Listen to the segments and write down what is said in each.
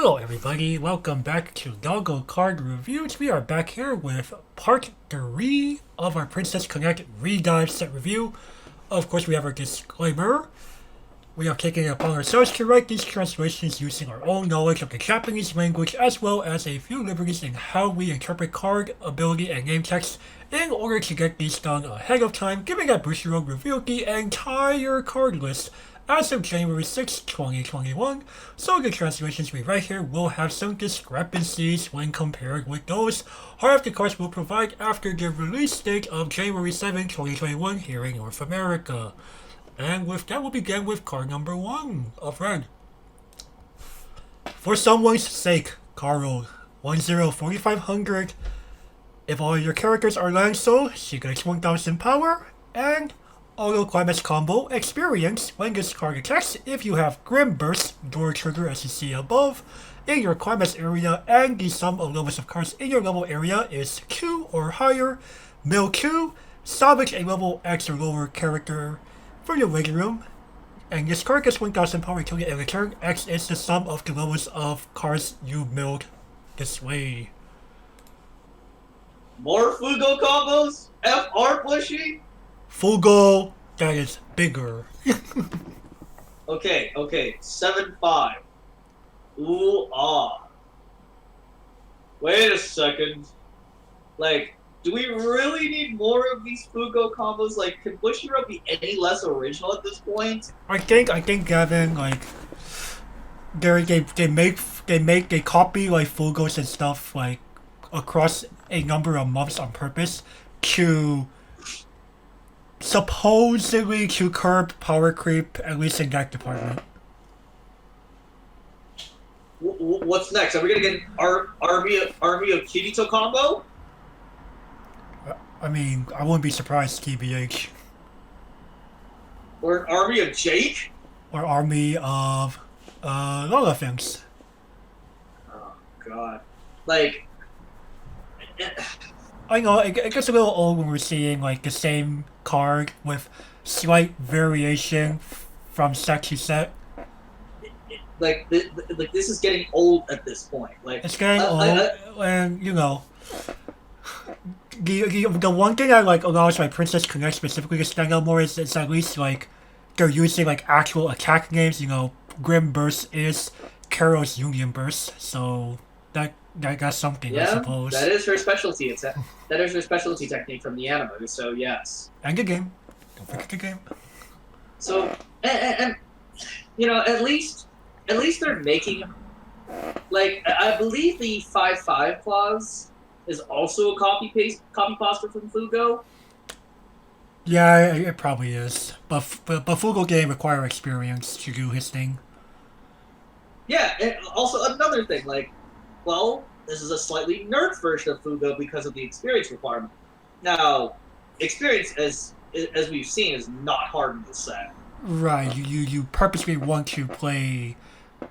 Hello everybody, welcome back to Doggo Card Reviews. We are back here with part 3 of our Princess Connect ReDive set review. Of course, we have our disclaimer. We are taking it upon ourselves to write these translations using our own knowledge of the Japanese language, as well as a few liberties in how we interpret card, ability, and name text in order to get these done ahead of time, given that Bushiroad revealed the entire card list as of January 6, 2021, so the translations we write here will have some discrepancies when compared with those half the cards will provide after the release date of January 7, 2021 here in North America. And with that, we'll begin with card number 1 of Red. For someone's sake, Carl, 1-0, 4500. If all your characters are land soul, she gets 1000 power, and Auto Climax combo experience when this card attacks if you have Grim Burst, door trigger as you see above, in your Climax area, and the sum of levels of cards in your level area is 2 or higher, mill 2, salvage a level X or lower character for your waiting room, and this card gets 1000 power until the end of the turn. X is the sum of the levels of cards you milled this way. More Fugo combos? FR Bushy? Fugo, that is bigger. Okay, 7-5. Ooh, ah. Wait a second. Like, do we really need more of these Fugo combos? Like, can Bushiroad be any less original at this point? I think Gavin, like, they copy like Fugos and stuff like across a number of months on purpose to supposedly to curb power creep, at least in that department. What's next? Are we gonna get an army of Kirito combo? I mean, I wouldn't be surprised, TBH. Or an army of Jake? Or army of Lola things. Oh god. Like I know, it gets a little old when we're seeing like the same card with slight variation from set to set. like this is getting old at this point. Like It's getting old, and you know, the one thing that like allows like Princess Connect specifically to stand out more is at least like they're using like actual attack names. You know, Grim Burst is Carol's Union Burst, so that's something, I suppose. That is her specialty. That is her specialty technique from the anime. So yes. And the game. Don't forget the game. So and you know, at least they're making, like, I believe the 5/5 clause is also a copy pasta from Fugo. Yeah, it probably is. But Fugo game require experience to do his thing. Yeah, and also another thing, like, well, this is a slightly nerfed version of Fugo because of the experience requirement. Now, experience, as we've seen, is not hard in this set. Right, you purposely want to play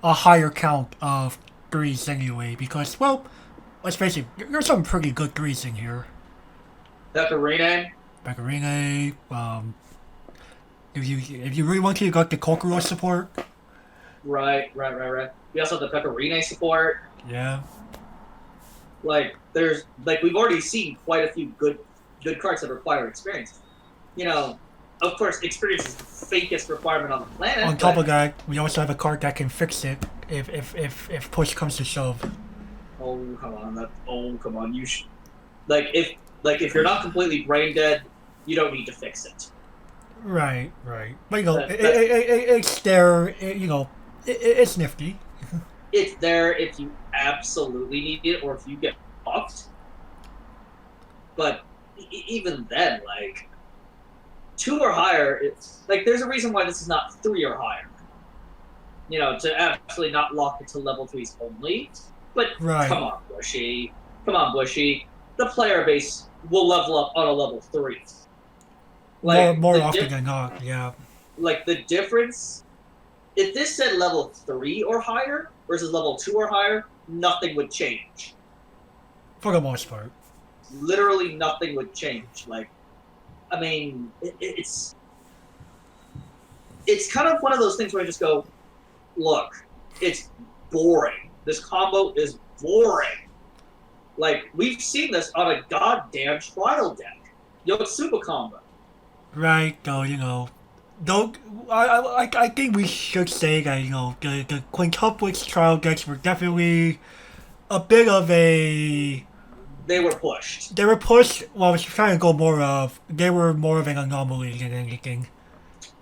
a higher count of threes anyway, because, well, let's face it, there's some pretty good threes in here. Pecorine. If you really want to, you got the Kokoro support. Right. We also have the Pecorine support. Yeah. Like, we've already seen quite a few good cards that require experience. You know, of course, experience is the fakest requirement on the planet. On top of that, we also have a card that can fix it if push comes to shove. Oh come on! You if you're not completely brain dead, you don't need to fix it. Right. But you know, it's there. It's nifty. It's there if you absolutely need it, or if you get fucked. But even then, like, 2 or higher, it's like there's a reason why this is not 3 or higher. You know, to actually not lock it to level 3s only. But right. Come on, Bushy. The player base will level up on a level 3. Like, more often than not, yeah. Like, the difference, if this said level 3 or higher versus level 2 or higher, nothing would change. For the most part. Literally nothing would change. Like, I mean, it's kind of one of those things where I just go, look, it's boring. This combo is boring. Like, we've seen this on a goddamn trial deck. Yotsuba combo. Right, though, don't. I think we should say that, the quintuplets trial decks were definitely a bit of a. They were pushed. They were pushed, well, I was trying to go more of. They were more of an anomaly than anything.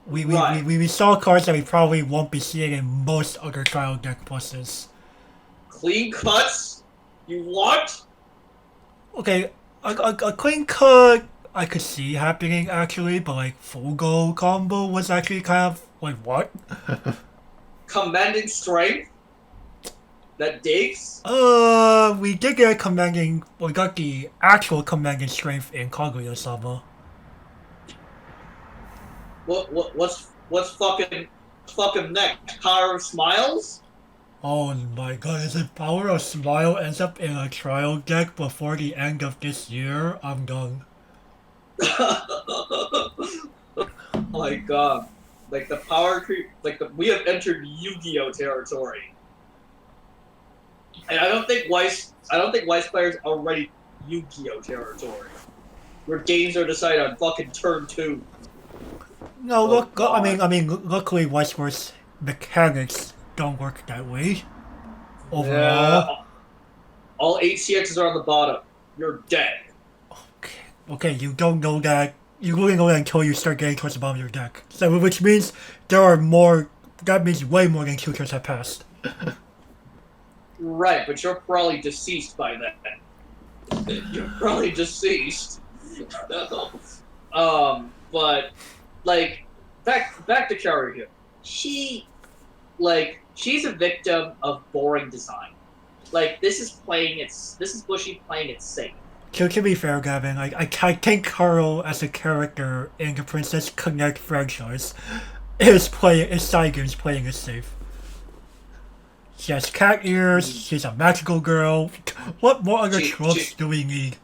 We saw cards that we probably won't be seeing in most other trial deck pluses. Clean cuts? You want? Okay, a clean cut I could see happening actually, but like full go combo was actually kind of like what? Commanding strength? That digs? We did get we got the actual commanding strength in Kaguya-sama. What's fucking next? Power of Smiles? Oh my god, is it Power of Smile ends up in a trial deck before the end of this year? I'm done. Oh my god. Like the power creep, we have entered Yu-Gi-Oh territory. And I don't think Weiss players are ready Yu-Gi-Oh territory. Where games are decided on fucking turn 2. No, look, I mean, luckily Weiss Schwarz mechanics don't work that way. Overall. Yeah, all 8 CXs are on the bottom. You're dead. Okay, you don't know that. You really know that until you start getting towards the bottom of your deck. So, which means there are more. That means way more than 2 turns have passed. Right, but you're probably deceased by then. You're probably deceased. But like, back to Kaoru here. She's a victim of boring design. Like, this is Bushi playing it safe. To be fair, Gavin, I think Carl as a character in the Princess Connect franchise is Saigon's playing it safe. She has cat ears, she's a magical girl. What more other tropes do we need?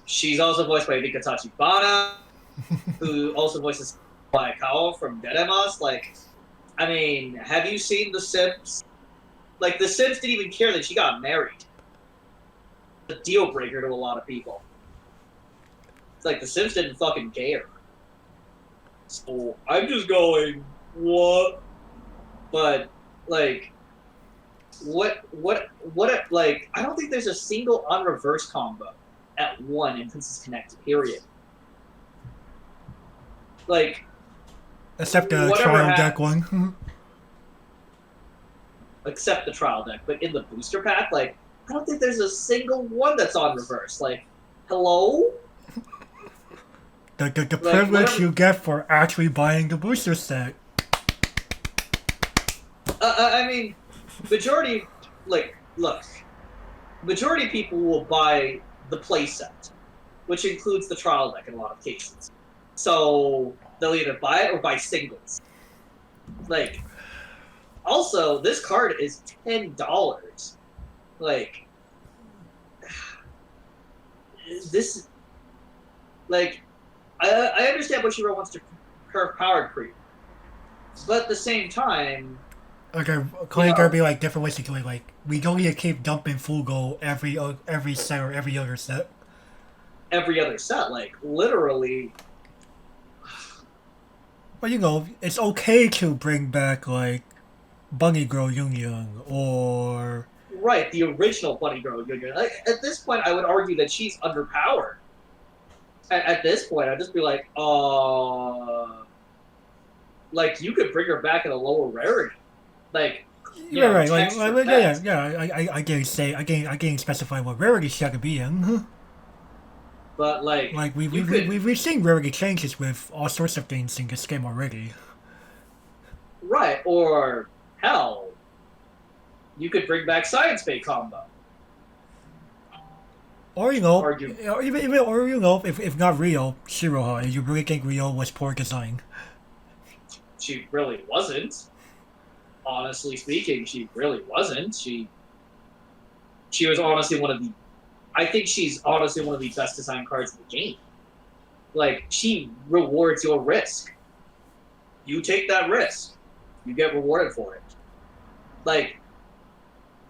She's also voiced by Rika Tachibana, who also voices by Kao from Dedemas. Like, I mean, have you seen The Sims? Like, The Sims didn't even care that she got married. A deal breaker to a lot of people. It's like The Sims didn't fucking care. So I'm just going, what? But like, what? Like, I don't think there's a single unreverse combo at 1 in Princess Connect. Period. Like, except the trial deck one. Except the trial deck, but in the booster pack, like, I don't think there's a single one that's on reverse. Like, hello? The privilege you get for actually buying the booster set. I mean, majority people will buy the playset, which includes the trial deck in a lot of cases. So they'll either buy it or buy singles. Like, also, this card is $10. Like, this, like, I understand what Shiro wants to curve power creep, but at the same time, okay, could there be like different ways to do it? Like, we don't need to keep dumping full goal every set or every other set. Every other set, like, literally. But it's okay to bring back like Bunny Girl Young or. Right, the original Bunny Girl Union. Like, at this point, I would argue that she's underpowered. At this point, I'd just be like, like, you could bring her back at a lower rarity. Like, yeah, right. I can't specify what rarity she could be in. But like we've seen rarity changes with all sorts of things in this game already. Right, or hell, you could bring back Science Bay combo. Or if not Rio, Shiroha, you really think Rio was poor design? She really wasn't. Honestly speaking, she really wasn't. She was honestly I think she's honestly one of the best designed cards in the game. Like, she rewards your risk. You take that risk, you get rewarded for it. Like,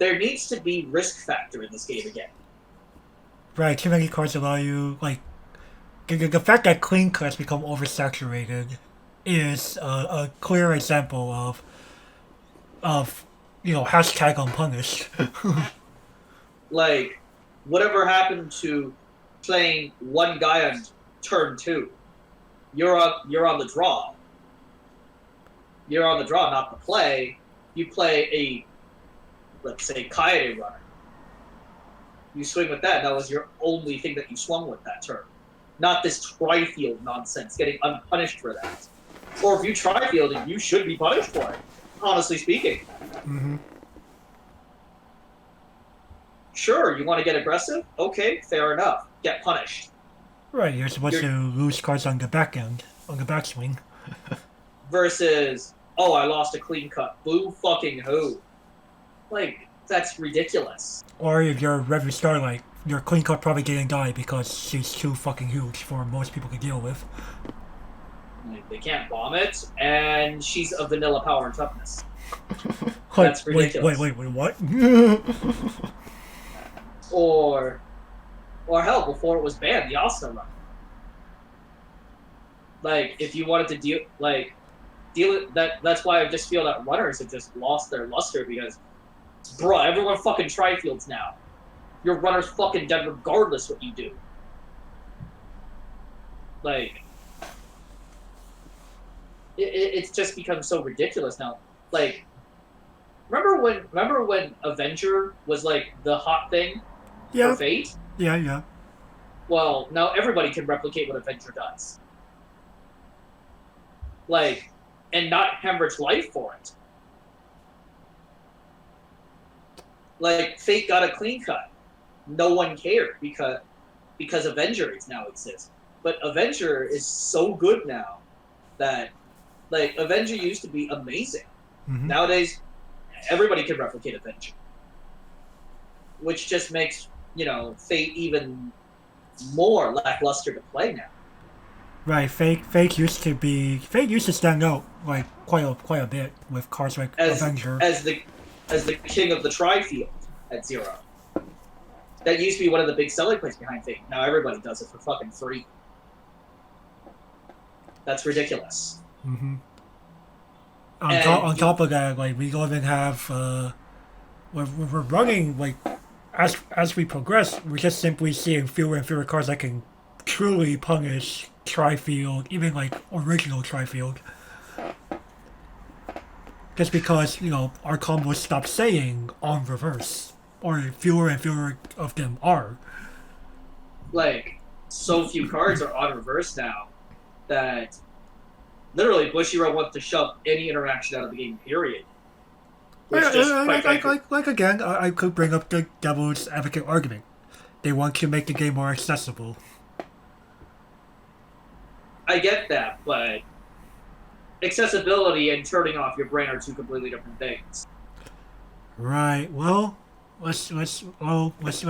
there needs to be risk factor in this game again. Right, too many cards allow you, like, the fact that clean cuts become oversaturated is a clear example of hashtag unpunished. Like, whatever happened to playing one guy on turn 2? You're on the draw. You're on the draw, not the play. You play a, let's say, Catty runner. You swing with that. That was your only thing that you swung with that turn. Not this tri-field nonsense, getting unpunished for that. Or if you tri-fielded, you should be punished for it, honestly speaking. Mm-hmm. Sure, you want to get aggressive? Okay, fair enough. Get punished. Right, you're supposed to lose cards on the back end, on the backswing. Versus, oh, I lost a clean cut. Boo fucking who? Like, that's ridiculous. Or if you're Reverie Starlight, your clean cut probably didn't die because she's too fucking huge for most people to deal with. Like, they can't bomb it, and she's a vanilla power and toughness. That's ridiculous. Wait, what? Or hell, before it was banned, the Asuna run. Like, if you wanted to deal with that, that's why I just feel that runners have just lost their luster because, bruh, everyone fucking tri-fields now. Your runner's fucking dead regardless what you do. Like, it's just become so ridiculous now. Like, remember when Avenger was like the hot thing for Fate? Yeah. Well, now everybody can replicate what Avenger does. Like, and not hemorrhage life for it. Like, Fate got a clean cut. No one cared because Avenger now exists. But Avenger is so good now that, like, Avenger used to be amazing. Mm-hmm. Nowadays, everybody can replicate Avenger. Which just makes, Fate even more lackluster to play now. Right, Fate used to stand out like quite a bit with cards like Avenger. As the king of the tri-field at 0. That used to be one of the big selling points behind Fate. Now everybody does it for fucking free. That's ridiculous. Mm-hmm. On top of that, like, we don't even have we're running, like, as we progress, we're just simply seeing fewer and fewer cards that can truly punish tri-field, even like original tri-field. Just because, our combos stop saying on reverse, or fewer and fewer of them are. Like, so few cards are on reverse now that literally Bushiroad wants to shove any interaction out of the game, period. Again, I could bring up the devil's advocate argument. They want to make the game more accessible. I get that, but accessibility and turning off your brain are two completely different things. Right. Well, let's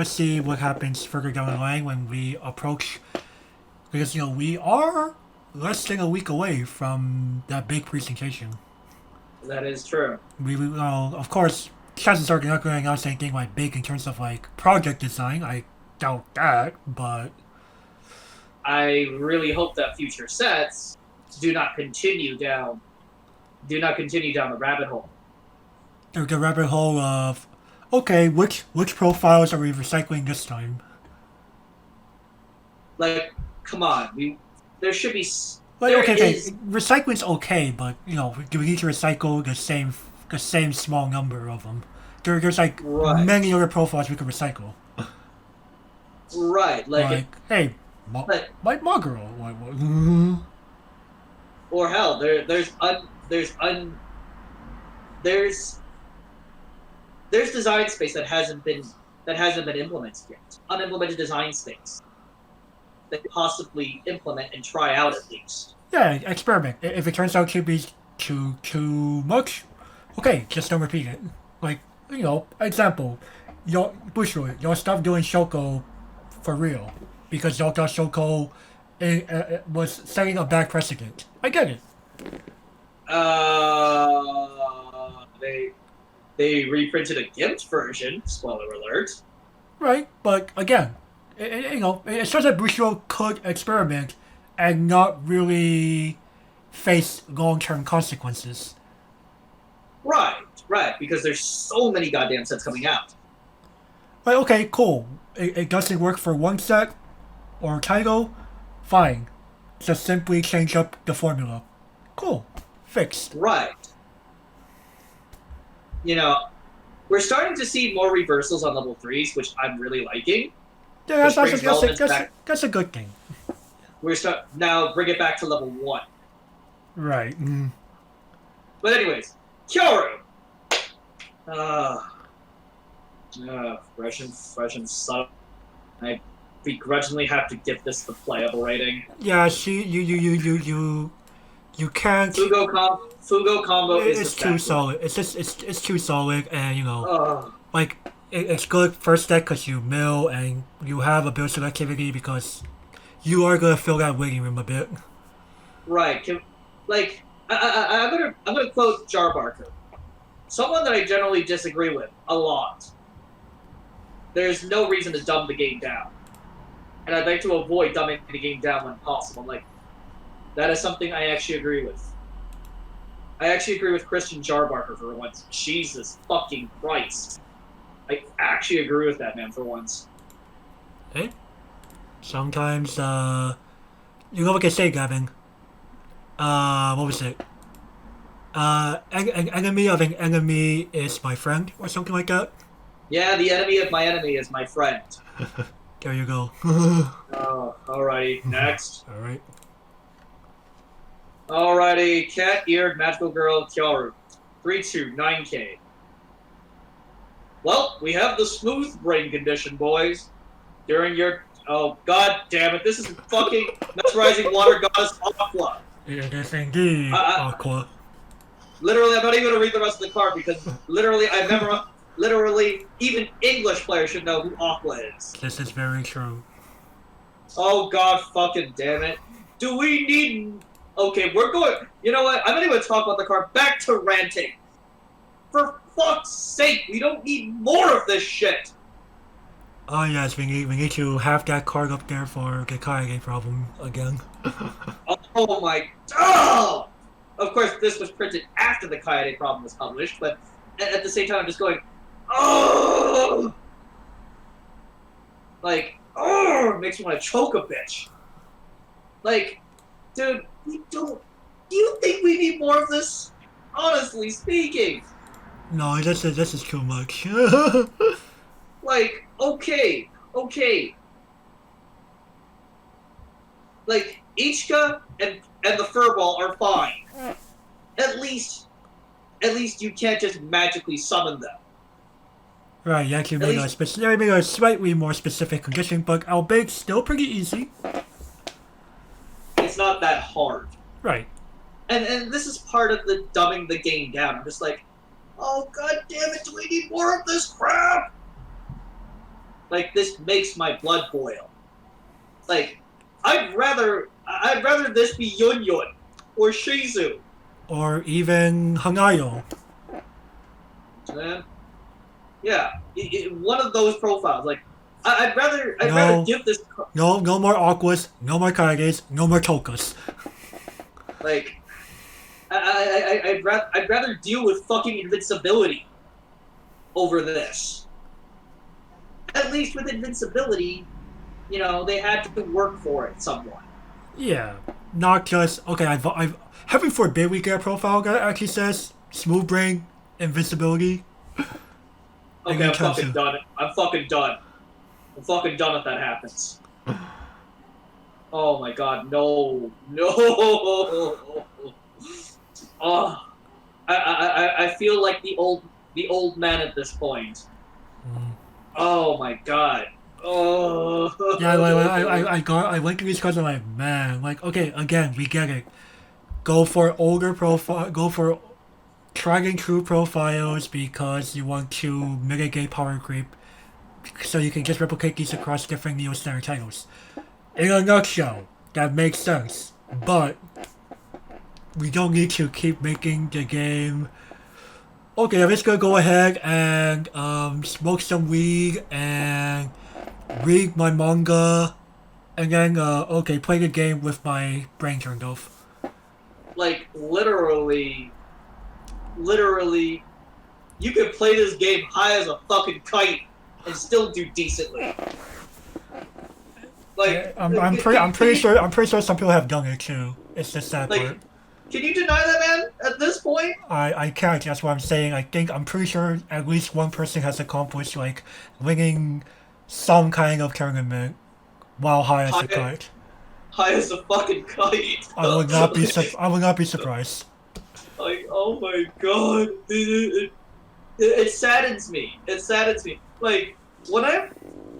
see what happens further down the line when we approach, because we are less than a week away from that big presentation. That is true. We of course, chances are they're not going to announce anything like big in terms of like project design. I doubt that, but I really hope that future sets do not continue down the rabbit hole. The rabbit hole of, okay, which profiles are we recycling this time? Like, come on, there should be. Like, okay, recycling's okay, but do we need to recycle the same small number of them? There's like many other profiles we could recycle. Right, like hey, my girl. Or hell, there's design space that hasn't been implemented yet. Unimplemented design space that possibly implement and try out at least. Yeah, experiment. If it turns out to be too much, okay, just don't repeat it. Like, example, y'all stop doing Shoko for real because y'all thought Shoko was setting a bad precedent. I get it. They reprinted a GIMP version. Spoiler alert. Right, but again, it shows that Bushido could experiment and not really face long-term consequences. Right, because there's so many goddamn sets coming out. Like, okay, cool. It doesn't work for one set or title. Fine. Just simply change up the formula. Cool. Fixed. Right. You know, we're starting to see more reversals on level 3s, which I'm really liking. Yeah, that's a good thing. Now bring it back to level 1. Right. Mm. But anyways, Kyoru! Fresh and subtle. I begrudgingly have to give this the playable rating. Yeah, you can't. Fugo combo It's too solid. It's too solid, and like it's good first deck because you mill and you have a build selectivity because you are gonna fill that waiting room a bit. Right. I'm gonna quote Jarbarker, someone that I generally disagree with a lot. There's no reason to dumb the game down, and I'd like to avoid dumbing the game down when possible. Like, that is something I actually agree with. I actually agree with Christian Jarbarker for once. Jesus fucking Christ. I actually agree with that man for once. Hey, sometimes you know what they say, Gavin. What was it? An enemy of an enemy is my friend, or something like that. Yeah, the enemy of my enemy is my friend. There you go. Alrighty, next. Alright. Alrighty, cat-eared magical girl Kyoru. 329K. Well, we have the smooth brain condition, boys. During your... Oh, god damn it, this is fucking mesmerizing water goddess Aqua. It is indeed Aqua. Literally, I'm not even going to read the rest of the card because literally, I've never... Literally, even English players should know who Aqua is. This is very true. Oh god fucking damn it. Do we need... Okay, we're going... You know what? I'm not even going to talk about the card. Back to ranting. For fuck's sake, we don't need more of this shit. Oh yes, we need to have that card up there for the Kage problem again. Oh my... Oh! Of course, this was printed after the Kaede problem was published, but at the same time, I'm just going... Oh! Like, oh! It makes me want to choke a bitch. Like, dude, we don't... Do you think we need more of this? Honestly speaking. No, this is too much. Like, okay. Like, Ichika and the Furball are fine. At least you can't just magically summon them. Right, you actually made a slightly more specific condition, but albeit still pretty easy. It's not that hard. Right. And this is part of the dumbing the game down. I'm just like, oh god damn it, do we need more of this crap? Like, this makes my blood boil. Like, I'd rather this be Yun Yun or Shizu. Or even Hanayo. Yeah, one of those profiles. Like, I'd rather give this. No more Aquas, no more Kages, no more Tokas. Like, I'd rather deal with fucking invincibility over this. At least with invincibility, you know, they had to work for it somewhat. Yeah, not just okay. I've heaven forbid we get a profile that actually says smooth brain invincibility. Okay, I'm fucking done. I'm fucking done if that happens. Oh my god, no. Oh, I feel like the old man at this point. Oh my god. Oh. Yeah, I went through these cards and I'm like, man, like, okay, again, we get it. Go for older profile, go for tried and true profiles because you want to mitigate power creep, so you can just replicate these across different Neo Standard titles. In a nutshell, that makes sense, but we don't need to keep making the game Okay, I'm just gonna go ahead and smoke some weed and read my manga, and then okay, play the game with my brain turned off. Like literally, you could play this game high as a fucking kite and still do decently. Like, I'm pretty sure some people have done it too. It's the sad part. like, can you deny that, man? At this point, I can't. That's what I'm saying. I'm pretty sure at least one person has accomplished like winning some kind of tournament while high as a high, kite. high as a fucking kite. I would not be surprised. Like, oh my god, it saddens me. It saddens me. Like when I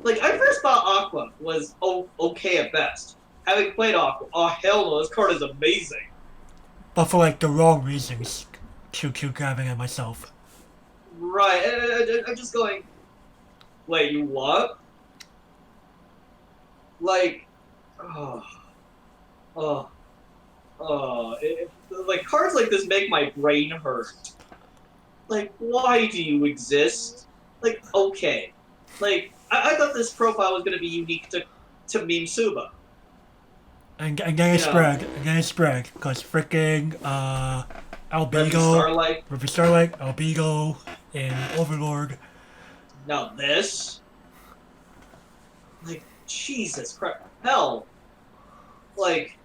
first thought Aqua was okay at best. Having played Aqua, oh hell no, this card is amazing. But for like the wrong reasons. QQ grabbing at myself. Right, I'm just going. Wait, you what? Like, oh, oh, like cards like this make my brain hurt. Like, why do you exist? Like, okay, like I thought this profile was gonna be unique to Meme Suba. And then it spread, because freaking Albedo, Starlight. Ruby Starlight, Albedo, and Overlord. Now this, like, Jesus Christ, hell, like,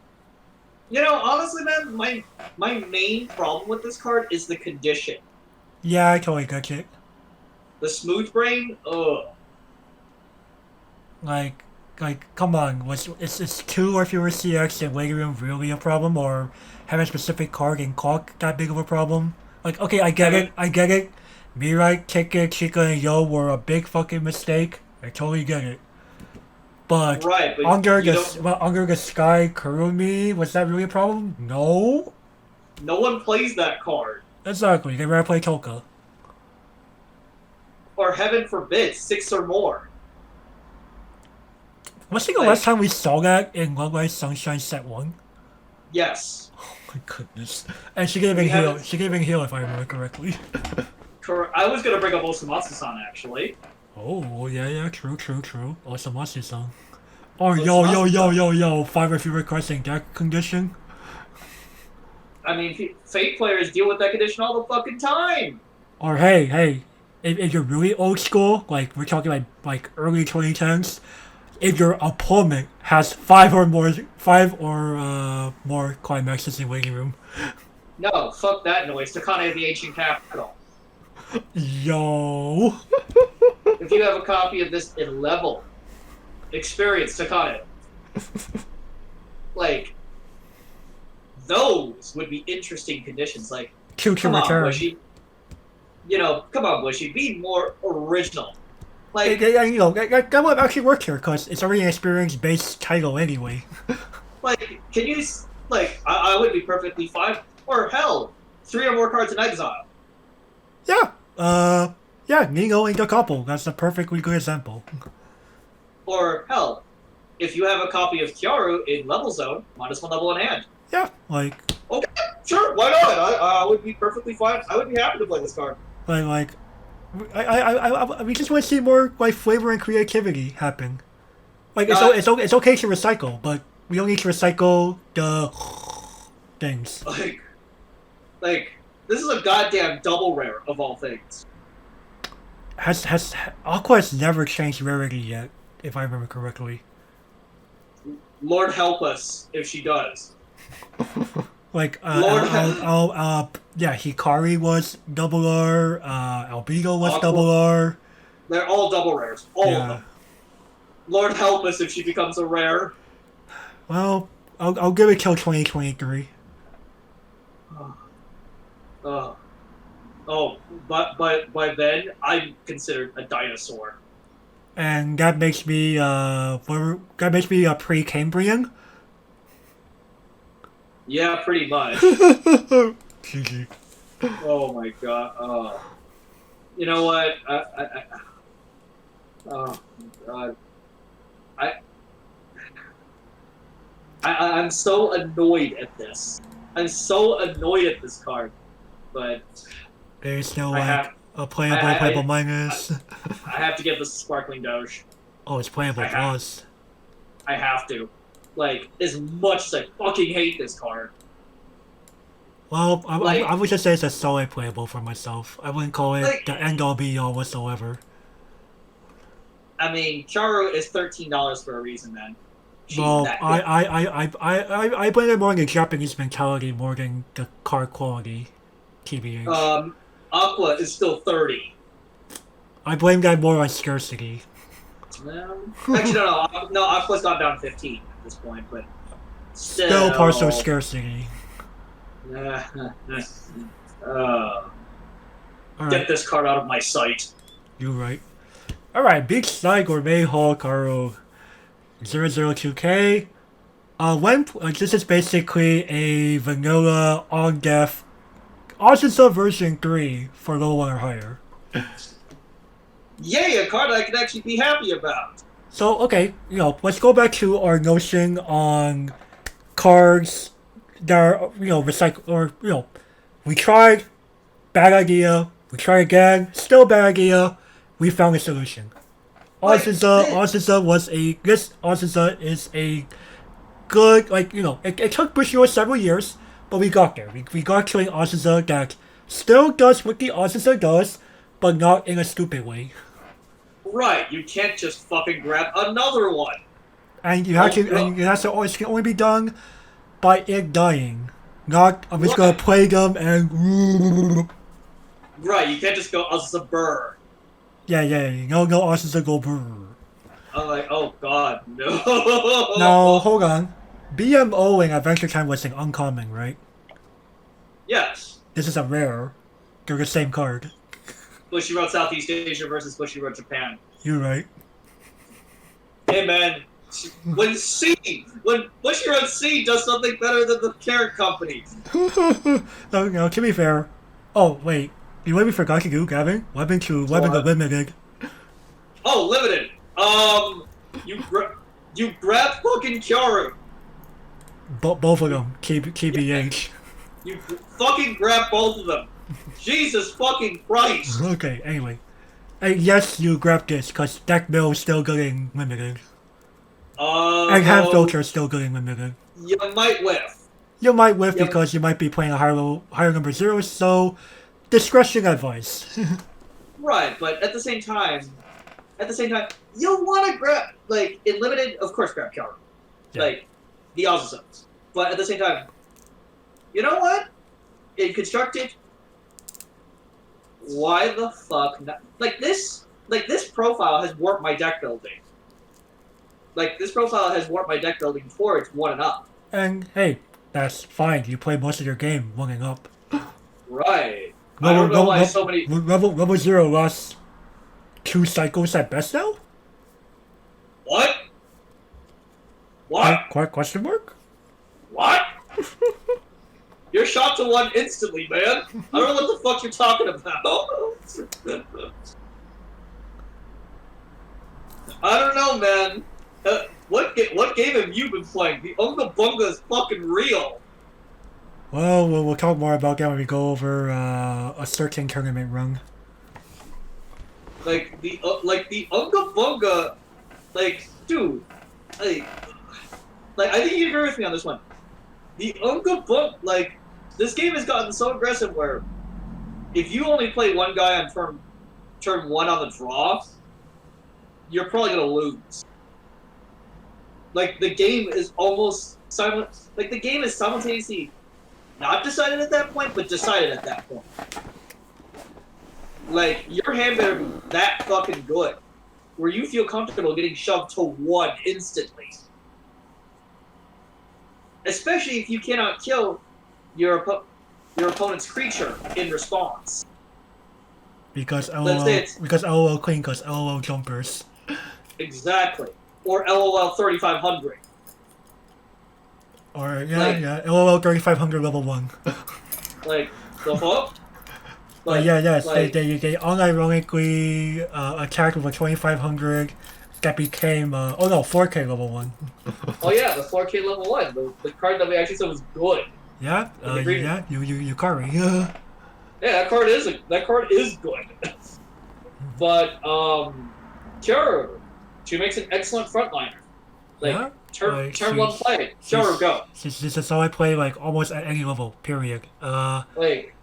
honestly, man, my main problem with this card is the condition. Yeah, I totally get it. The smooth brain, ugh. Like, come on, is 2 or fewer CX and waiting room really a problem, or having a specific card in Caulk that big of a problem? Like, okay, I get it. Mirai, Ticket, Chica, and Yo were a big fucking mistake. I totally get it. But, Right, but under the sky Kurumi, was that really a problem? No. no one plays that card. Exactly, they rather play Toka. Or heaven forbid, 6 or more. Was the last time we saw that in Love Light Sunshine Set 1? Yes. Oh my goodness. And she gave him heal. She gave him heal if I remember correctly. I was gonna bring up Osamatsu-san, actually. Oh, yeah, true. Osamatsu-san. Oh, yo, 5 if you requesting that condition? I mean, Fate players deal with that condition all the fucking time. Or hey, if you're really old school, like we're talking like early 2010s, if your opponent has 5 or more climaxes in waiting room. No, fuck that noise. Takane of the Ancient Capital. Yo. If you have a copy of this in level, experience Takane. Like, those would be interesting conditions. Like, Come on, Bushy. Come on, Bushy. Be more original. Like, that would actually work here because it's already an experience-based title anyway. like, can you I would be perfectly fine. Or hell, 3 or more cards in exile. Yeah, Nino and the couple. That's a perfectly good example. Or hell, if you have a copy of Kyaru in level zone, -1 level in hand. Yeah, like. Okay, sure, why not? I would be perfectly fine. I would be happy to play this card. Like, we just want to see more like flavor and creativity happen. Like it's okay to recycle, but we don't need to recycle the things. Like this is a goddamn double rare of all things. Has Aqua has never changed rarity yet, if I remember correctly. Lord help us if she does. Like yeah, Hikari was double R, Albedo was double R. They're all double rares, all of them. Lord help us if she becomes a rare. Well, I'll give it till 2023. But by then I'm considered a dinosaur. And that makes me a pre-Cambrian. Yeah, pretty much. GG. Oh my god. You know what? Oh god. I'm so annoyed at this. I'm so annoyed at this card. But It's still I like have, a playable minus. I have to give this a sparkling Doge. Oh, it's playable plus. I have to. Like, as much as I fucking hate this card. Well, I would just say it's a solid playable for myself. I wouldn't call it Like, the end all be all whatsoever. I mean, Charu is $13 for a reason, man. She's Well, that good. I blame it more on the Japanese mentality more than the card quality, TBH. Aqua is still 30. I blame that more on scarcity. Actually, no, Aqua's gone down 15 at this point, but Still partial scarcity. Get this card out of my sight. You're right. Alright, Big Sly Gourmet Hall Caro 002K. This is basically a vanilla on death Arsenal version 3 for low 1 or higher. Yay, a card I can actually be happy about. So, okay, let's go back to our notion on cards that are, recycle, or, we tried, bad idea, we tried again, still bad idea, we found a solution. Arsenal is a good, it took Bushido several years, but we got there. We got to an Arsenal that still does what the Arsenal does, but not in a stupid way. Right, you can't just fucking grab another one. And it has to always can only be done by it dying. Not I'm just gonna play them and right, you can't just go as a burr. Yeah, no Arsenal go brr. I'm like, oh god, no. Now hold on. BMO in Adventure Time was an uncommon, right? Yes. This is a rare. They're the same card. Bushiroad Southeast Asia versus Bushiroad Japan. You're right. Hey man, when Bushiroad C does something better than the parent company. No, to be fair. Oh wait, you maybe forgot to do, Gavin? Weapon the limited. Oh, limited. You grab fucking Kyoru. Both of them. KBH. You fucking grab both of them. Jesus fucking Christ. Okay, anyway. And yes, you grabbed this, because deck build is still getting limited. And hand filter is still getting limited. You might whiff. You might whiff because you might be playing a higher number zero, so discretion advice. Right, but at the same time, you'll want to grab, like, in limited, of course, grab Kyoru. Yeah. Like, the Azuzones. But at the same time, you know what? In constructed, why the fuck not? Like this profile has warped my deck building. Like, this profile has warped my deck building before it's 1 and up. And, hey, that's fine. You play most of your game 1 and up. Right. I don't know why so many... Level 0 lost 2 cycles at best now? What? Question mark? What? You're shot to 1 instantly, man. I don't know what the fuck you're talking about. I don't know, man. What game have you been playing? The Unga Bunga is fucking real. Well, we'll talk more about that when we go over a certain tournament run. Like the Unga Bunga, like, dude, like I think you agree with me on this one. The Unga Bunga, like, this game has gotten so aggressive where if you only play one guy on turn 1 on the draw, you're probably gonna lose. Like, the game is simultaneously not decided at that point, but decided at that point. Like, your hand better be that fucking good, where you feel comfortable getting shoved to 1 instantly. Especially if you cannot kill your opponent's creature in response. Because LOL clean, because LOL jumpers. Exactly. Or LOL 3500. Or, LOL 3500 level 1. Like, the fuck? Like, they unironically attacked with a 2500 that became, 4K level 1. Oh yeah, the 4K level 1. The card that we actually said was good. Yeah, you carry. Yeah, that card is good. But Kyoru, she makes an excellent frontliner. Yeah, Like like turn one play, Kyoru she's go. she's how I play like almost at any level. Period. Like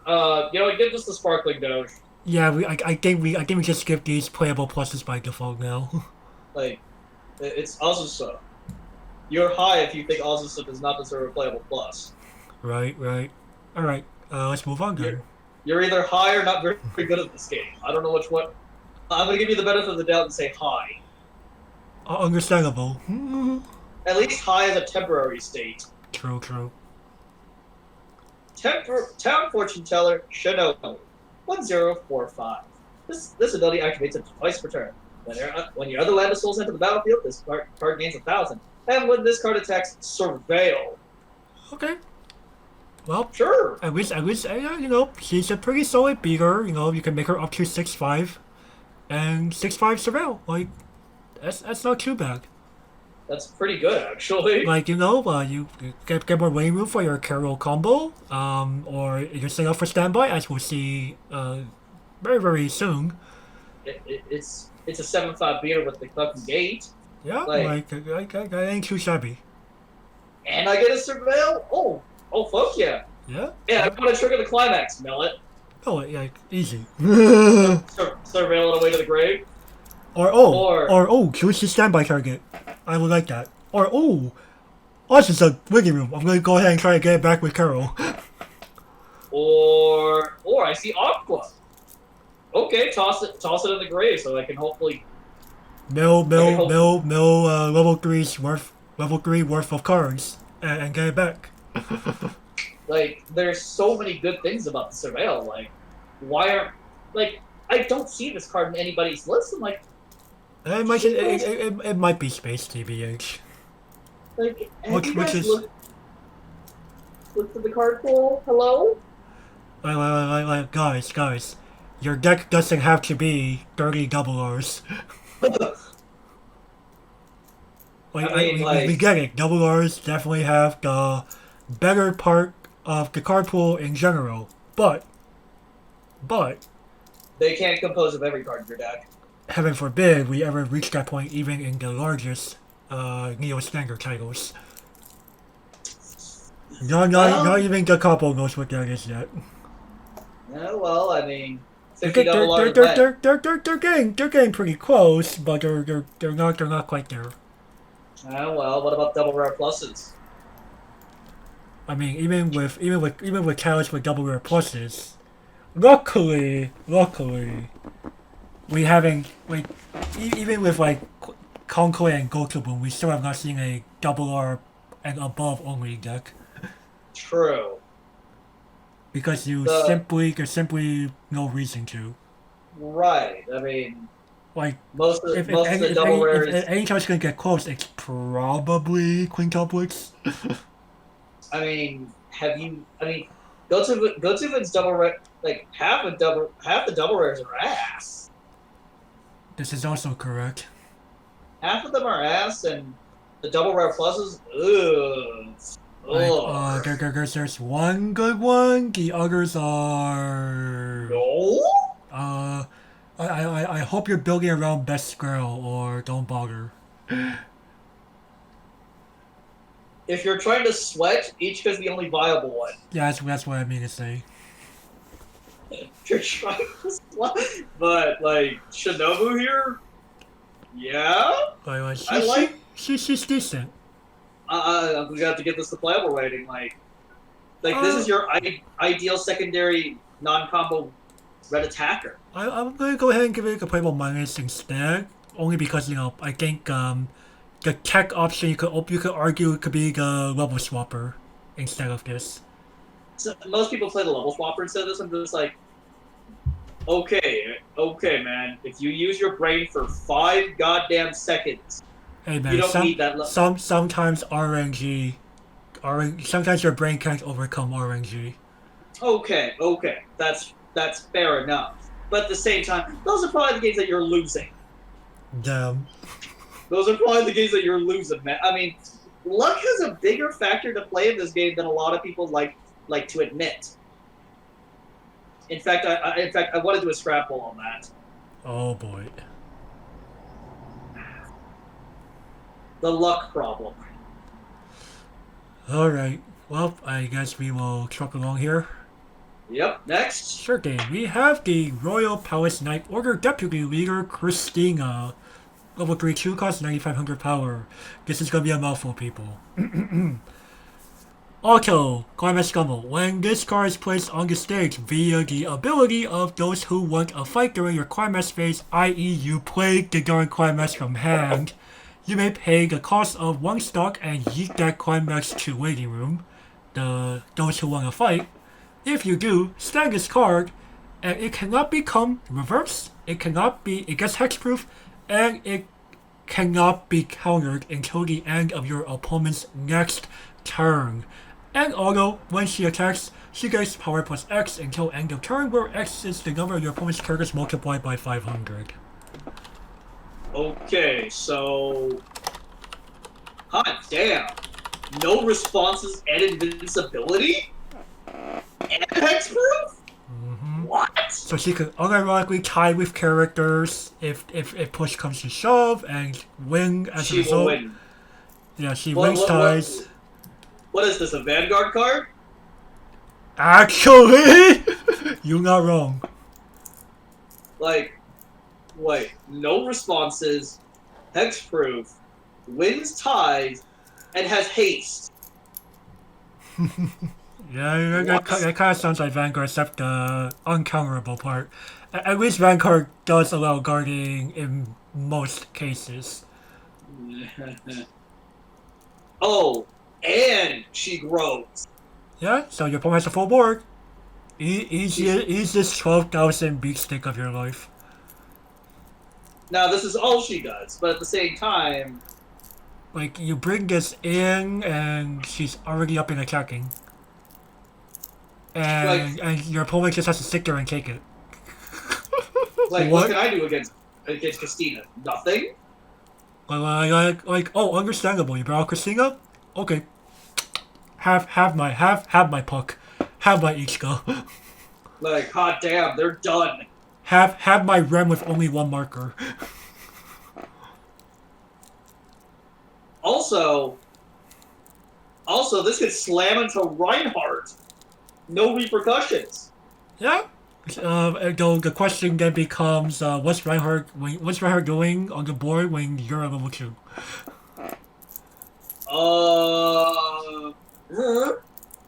give us the sparkling doge. Yeah, I think we just skip these playable pluses by default now. Like it's Azusa. You're high if you think Azusa does not deserve a playable plus. Right, right. All right, let's move on You're then. you're either high or not very good at this game. I don't know which one. I'm gonna give you the benefit of the doubt and say high. Understandable. At least high is a temporary state. True, true. Town Fortune Teller Shinobu 1045. This ability activates up to twice per turn. When your other land of souls enter the battlefield, this card gains 1,000. And when this card attacks, Surveil. Okay. Well, Sure. at least, she's a pretty solid beater. You can make her up to 6'5", and 6'5" surveil. Like, that's not too bad. That's pretty good, actually. Like, you get more lane room for your carol combo, or you're setting up for standby, as we'll see, very, very soon. It's a 7/5 beater with the fucking gate. Yeah, that ain't too shabby. And I get a Surveil? Oh, fuck yeah. Yeah? Yeah, I want to trigger the climax, Millet. Oh, yeah, easy. Surveil it away to the grave. Or choose your standby target. I would like that. This is a wiggy room. I'm gonna go ahead and try to get it back with Carol. Or I see Aqua. Okay, toss it in the grave so I can hopefully level 3 worth of cards and get it back. like there's so many good things about the Surveil. Like why aren't I don't see this card in anybody's list. I'm like it might be space TBH. Like Which is looked at the card pool? Hello? Like guys, your deck doesn't have to be 30 double R's. We get it. Double R's definitely have the better part of the card pool in general, but they can't compose of every card in your deck. Heaven forbid we ever reach that point, even in the largest Neo Standard titles. Not even the couple knows what that is yet. Yeah, well, I mean, they're getting pretty close, but they're not quite there. Well, what about double rare pluses? I mean, even with talents with double rare pluses, luckily, we haven't even with Conquer and Gotobu, we still have not seen a double R and above only deck. True. Because there's simply no reason to. Right. I mean, most of the double rares. If anytime it's gonna get close, it's probably quintuplets. I mean, Gotobu's double rare, half the double rares are ass. This is also correct. Half of them are ass, and the double rare pluses, there's one good one. The others are. No. I hope you're building around Best Girl or don't bother. If you're trying to sweat, Ichika's the only viable one. Yeah, that's what I mean to say. If you're trying to sweat, but Shinobu here, yeah. She's decent. I'm gonna have to get this to playable rating. This is your ideal secondary non-combo red attacker. I'm gonna go ahead and give it a playable minus instead, only because I think the tech option you could argue could be the level swapper instead of this. So most people play the level swapper instead of this. I'm just like, okay, man. If you use your brain for 5 goddamn seconds. Hey man, you don't need that sometimes RNG, sometimes your brain can't overcome RNG. Okay, that's fair enough. But at the same time, those are probably the games that you're losing. Damn. Those are probably the games that you're losing, man. I mean, luck has a bigger factor to play in this game than a lot of people like to admit. In fact, I want to do a scrapple on that. Oh boy. The luck problem. Alright. Well, I guess we will truck along here. Yep. Next. Sure thing. We have the Royal Palace Knight Order Deputy Leader Christina. Level 3 2 cost 9500 power. This is gonna be a mouthful, people. Auto, Climax Gummel. When this card is placed on the stage via the ability of those who want a fight during your Climax phase, i.e. you play the darn Climax from hand, you may pay the cost of 1 stock and yeet that Climax to waiting room, those who want to fight. If you do, stand this card, and it cannot become reversed, it gets hexproof, and it cannot be countered until the end of your opponent's next turn. And although when she attacks, she gets power plus X until end of turn, where X is the number of your opponent's characters multiplied by 500. Okay, so... Hot damn. No responses and invincibility? And hexproof? What? So she could unironically tie with characters if push comes to shove and win as a result. She will win. Yeah, she wins ties. What is this, a Vanguard card? Actually, you're not wrong. Like, wait, no responses, hexproof, wins ties, and has haste. Yeah, that kind of sounds like Vanguard, except the uncounterable part. At least Vanguard does allow guarding in most cases. Oh, and she grows. Yeah, so your opponent has a full board. Easiest 12,000 beat stick of your life. Now, this is all she does, but at the same time... Like, you bring this in, and she's already up and attacking. And your opponent just has to sit there and take it. Like, what can I do against Christina? Nothing? Oh, understandable. You brought Christina? Okay. Have my puck. Have my Ichika. Like, hot damn, they're done. Have my Rem with only 1 marker. Also, this could slam into Reinhardt. No repercussions. Yeah. Though the question then becomes, what's Reinhardt doing on the board when you're at level 2?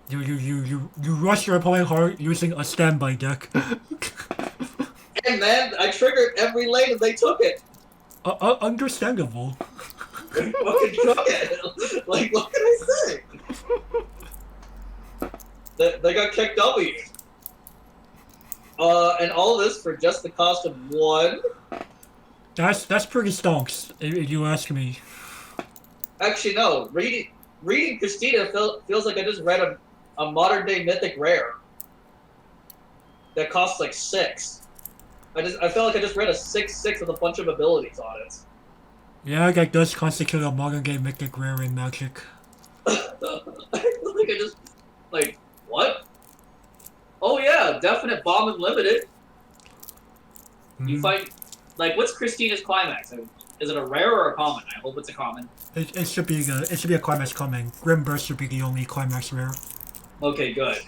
You rush your opponent hard using a standby deck. Hey man, I triggered every lane and they took it. Understandable. They fucking took it. Like, what can I say? They got kicked W. And all this for just the cost of 1. That's pretty stonks, if you ask me. Actually, no. Reading Christina feels like I just read a modern day mythic rare that costs like 6. I felt like I just read a 6/6 with a bunch of abilities on it. Yeah, that does constitute a modern day mythic rare in Magic. I feel like I just what? Oh yeah, definite bomb unlimited. You fight what's Christina's climax? Is it a rare or a common? I hope it's a common. It should be a climax common. Grim Burst should be the only climax rare. Okay, good.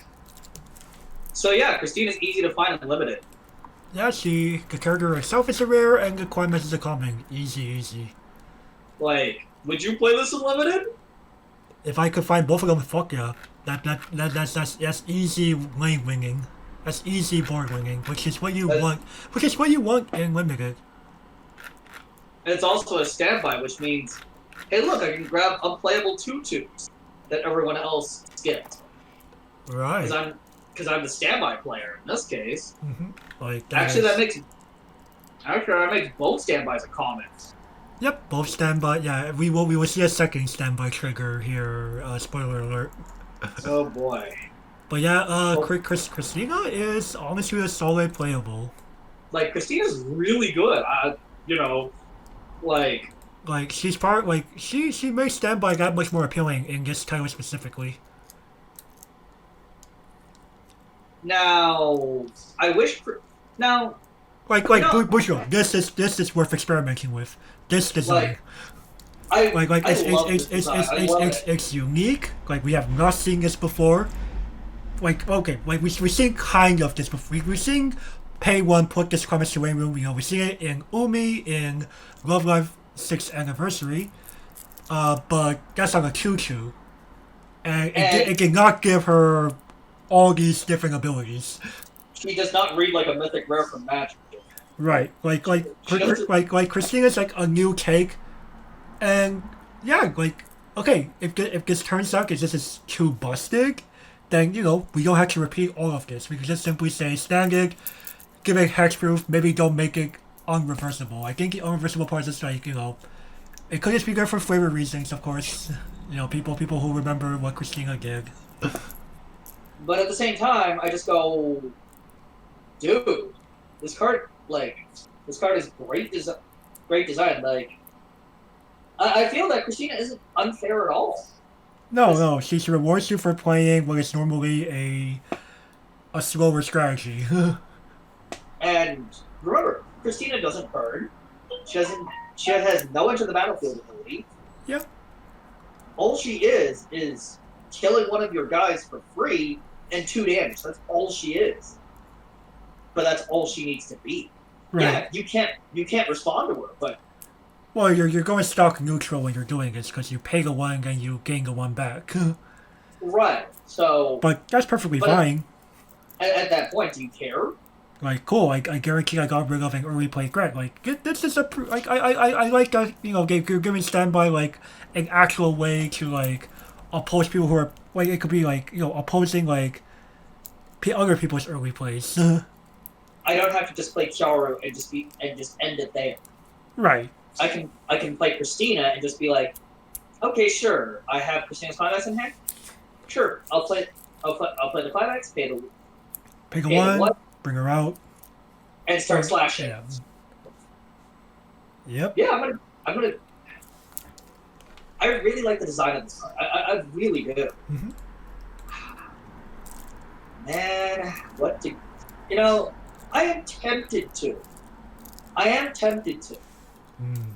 So yeah, Christina's easy to find and limited. Yeah, the character herself is a rare and the climax is a common. Easy. Like, would you play this in limited? If I could find both of them, fuck yeah. That's easy lane winging. That's easy board winging, which is what you want. Which is what you want in limited. And it's also a standby, which means, hey, look, I can grab unplayable 2/2s that everyone else skipped. Right. Because I'm the standby player in this case. That makes both standbys a common. Yep, both standby. Yeah, we will see a second standby trigger here. Spoiler alert. Oh boy. But yeah, Christina is honestly a solid playable. Like, Christina's really good. She's part she makes standby that much more appealing in this title specifically. Now, I wish. Now, Like you know, Busho, this is worth experimenting with. This design. like I Like I love this design. I love it. it's unique. Like we have not seen this before. Like okay, like we've seen kind of this before. We've seen Pay One put this comic to room. You know, we've seen it in Umi in Love Live 6th anniversary. But that's on a choo-choo, and And it did not give her all these different abilities. she does not read like a mythic rare from Magic. Right, She doesn't. like Christina's like a new take, and yeah, like okay, if this turns out that this is too busted, then you know we don't have to repeat all of this. We can just simply say standard, give it hexproof. Maybe don't make it unreversible. I think the unreversible part is just like you know, it could just be good for flavor reasons, of course. You know, people who remember what Christina did. But at the same time, I just go, dude, this card this card is great design. Like I feel that Christina isn't unfair at all. No, This, no, she rewards you for playing what is normally a slower strategy. and remember, Christina doesn't burn. She doesn't. She has no enter the battlefield ability. Yeah. All she is killing one of your guys for free and 2 damage. That's all she is. But that's all she needs to be. Right. Yeah, you can't respond to her, but Well, you're going stock neutral when you're doing this because you pay the one and you gain the one back. right. So, But that's perfectly but fine. at that point, do you care? Like, cool. I guarantee I got rid of an early play threat. Like, this is like I like that. You know, you're giving standby like an actual way to like oppose people who are like it could be like you know opposing like other people's early plays. I don't have to just play Kiara and just end it there. Right. I can play Christina and just be like, okay, sure. I have Christina's climax in hand. Sure, I'll play the climax, Pick a pay the one, one, bring her out. and start slashing. Yeah. Yep. Yeah, I'm gonna. I really like the design of this card. I really do. Mm-hmm. Man, what do you know? I am tempted to. I am tempted to. Mm.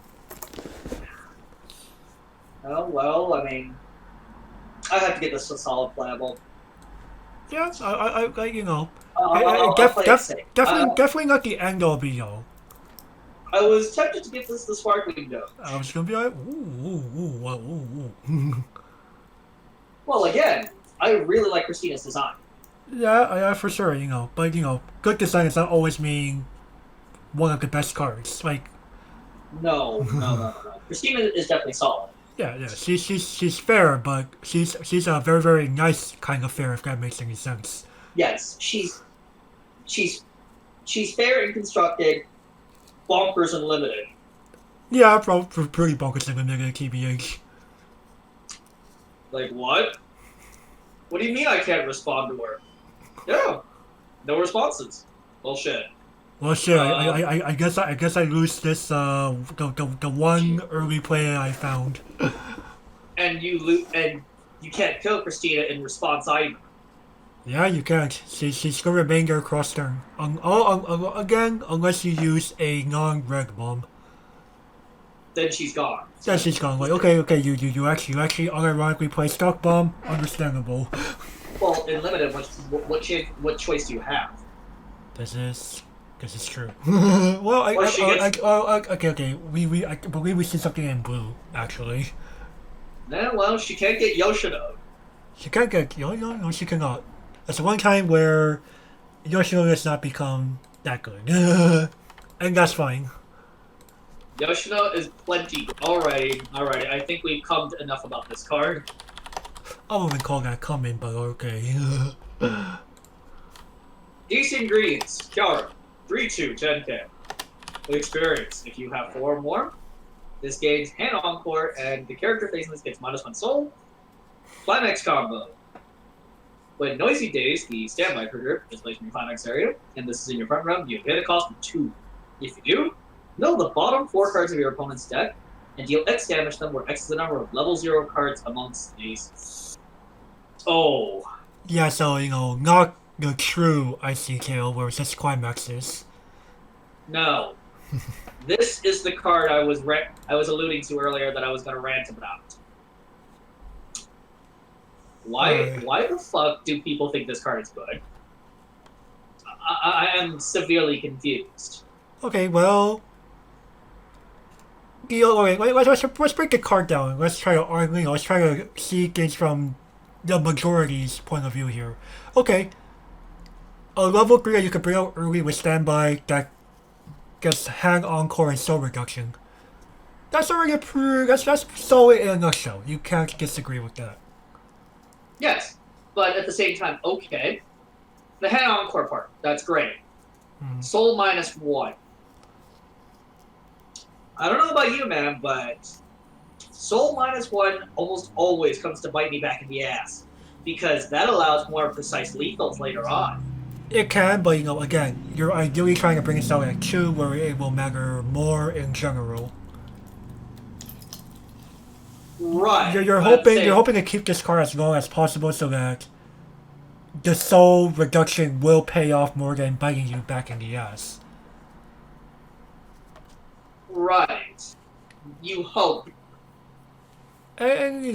Oh well, I mean, I have to get this a solid playable. Yeah, I you know, I'll play it safe. definitely not the end all be all. I was tempted to give this the sparkling note. I was gonna be like, ooh. Well, again, I really like Christina's design. Yeah, for sure, you know, but you know, good design does not always mean one of the best cards. Like, No. Christina is definitely solid. yeah, she's fair, but she's a very very nice kind of fair if that makes any sense. Yes, she's fair and constructed, bonkers and limited. Yeah, probably pretty bonkers in the negative TBH. Like what? What do you mean I can't respond to her? Yeah, no responses. Bullshit. Well, shit, I guess I lose this the one early play I found. And you can't kill Christina in response either. Yeah, you can't. She's gonna remain there cross turn. Again, unless you use a non-red bomb. Then she's gone. Then she's gone. Like okay, you actually unironically play stock bomb. Understandable. Well, in limited, what choice do you have? This is true. Well, okay. I believe we see something in blue actually. Nah, well, she can't get Yoshino. She can't get no, she cannot. That's the one time where Yoshino does not become that good, and that's fine. Yoshino is plenty. Alrighty. I think we've come to enough about this card. I wouldn't call that coming, but okay. These ingredients: Kiara, 3/2, 10k. Experience: if you have 4 or more, this gains hand encore, and the character facing this gets -1 soul. Climax combo: when Noisy Days, the standby trigger, is placed in your climax area, and this is in your front row, you hit a cost of 2. If you do, mill the bottom 4 cards of your opponent's deck and deal X damage to them, where X is the number of level 0 cards amongst these. Oh. Yeah, so you know, not the true ICKO where it's just climaxes. No. This is the card I was alluding to earlier that I was going to rant about. Alright. Why the fuck do people think this card is good? I am severely confused. Okay, well, wait, let's break the card down. Let's try to argue. Let's try to see things from the majority's point of view here. Okay, a level 3 that you can bring out early with standby that gets hand encore and soul reduction. That's already that's solid in a nutshell. You can't disagree with that. Yes, but at the same time, okay. The hand encore part, that's great. Soul -1. I don't know about you, man, but Soul -1 almost always comes to bite me back in the ass because that allows more precise lethals later on. It can, but again, you're ideally trying to bring it down at 2 where it will matter more in general. Right. You're hoping to keep this card as long as possible so that the soul reduction will pay off more than biting you back in the ass. Right. You hope. And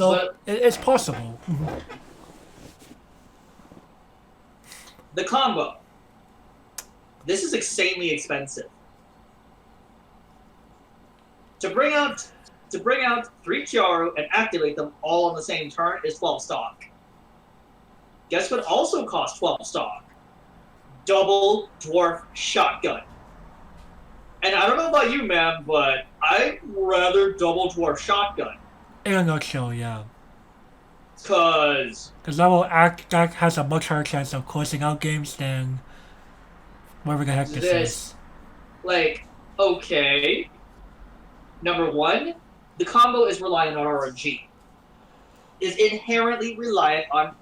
it's possible. The combo. This is insanely expensive. To bring out 3 Chiaru and activate them all on the same turn is 12 stock. Guess what also costs 12 stock? Double Dwarf Shotgun. And I don't know about you, man, but I'd rather Double Dwarf Shotgun. In a nutshell, yeah. Because that has a much higher chance of closing out games than whatever the heck this is. Like, okay. Number 1, the combo is reliant on RNG. Is inherently reliant on,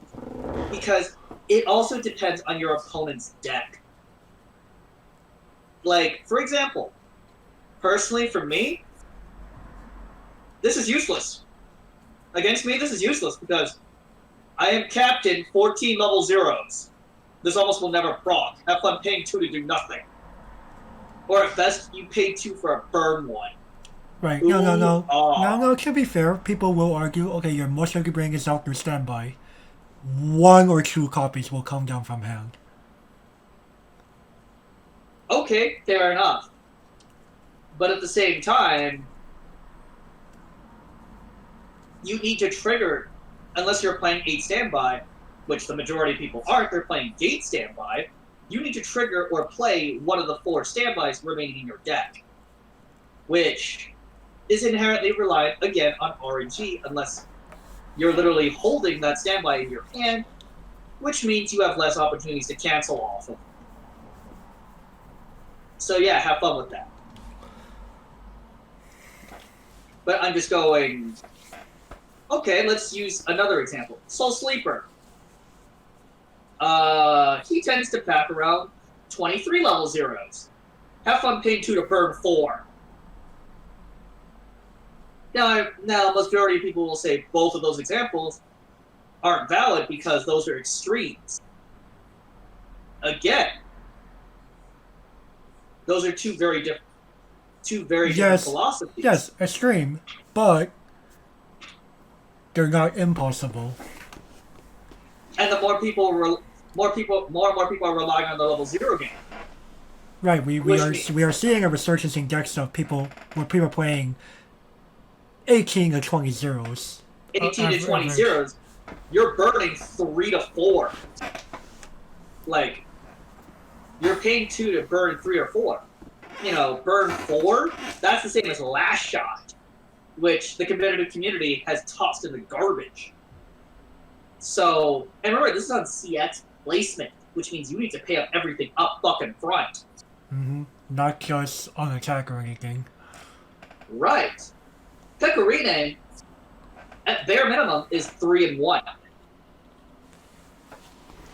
because it also depends on your opponent's deck. Like, for example, personally for me, this is useless. Against me, this is useless because I am captain 14 level 0s. This almost will never proc. Have fun paying 2 to do nothing. Or at best, you pay 2 for a burn 1. Right, no. To be fair, people will argue, okay, your most likely bring is out through standby. 1 or 2 copies will come down from hand. Okay, fair enough. But at the same time, you need to trigger, unless you're playing 8 standby, which the majority of people aren't, they're playing gate standby, you need to trigger or play one of the 4 standbys remaining in your deck. Which is inherently reliant, again, on RNG, unless you're literally holding that standby in your hand, which means you have less opportunities to cancel off of. So yeah, have fun with that. But I'm just going, okay, let's use another example. Soul Sleeper. He tends to pack around 23 level 0s. Have fun paying 2 to burn 4. Now, majority of people will say both of those examples aren't valid because those are extremes. Again, those are two very different philosophies. Yes, extreme, but they're not impossible. And the more and more people are relying on the level 0 game. Right, we are seeing a resurgence in decks of people playing 18 to 20 zeros. 18 to 20 zeros, you're burning 3 to 4. Like, you're paying 2 to burn 3 or 4. Burn 4, that's the same as Last Shot, which the competitive community has tossed in the garbage. So, and remember, this is on CX placement, which means you need to pay up everything up fucking front. Mm-hmm. Not just on attack or anything. Right. Pecorine, at bare minimum, is 3-1.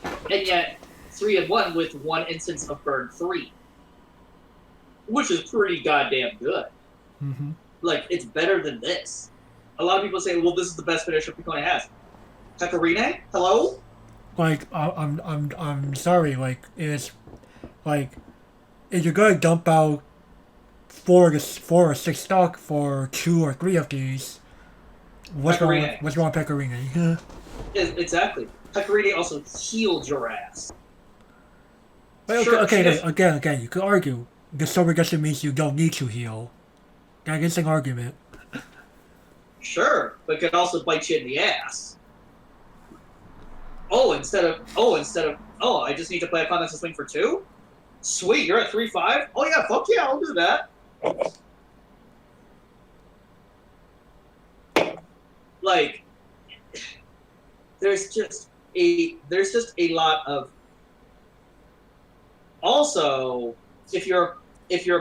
And yet, 3-1 with 1 instance of burn 3. Which is pretty goddamn good. Mm-hmm. Like, it's better than this. A lot of people say, well, this is the best finisher Pecorine has. Pecorine? Hello? Like, I'm sorry. Like, it's like if you're gonna dump out four or six stock for two or three of these, Pecorine. what's wrong with Pecorine? Exactly. Pecorine also healed your ass. But Sure, she does. again, you could argue the sober reduction means you don't need to heal. That is an argument. Sure, but can also bite you in the ass. I just need to play a context swing for 2? Sweet, you're at 3-5? Oh yeah, fuck yeah, I'll do that. Like, there's just a lot of. Also, if your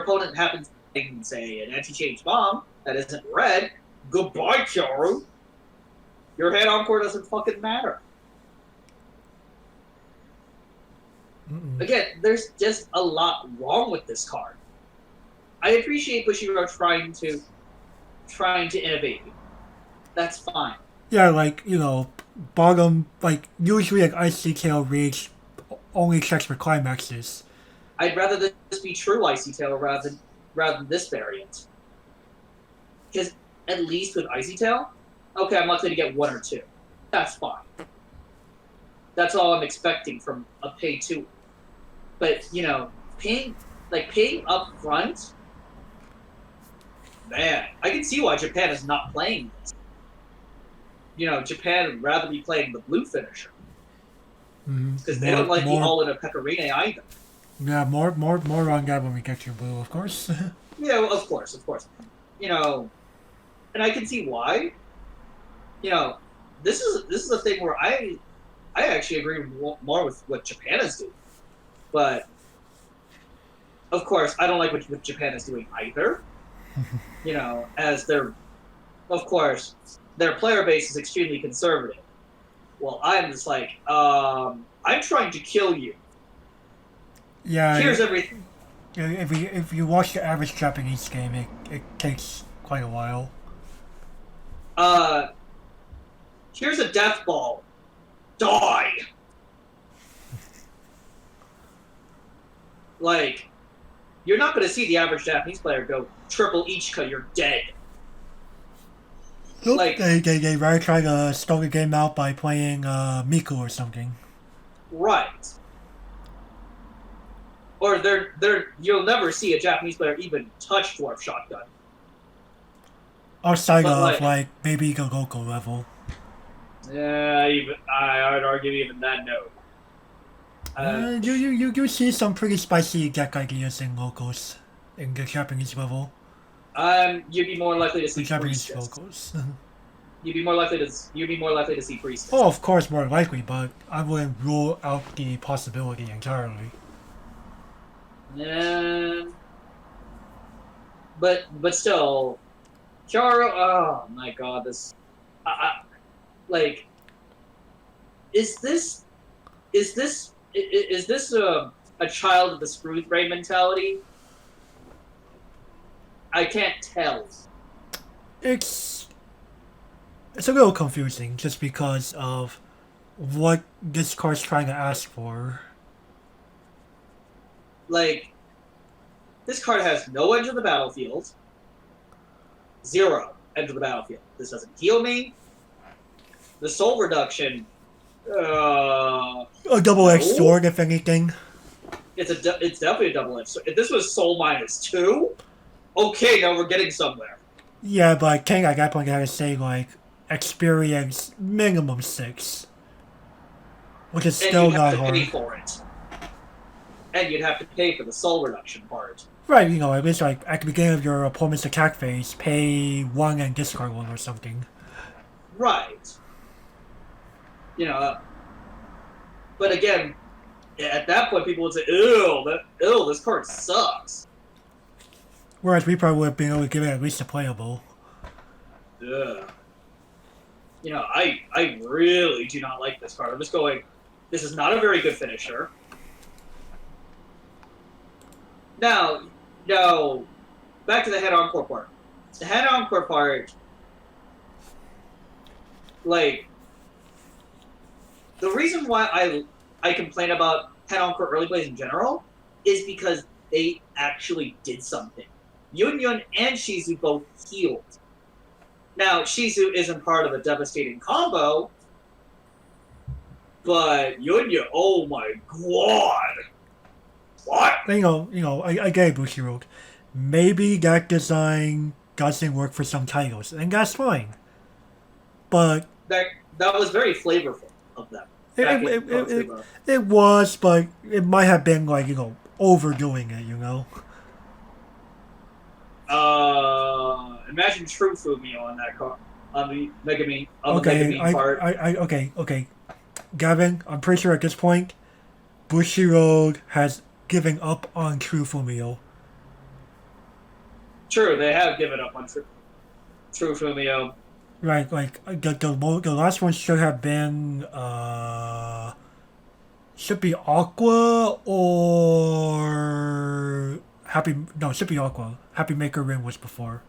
opponent happens to say an anti-change bomb that isn't red, goodbye, Kyoru. Your head encore doesn't fucking matter. Mm-mm. Again, there's just a lot wrong with this card. I appreciate Bushiroad trying to innovate. That's fine. Yeah, like, bottom, like, usually, like, Icy Tail Rage only checks for climaxes. I'd rather this be true Icy Tail rather than this variant. Because at least with Icy Tail, okay, I'm likely to get 1 or 2. That's fine. That's all I'm expecting from a pay 2. But, paying up front, man, I can see why Japan is not playing this. Japan would rather be playing the blue finisher. Because they don't like the all-in of Pecorine either. Yeah, more on that when we get to blue, of course. Yeah, well, of course. And I can see why. This is a thing where I actually agree more with what Japan is doing. But, of course, I don't like what Japan is doing either. As of course, their player base is extremely conservative. Well, I'm just like, I'm trying to kill you. Yeah. Here's everything. If you watch the average Japanese game, it takes quite a while. Here's a death ball. Die! Like, you're not going to see the average Japanese player go triple Ichika, you're dead. Nope. Like, they rather try to start the game out by playing Miku or something. Right. Or you'll never see a Japanese player even touch Dwarf Shotgun. Outside of like maybe Goku level. Yeah, I would argue even that no. You see some pretty spicy deck ideas in locals in the Japanese level. You'd be more likely to see Japanese locals. You'd be more likely to see Priestess. Oh, of course, more likely, but I wouldn't rule out the possibility entirely. But still, Kyoru. Oh my god, this. Is this a child of the screw brain mentality? I can't tell. It's a little confusing just because of what this card's trying to ask for. Like, this card has no edge of the battlefield. 0 edge of the battlefield. This doesn't heal me. The soul reduction. A double-edged sword, if anything. It's definitely a double-edged sword. If this was soul -2, okay, now we're getting somewhere. Yeah, but King at that point gotta say like experience minimum 6, which is still not hard. And you'd have to pay for it. And you'd have to pay for the soul reduction part. Right, at least like at the beginning of your opponent's attack phase, pay 1 and discard 1 or something. Right. But again, at that point, people would say, "Ew, this card sucks." Whereas we probably would have been able to give it at least a playable. Ugh. I really do not like this card. I'm just going, this is not a very good finisher. Now, back to the head encore part. The head encore part, like, The reason why I complain about head-on for early plays in general is because they actually did something. Yun Yun and Shizu both healed. Now, Shizu isn't part of a devastating combo, but Yun Yun, oh my god. What? I get it, Bushiroad. Maybe that design doesn't work for some titles, and that's fine. But That was very flavorful of them. it was, but it might have been like, overdoing it, Imagine True Fumio on that car, on the Megumin, part. Okay. Gavin, I'm pretty sure at this point, Bushiroad has given up on True Fumio. True, they have given up on True Fumio. Right, like the last one should have been should be Aqua or should be Aqua. Happy Maker Rin was before.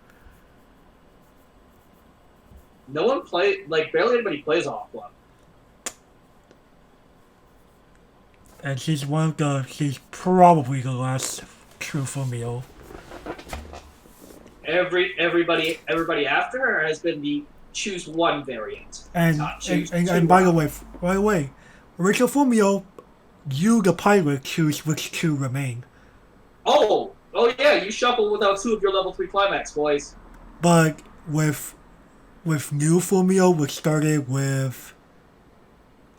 No one barely anybody plays Aqua. And she's probably the last true Fumio. Everybody after her has been the choose one variant. And by the way, original Fumio, you the pilot choose which two remain. Oh yeah, you shuffle without two of your level 3 climax, boys. But with new Fumio, which started with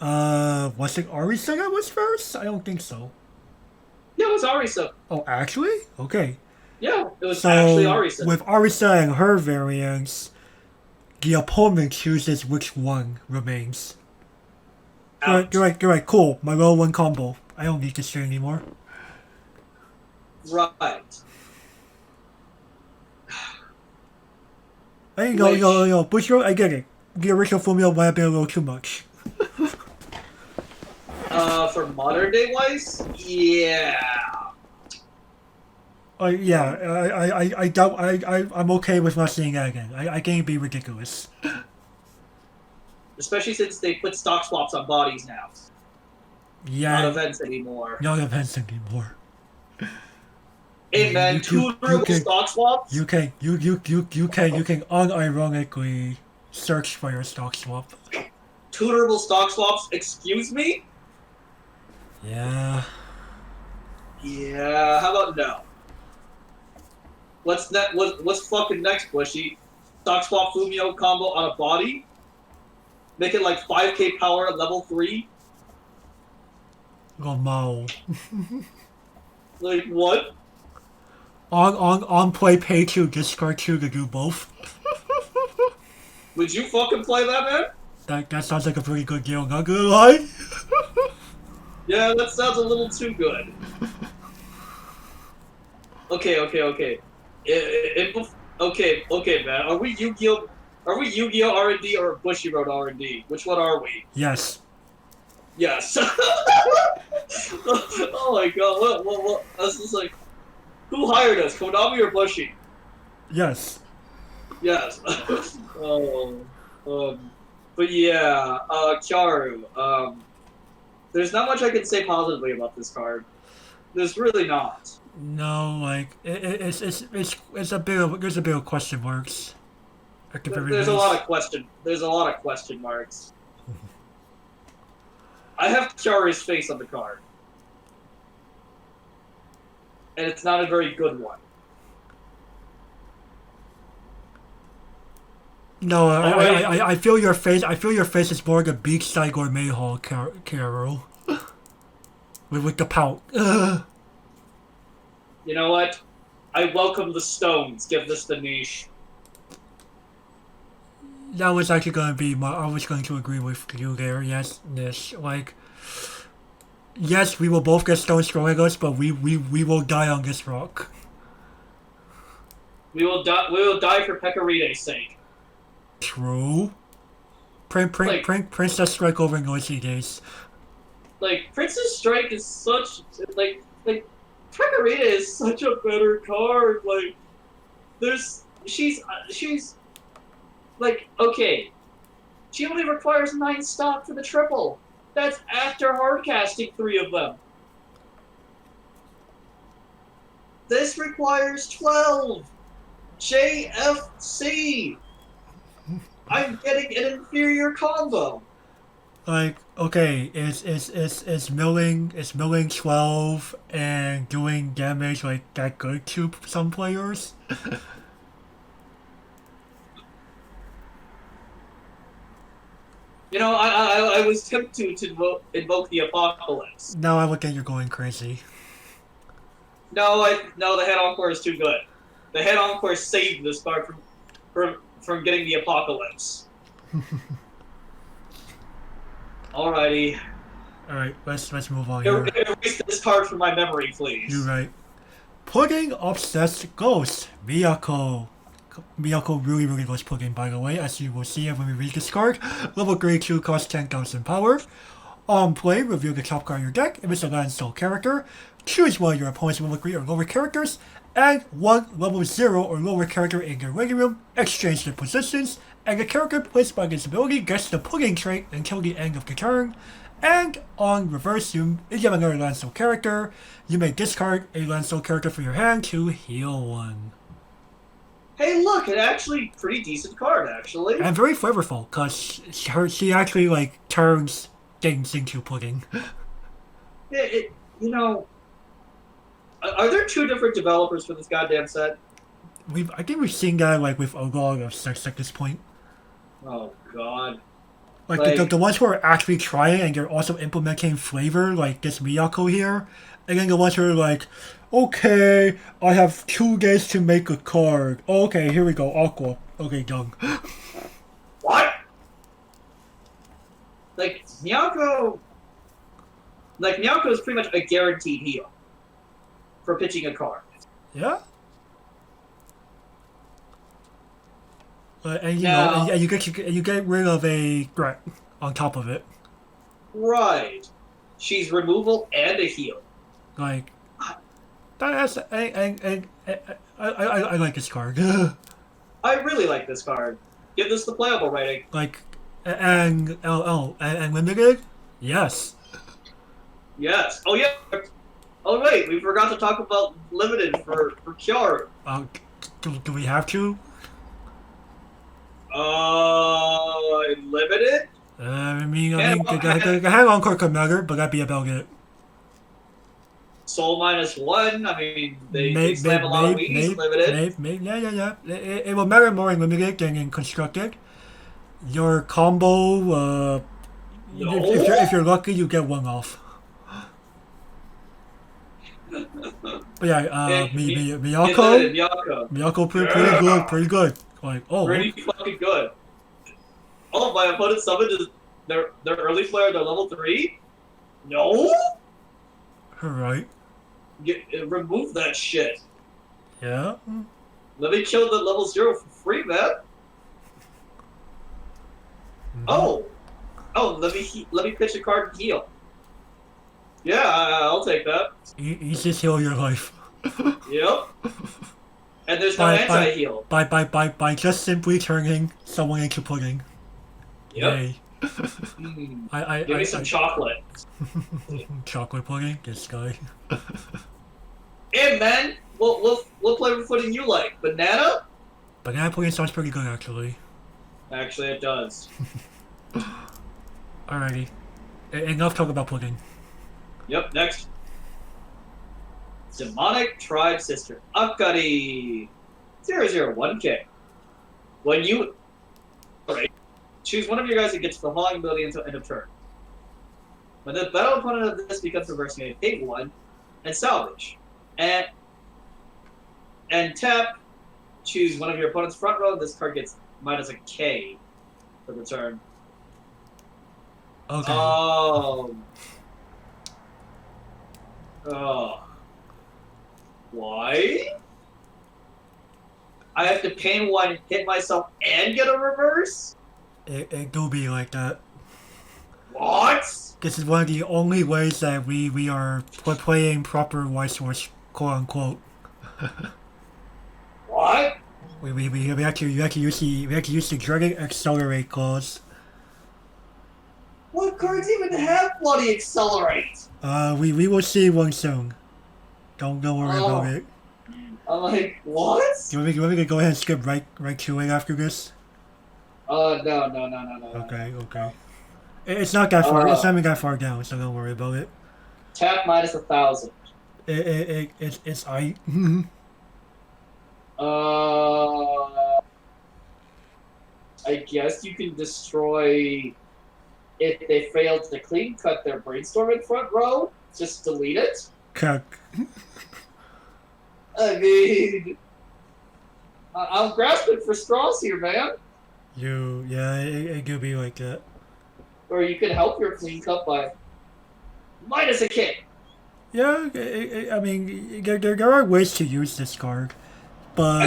was it Arisa that was first? I don't think so. Yeah, it was Arisa. Oh, actually? Okay. Yeah, it was actually Arisa. With Arisa and her variants, the opponent chooses which one remains. You're right, cool. My roll one combo. I don't need to say anymore. Right. There you go. Bushiroad, I get it. The original Fumio might have been a little too much. For modern day Weiss? Yeah. I'm okay with not seeing that again. I can't be ridiculous. Especially since they put stock swaps on bodies now. Yeah. Not events anymore. Hey man, tutorable stock swaps? You can unironically search for your stock swap. Tutorable stock swaps? Excuse me? Yeah. Yeah, how about no? What's fucking next, Bushy? Stock swap Fumio combo on a body? Make it like 5k power at level 3? Oh no. Like what? On play pay 2, discard 2 to do both. Would you fucking play that, man? That sounds like a pretty good deal, not gonna lie. Yeah, that sounds a little too good. Okay. Okay, man. Are we Yu-Gi-Oh R&D or Bushiroad R&D? Which one are we? Yes. Yes. Oh my god, what? This is like, who hired us, Konami or Bushi? Yes. Yes. But yeah, Kyaru. There's not much I can say positively about this card. There's really not. No, like it's a bit of question marks. There's a lot of question marks. I have Kyaru's face on the card, and it's not a very good one. No, I feel your face. I feel your face is more like a beachside gourmet hall, Carol. with the pout. You know what? I welcome the stones. Give this the niche. That was actually going to be I was going to agree with you there. Yes, like, yes, we will both get stones thrown at us, but we will die on this rock. We will die for Pekaride's sake. True. Princess Strike over Noisy Days. Like, Princess Strike is such like Pekarita is such a better card. Like, she's like, okay, she only requires 9 stock for the triple. That's after hardcasting 3 of them. This requires 12. JFC. I'm getting an inferior combo. Like, okay, is milling 12 and doing damage like that good to some players? You know, I was tempted to invoke the apocalypse. Now I look at you going crazy. No, the head encore is too good. The head encore saved this card from getting the apocalypse. Alrighty. Alright, let's move on here. Erase this card from my memory, please. You're right. Pudding Obsessed Ghost, Miyako. Miyako really loves pudding, by the way, as you will see when we read this card. Level grade 2 costs 10,000 power. On play, reveal the top card of your deck. If it's a land soul character, choose one of your opponent's level 3 or lower characters, and one level 0 or lower character in your waiting room, exchange their positions, and the character placed by this ability gets the pudding trait until the end of the turn. And on reverse, if you have another land soul character, you may discard a land soul character from your hand to heal one. Hey, look, an actually pretty decent card, actually. And very flavorful, because she actually, like, turns things into pudding. You know, are there 2 different developers for this goddamn set? I think we've seen that, like, with a lot of sets at this point. Oh, God. Like the ones who are actually trying and they're also implementing flavor, like this Miyako here. And then the ones who are like, okay, I have 2 days to make a card. Oh, okay, here we go, Aqua. Okay, done. What? Like, Miyako is pretty much a guaranteed heal for pitching a card. Yeah? And you get rid of a threat on top of it. Right. She's removal and a heal. Like, that's I like this card. I really like this card. Give this the playable rating. Like, and limited, yes. Yes. Oh yeah. Oh wait, we forgot to talk about limited for Cure. Do we have to? Limited? I mean, the hang on card could matter, but that'd be about it. Soul -1. I mean, they slam a lot of weeds. Limited. Yeah. It will matter more in limited than in constructed. Your combo, No. if you're lucky, you get 1 off. But yeah, Miyako, pretty good. Like, oh, pretty fucking good. Oh, my opponent summoned their early player, their level 3? No? Alright. Remove that shit. Yeah? Let me kill the level 0 for free, man. Mm-hmm. Oh, let me pitch a card and heal. Yeah, I'll take that. Easiest heal of your life. Yep. And there's no anti-heal. By just simply turning someone into pudding. Yep. Yay. Give me some chocolate. Chocolate pudding? This guy. Hey man, what flavor pudding you like? Banana? Banana pudding sounds pretty good, actually. Actually, it does. Alrighty. Enough talk about pudding. Yep, next. Demonic Tribe Sister. Akari. 001K. When you choose one of your guys that gets the hauling ability until end of turn. When the battle opponent of this becomes reversed, you may pay 1 and salvage. And tap, choose one of your opponent's front row, this card gets -1K for the turn. Okay. Oh. Why? I have to pain 1, hit myself, and get a reverse? It do be like that. What? This is one of the only ways that we are playing proper Weiss Schwarz, quote unquote. What? We have to use the dreaded accelerate clause. What cards even even have bloody accelerate. We will see one soon. Don't worry about it. I'm like, what? You want me to go ahead and skip right to it after this? No. Okay. It's not that far. It's not even that far down, so don't worry about it. Tap minus 1,000. It's I. I guess you can destroy if they fail to clean cut their brainstorm in front row. Just delete it. Cuck. I mean, I'm grasping for straws here, man. It could be like that. Or you can help your clean cut by minus a kick. Yeah, I mean, there are ways to use this card, but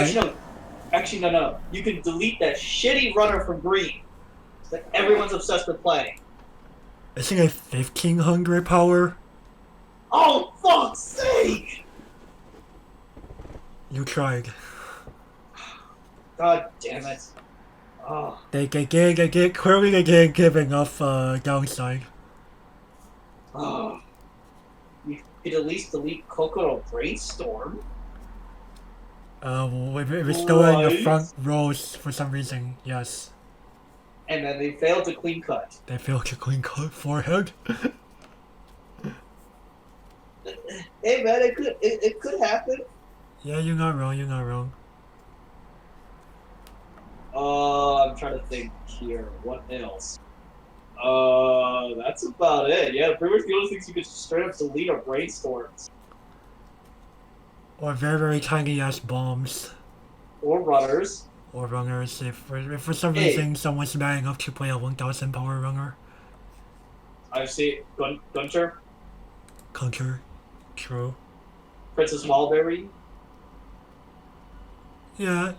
Actually, no. You can delete that shitty runner from green that everyone's obsessed with playing. Isn't it 1,500 power? Oh, fuck's sake! You tried. God damn it. Oh. They clearly they didn't give enough downside. Oh. You could at least delete Kokoro Brainstorm. If it's still in the front rows for some reason, yes. And then they failed to clean cut. They failed to clean cut forehead. Hey man, it could happen. Yeah, you're not wrong. I'm trying to think here. What else? That's about it. Yeah, pretty much the only things you could straight up delete are brainstorms. Or very tiny ass bombs. Or runners. Or runners, if for some reason someone's mad enough to play a 1,000 power runner. I've seen Gunter. True. Princess Mulberry. Yeah,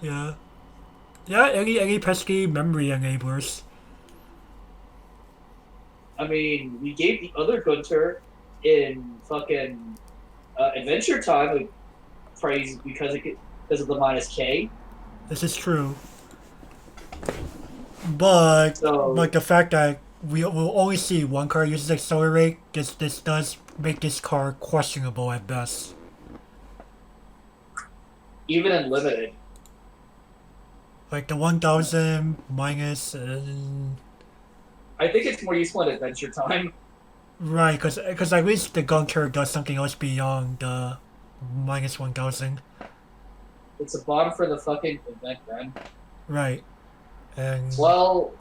any pesky memory enablers. I mean, we gave the other Gunter in fucking Adventure Time like, praise because of the minus K. This is true. But the fact that we will only see one card uses Accelerate, this does make this card questionable at best. Even in Limited. Like the 1,000 minus... I think it's more useful in Adventure Time. Right, because at least the Gunter does something else beyond the minus 1,000. It's a bottom for the fucking event, man. Right. And well,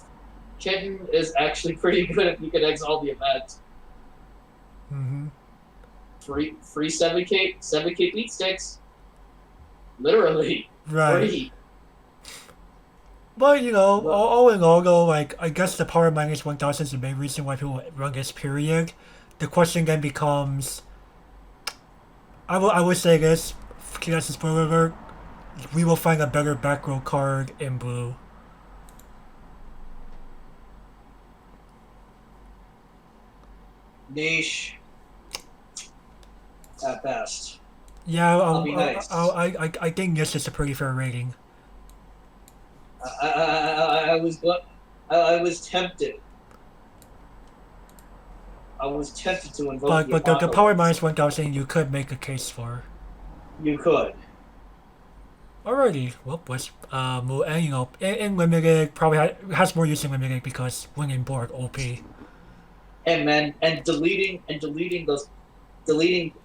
Kitten is actually pretty good if you can exile the event. Mm-hmm. Free 7K beat sticks. Literally. Right. Free. But, you know, all in all, though, like, I guess the power minus 1,000 is the main reason why people run this period. The question then becomes, I would say this, that's a spoiler alert, we will find a better back row card in blue. Niche. At best. Yeah, I'll be nice. I think this is a pretty fair rating. I was tempted. I was tempted to invoke but the power minus 1,000 you could make a case for. You could. Alrighty, well, let's move. And you know, in limited probably has more use in limited because winning board OP. And deleting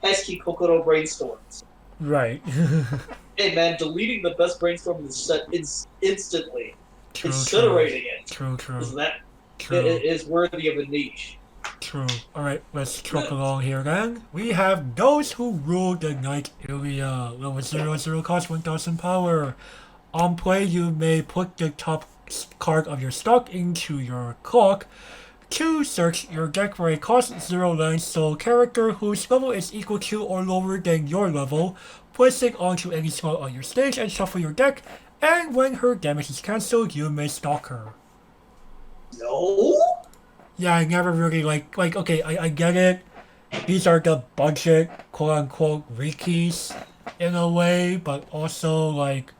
pesky Kokoro brainstorms. Right. Hey man, deleting the best brainstorm in the set instantly. True, incinerating it. True. It is worthy of a niche. True. Alright, let's truck along here then. We have those who rule the night area. Level 0 cost 1,000 power. On play, you may put the top card of your stock into your clock to search your deck for a cost 0 land soul character whose level is equal to or lower than your level. Place it onto any slot on your stage and shuffle your deck, and when her damage is cancelled, you may stalk her. No? Yeah, I never really like okay, I get it. These are the budget quote-unquote rekeys in a way, but also like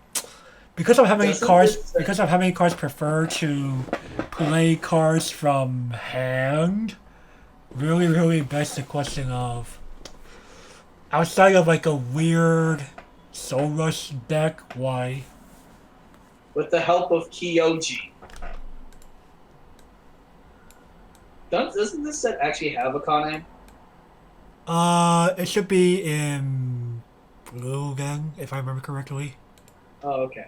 because of how many cards prefer to play cards from hand, really begs the question of, outside of like a weird Soul Rush deck, why? With the help of Kyoji. Doesn't this set actually have a Kane? It should be in blue again, if I remember correctly. Oh, okay.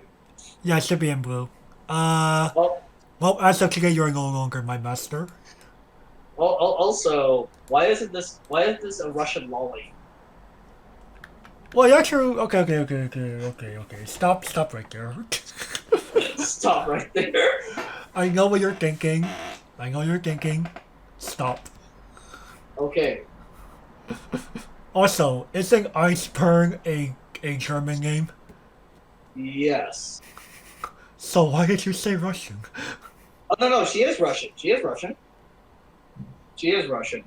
Yeah, it should be in blue. Uh, Well, well, as of today, you're no longer my master. also, why is this a Russian lolly? Well, yeah, true. Okay. Stop right there. Stop right there. I know what you're thinking. I know you're thinking. Stop. Okay. Also, isn't Iceberg a German name? Yes. So why did you say Russian? Oh no, she is Russian. She is Russian. She is Russian.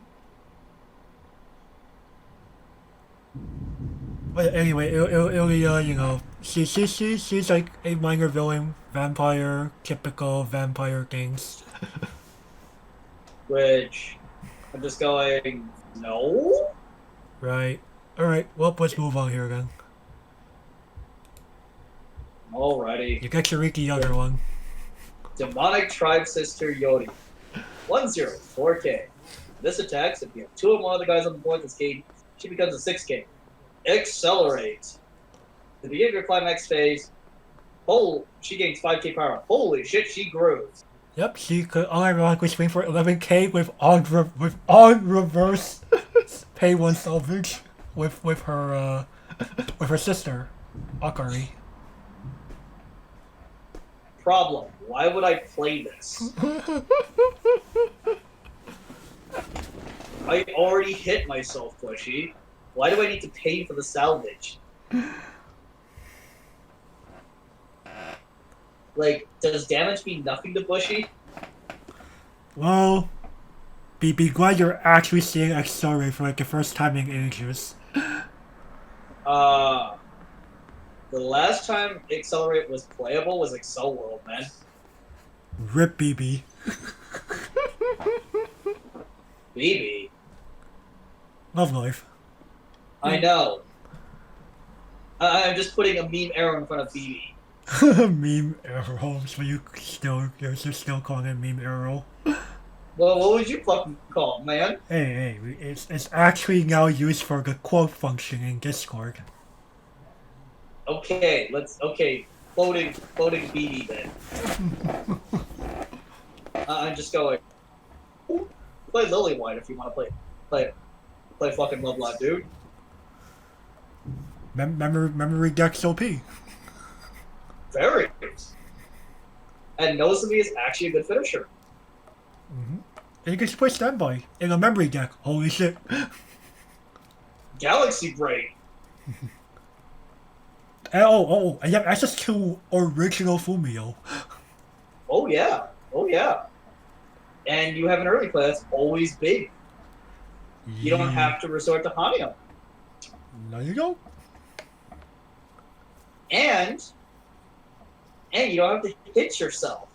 But anyway, Ilya, you know, she's like a minor villain, vampire, typical vampire things. Which I'm just going, no? Right. Alright, well, let's move on here then. Alrighty. You get to read the other one. Demonic Tribe Sister Yodi. 1-0, 4K. This attacks if you have 2 or more of the guys on the board this game, she becomes a 6K. Accelerate. At the beginning of your climax phase, she gains 5K power. Holy shit, she grew. Yep, she could unironically swing for 11k with on reverse pay 1 salvage with her sister, Akari. Problem. Why would I play this? I already hit myself, Bushy. Why do I need to pay for the salvage? Like, does damage mean nothing to Bushy? Well, be glad you're actually seeing Accelerate for like the first time in ages. The last time Accelerate was playable was Excel World, man. Rip BB. BB. Love life. I know. I'm just putting a meme arrow in front of BB. Meme arrow. So you're still calling it meme arrow. Well, what would you fucking call it, man? Hey, it's actually now used for the quote function in Discord. Okay, quoting BB then. I'm just going. Play Lily White if you want to play fucking Love Live, dude. Memory Dex OP. Very. And Nozomi is actually a good finisher. Mm-hmm. And you can just play standby in a memory deck. Holy shit. Galaxy Brain. And you have access to original Fumio. Oh yeah. And you have an early play that's always big. You don't have to resort to Hanyo. No, you don't. And you don't have to hit yourself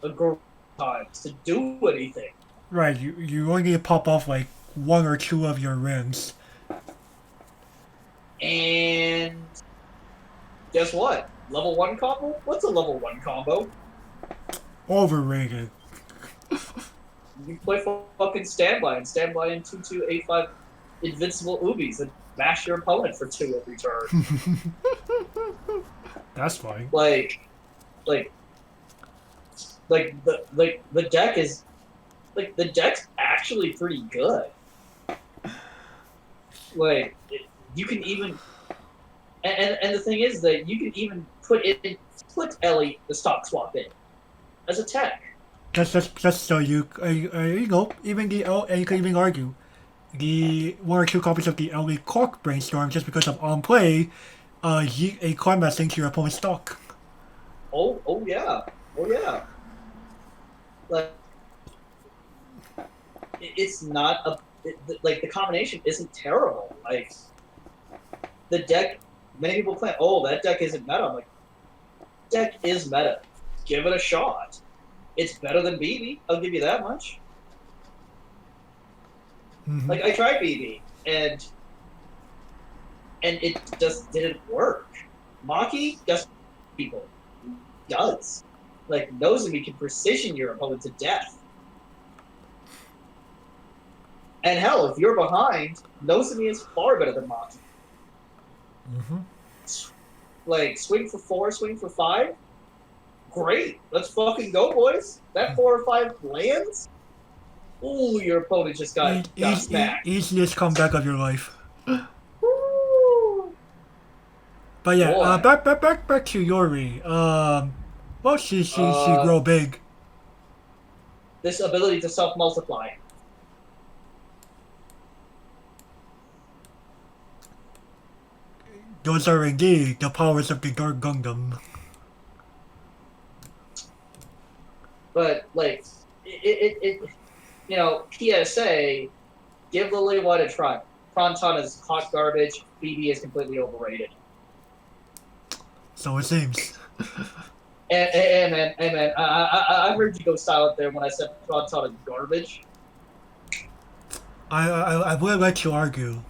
a group of times to do anything. Right, you only need to pop off like 1 or 2 of your rings. And guess what? Level 1 combo? What's a level 1 combo? Overrated. You play fucking standby in 2-2-8-5 invincible Ubis and mash your opponent for 2 every turn. That's fine. Like the deck is the deck's actually pretty good. You can even and the thing is that you can even put Ellie the stock swap in as a tech. Just so you know, even and you can even argue the 1 or 2 copies of the Ellie Cork Brainstorm just because of on play, yeet a climax into your opponent's stock. Oh yeah. Like it's not the combination isn't terrible. Like the deck, many people claim, oh, that deck isn't meta. I'm like, deck is meta. Give it a shot. It's better than BB. I'll give you that much. Mm-hmm. Like I tried BB and it just didn't work. Maki, guess people does. Like Nozomi can precision your opponent to death. And hell, if you're behind, Nozomi is far better than Maki. Mm-hmm. Like swing for 4, swing for 5. Great, let's fucking go, boys. That 4 or 5 lands. Ooh, your opponent just got smacked. Easiest comeback of your life. Woo! But yeah, Boy. back to Yuri. Well, she grow big. This ability to self-multiply. Those are indeed the powers of the Dark Gundam. But like, PSA, give Lily White a try. Fronton is hot garbage. BB is completely overrated. So it seems. And man, I heard you go silent there when I said Fronton is garbage. I would like to argue,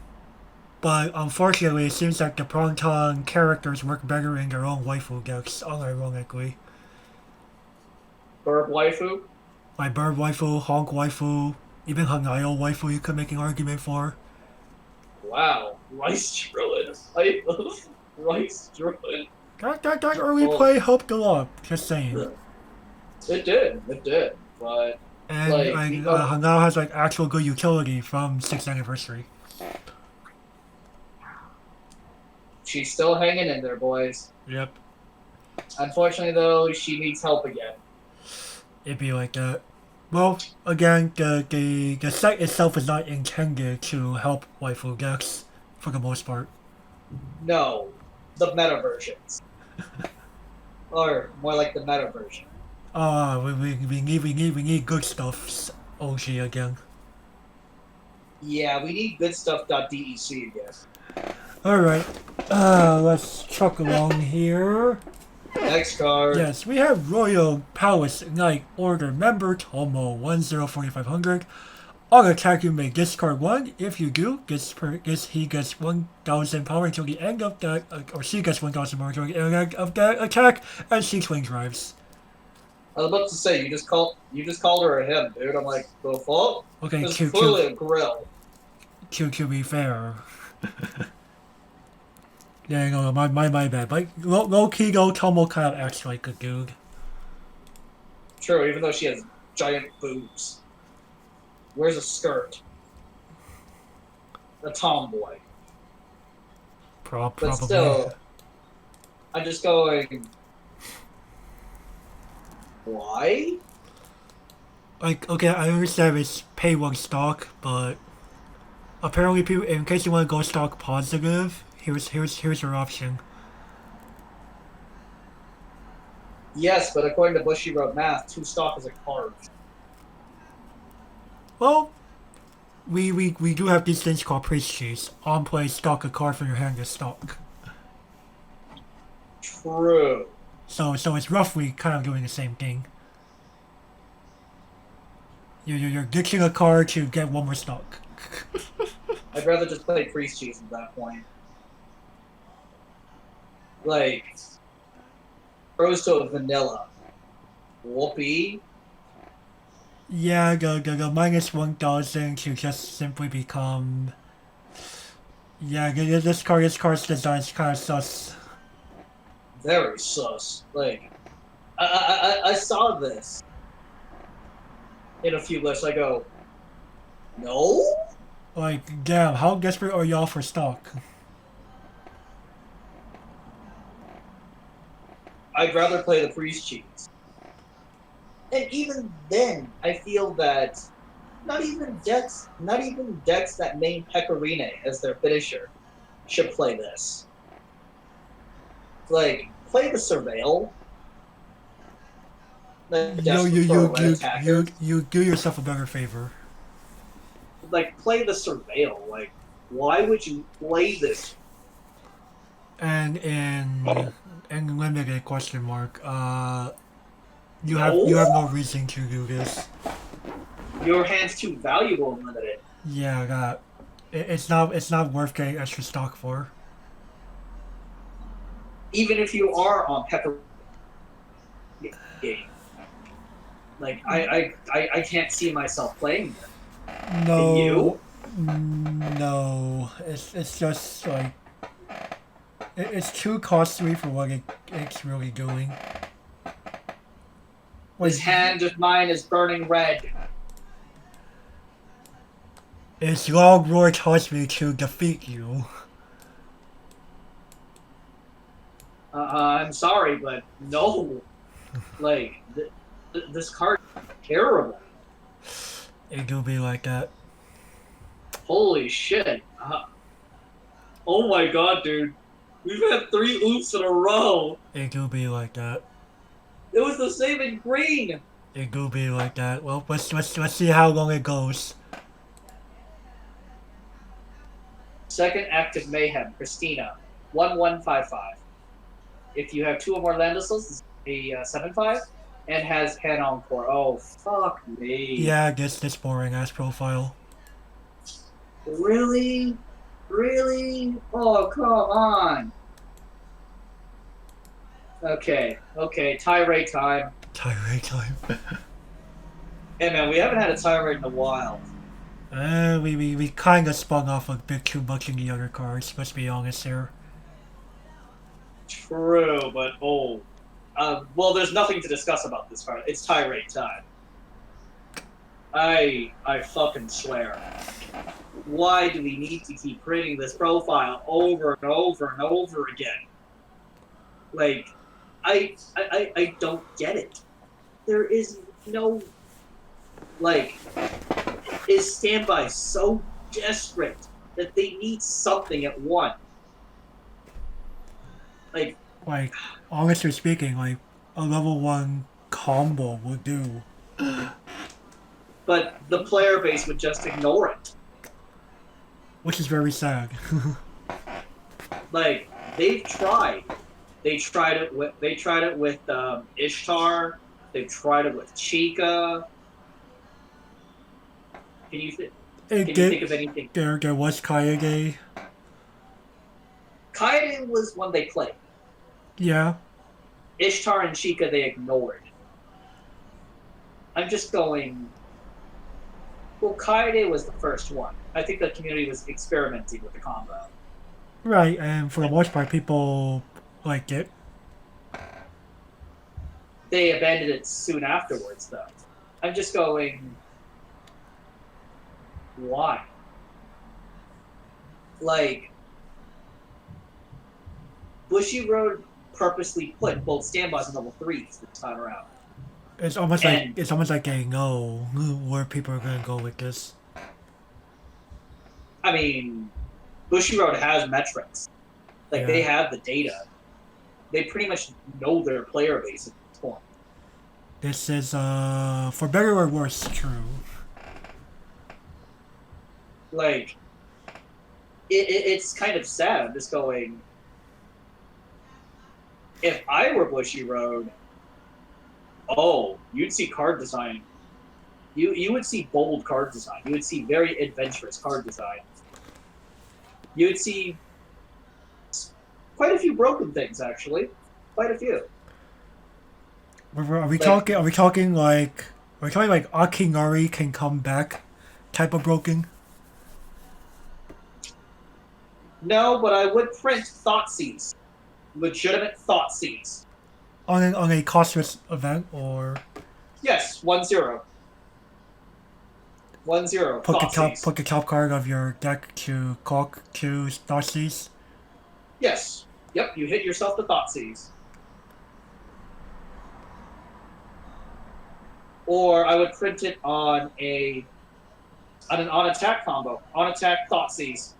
but unfortunately, it seems like the Proton characters work better in their own waifu decks, unironically. Burb waifu? My Bird waifu, Honk waifu, even Hanayo waifu you could make an argument for. Wow. Rice Drillin. Rice Drillin. That early play helped a lot, just saying. It did. But And like, Hanayo has like actual good utility from 6th anniversary. she's still hanging in there, boys. Yep. Unfortunately, though, she needs help again. It'd be like that. Well, again, the site itself is not intended to help waifu decks, for the most part. No, the meta versions. Or more like the meta version. We need good stuff, OG again. Yeah, we need good stuff.dec again. Alright, let's truck along here. Next card. Yes, we have Royal Palace Knight Order member Tomo 104500. On attack, you may discard 1. If you do, he gets 1000 power until the end of that, or she gets 1000 power until the end of that attack, and she swing drives. I was about to say you just called her a him, dude. I'm like, the fuck? Okay, It's clearly a grill. To be fair. Yeah, no, my bad. Like, low key though, Tomo kind of acts like a dude. True, even though she has giant boobs. Wears a skirt. A tomboy. Probably. But still, I'm just going, why? Like, okay, I understand it's pay one stock, but apparently, people, in case you want to go stock positive, here's your option. Yes, but according to Bushiroad math, 2 stock is a card. Well, we do have these things called priest keys. On play, stock a card from your hand to stock. True. So it's roughly kind of doing the same thing. You're ditching a card to get 1 more stock. I'd rather just play Priest Cheese at that point. Like, goes to a vanilla. Whoopee. Yeah, the minus 1000 to just simply become. Yeah, this card's design is kind of sus. Very sus. Like, I saw this in a few lists. I go, no? Like, damn, how desperate are y'all for stock? I'd rather play the Priest Cheese. And even then, I feel that not even decks that main Pecorine as their finisher should play this. Like, play the Surveil. You do yourself a better favor. Like, play the Surveil. Like, why would you play this? And in limited question mark, you have no reason to do this. Your hand's too valuable and limited. Yeah, that it's not worth getting extra stock for. Even if you are on Pepper game, like I can't see myself playing there. Can No, you? no. It's just like it's too costly for what it's really doing. Like This hand of mine is burning red. it's long roar taught me to defeat you. I'm sorry, but no. Like this card is terrible. It do be like that. Holy shit! Oh my god, dude. We've had 3 oops in a row. It do be like that. It was the same in green. It do be like that. Well, let's see how long it goes. Second active mayhem, Christina, 1155. If you have 2 or more landisals, it's a 7/5, and has hand encore. Oh fuck me! Yeah, this boring ass profile. Really, really? Oh come on! Okay, tirade time. Tirade time. Hey man, we haven't had a tirade in a while. We kind of spun off a bit too much in the other cards. Let's be honest here. True, but well, there's nothing to discuss about this card. It's tirade time. I fucking swear. Why do we need to keep printing this profile over and over and over again? Like, I don't get it. There is no, like, is Standby so desperate that they need something at one? Like, Honestly speaking, like a level 1 combo would do. but the player base would just ignore it. Which is very sad. Like, they've tried. They tried it with Ishtar. They've tried it with Chica. Can you think of anything? There was Kayage. Kaede was one they played. Yeah. Ishtar and Chica they ignored. I'm just going. Well, Kaede was the first one. I think the community was experimenting with the combo. Right, and for the most part, people liked it. They abandoned it soon afterwards, though. I'm just going. Why? Like, Bushiroad purposely put both standbys on level 3s this time around. It's almost like they know where people are gonna go with this. I mean, Bushiroad has metrics. Like, Yeah. they have the data. They pretty much know their player base at this point. This is for better or worse true. Like, it's kind of sad. I'm just going. If I were Bushiroad, you'd see card design. You would see bold card design. You would see very adventurous card design. You would see quite a few broken things, actually. Quite a few. Are we talking like Akinari can come back type of broken? No, but I would print Thoughtseize. Legitimate Thoughtseize. On a costless event, or Yes, 1-0. 1-0. put the top card of your deck to cock to Thoughtseize. Yes. Yep, you hit yourself the Thoughtseize. Or I would print it on an on-attack combo. On-attack Thoughtseize.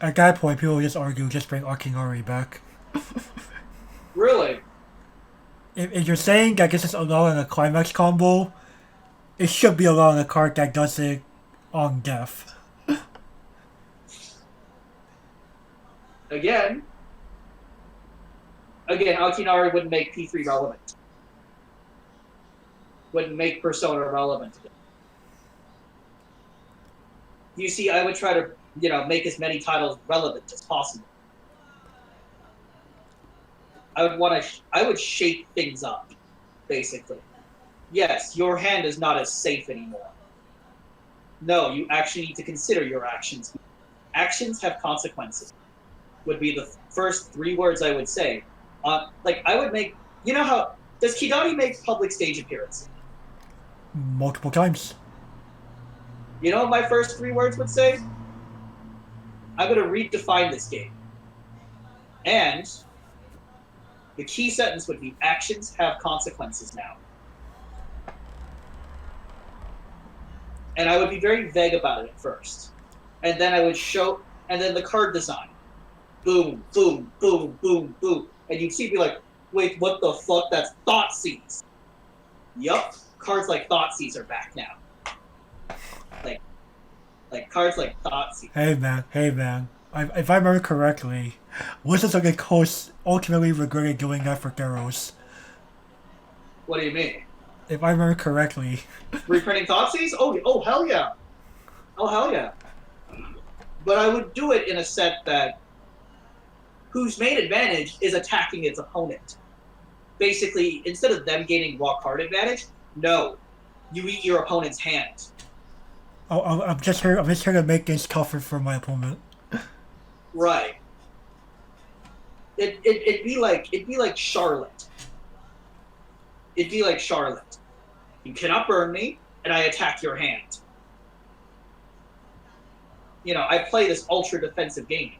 At that point, people just argue just bring Akinari back. Really? If you're saying that this is allowing a climax combo, it should be allowing a card that does it on death. Again, Akinari wouldn't make P3 relevant. Wouldn't make Persona relevant. You see, I would try to, make as many titles relevant as possible. I would shake things up, basically. Yes, your hand is not as safe anymore. No, you actually need to consider your actions. Actions have consequences, would be the first 3 words I would say. I would make, how, does Kidani make public stage appearances? Multiple times. You know what my first 3 words would say? I'm going to redefine this game. And the key sentence would be, actions have consequences now. And I would be very vague about it at first. And then I would show, and then the card design. Boom, boom, boom, boom, boom. And you'd see, be like, wait, what the fuck? That's Thoughtseize. Yup, cards like Thoughtseize are back now. Like cards like Thoughtseize. Hey man. If I remember correctly, Wizards of the Coast ultimately regretted doing that for Theros. What do you mean? If I remember correctly. Reprinting Thoughtseize? Oh, hell yeah. Oh, hell yeah. But I would do it in a set that whose main advantage is attacking its opponent. Basically, instead of them gaining raw card advantage, no. You eat your opponent's hand. Oh, I'm just here to make things tougher for my opponent. Right. It'd be like Charlotte. It'd be like Charlotte. You cannot burn me, and I attack your hand. I play this ultra defensive game,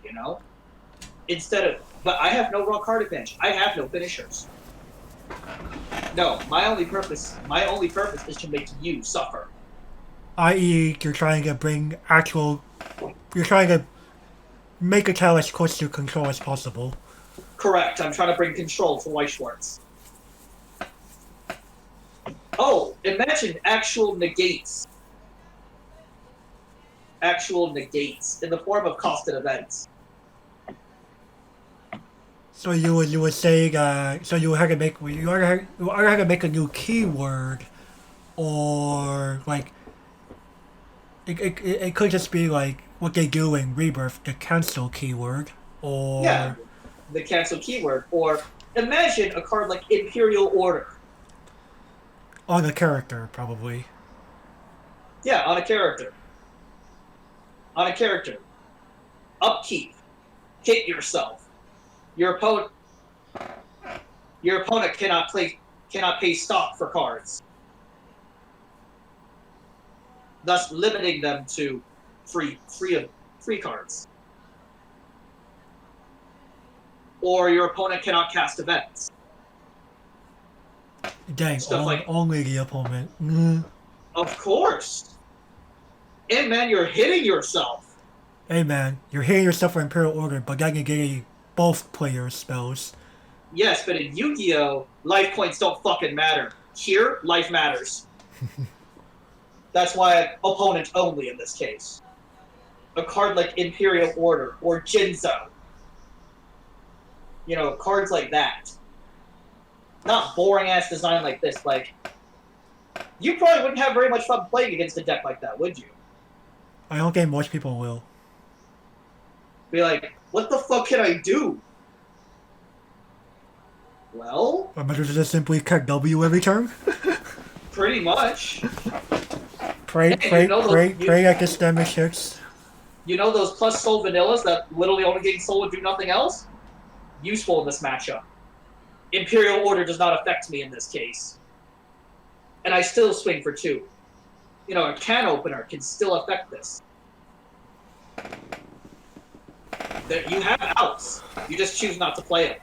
but I have no raw card advantage. I have no finishers. No, my only purpose is to make you suffer. I.e., you're trying to make a tile as close to control as possible. Correct. I'm trying to bring control to Weiss Schwarz. Oh, imagine actual negates. Actual negates in the form of costed events. So you would say so you either have to make a new keyword, or like it could just be like what they do in Rebirth, the cancel keyword, or yeah, the cancel keyword, or imagine a card like Imperial Order. On a character, probably. Yeah, on a character. Upkeep. Hit yourself. Your opponent cannot pay stop for cards, thus limiting them to free cards. Or your opponent cannot cast events. Dang, only the opponent. Of course. And man, you're hitting yourself. Hey man, you're hitting yourself for Imperial Order, but then you're getting both players' spells. Yes, but in Yu-Gi-Oh, life points don't fucking matter. Here, life matters. That's why opponent only in this case. A card like Imperial Order or Jinzo. Cards like that. Not boring-ass design like this. Like, you probably wouldn't have very much fun playing against a deck like that, would you? I don't think most people will. Be like, what the fuck can I do? Well... Or better to just simply cut W every turn? Pretty much. Pray at this damage hits. You know those plus soul vanillas that literally only getting soul and do nothing else? Useful in this matchup. Imperial Order does not affect me in this case. And I still swing for 2. A can opener can still affect this. You have outs. You just choose not to play them.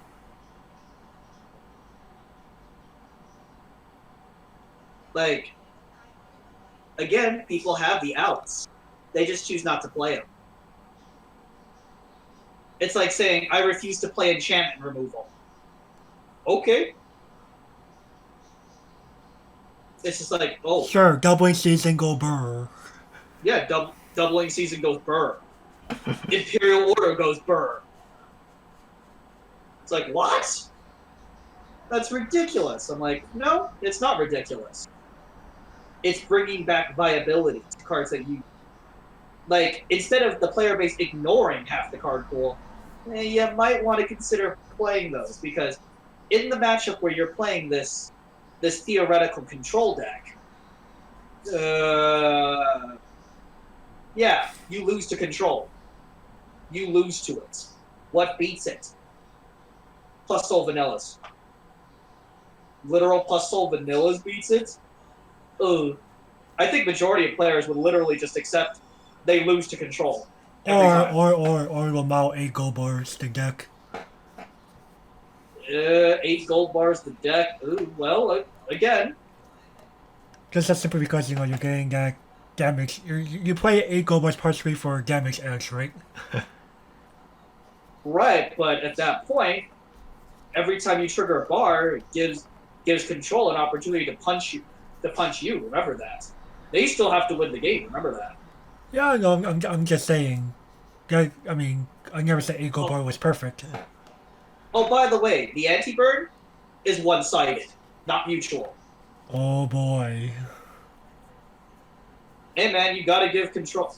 Like, again, people have the outs. They just choose not to play them. It's like saying, I refuse to play enchantment removal. Okay. It's just like, oh. Sure, doubling season go burr. Yeah, doubling season goes burr. Imperial Order goes burr. It's like, what? That's ridiculous. I'm like, no, it's not ridiculous. It's bringing back viability to cards that like, instead of the player base ignoring half the card pool, you might want to consider playing those, because in the matchup where you're playing this theoretical control deck, yeah, you lose to control. You lose to it. What beats it? Plus soul vanillas. Literal plus soul vanillas beats it? Ugh. I think majority of players would literally just accept they lose to control. Or Lamau 8 gold bars the deck. 8 gold bars the deck. Ooh, well, again. Just that's simply because, you're getting that damage. You play 8 gold bars partially for damage X, right? Right, but at that point, every time you trigger a bar, it gives control an opportunity to punch you. Remember that. They still have to win the game. Remember that. Yeah, no, I'm just saying. I mean, I never said 8 gold bar was perfect. Oh, by the way, the anti-burn is one-sided, not mutual. Oh boy. Hey man, you gotta give control.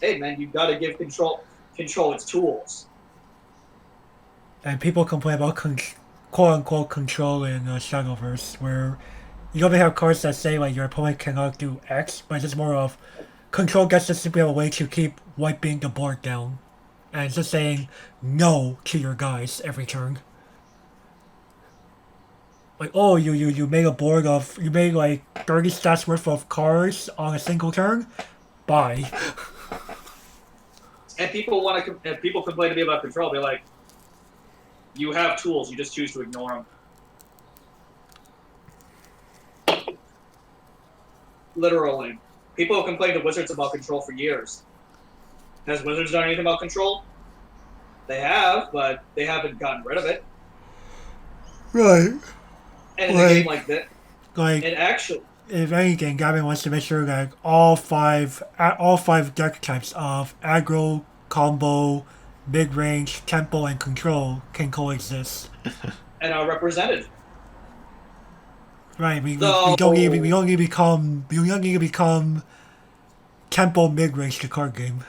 Control its tools. And people complain about quote-unquote control in Shadowverse, where you don't have cards that say like your opponent cannot do X, but it's just more of control gets to simply have a way to keep wiping the board down. And it's just saying no to your guys every turn. Like, oh, you made a board of, you made like 30 stats worth of cards on a single turn? Bye. And people complain to me about control. They're like, you have tools, you just choose to ignore them. Literally. People have complained to Wizards about control for years. Has Wizards done anything about control? They have, but they haven't gotten rid of it. Right. And in a game like that, like, and actually, if anything, Gavin wants to make sure that all five deck types of aggro, combo, mid-range, tempo, and control can coexist. And are represented. Right. We don't need to become tempo mid-range the card game.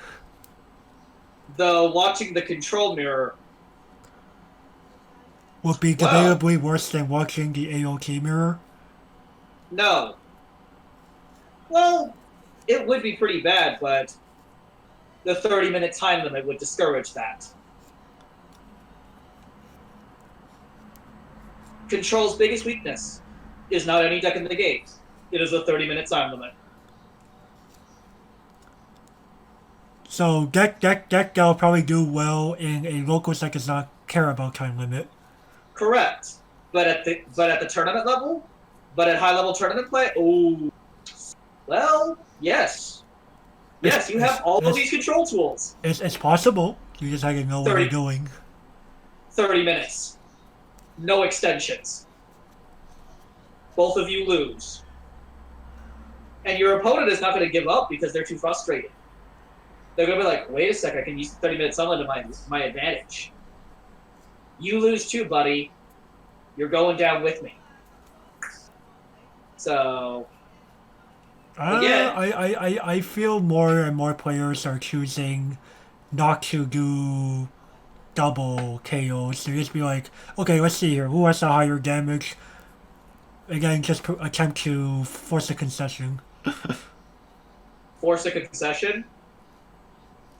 Though watching the control mirror would be debatably worse than watching the AOT mirror. No. Well, it would be pretty bad, but the 30-minute time limit would discourage that. Control's biggest weakness is not any deck in the game. It is a 30-minute time limit. So deck that'll probably do well in a locals that does not care about time limit. Correct. But at the tournament level, but at high level tournament play, well, yes. Yes, you have all of these control tools. It's possible. You just have to know what you're doing. 30 minutes. No extensions. Both of you lose. And your opponent is not going to give up because they're too frustrated. They're going to be like, wait a second, I can use the 30-minute summon to my advantage. You lose too, buddy. You're going down with me. So, again, I feel more and more players are choosing not to do double KOs. To just be like, okay, let's see here. Who has the higher damage? Again, just attempt to force a concession. Force a concession?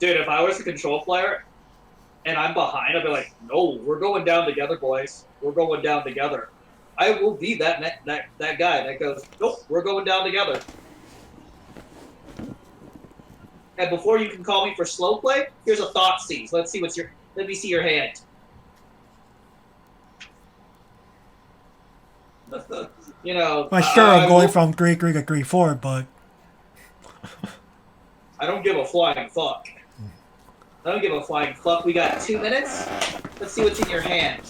Dude, if I was a control player and I'm behind, I'd be like, no, we're going down together, boys. We're going down together. I will be that guy that goes, nope, we're going down together. And before you can call me for slow play, here's a thought seize. Let me see your hand. You know. Well, sure, I'm going from 3-3 to 3-4, but I don't give a flying fuck. I don't give a flying fuck. We got 2 minutes. Let's see what's in your hand.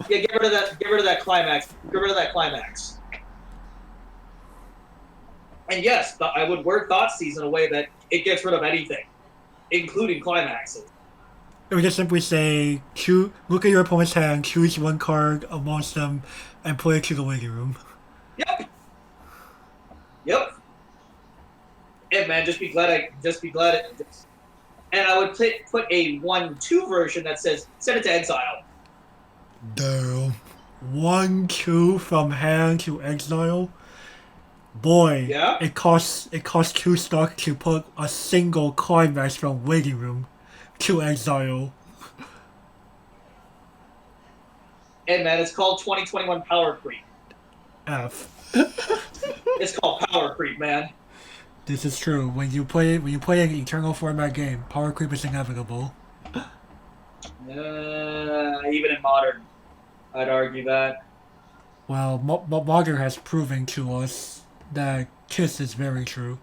Yeah, get rid of that. Get rid of that climax. Get rid of that climax. And yes, I would word thought seize in a way that it gets rid of anything, including climaxes. It would just simply say, look at your opponent's hand, choose one card amongst them, and play it to the waiting room. Yep. Hey man, just be glad and I would put a 1-2 version that says send it to exile. Damn. 1-2 from hand to exile. Boy, Yeah. it costs 2 stock to put a single climax from waiting room to exile. And man, it's called 2021 Power Creep. F. It's called Power Creep, man. This is true. When you play an eternal format game, power creep is inevitable. Even in modern, I'd argue that. Well, Modern has proven to us that Kiss is very true.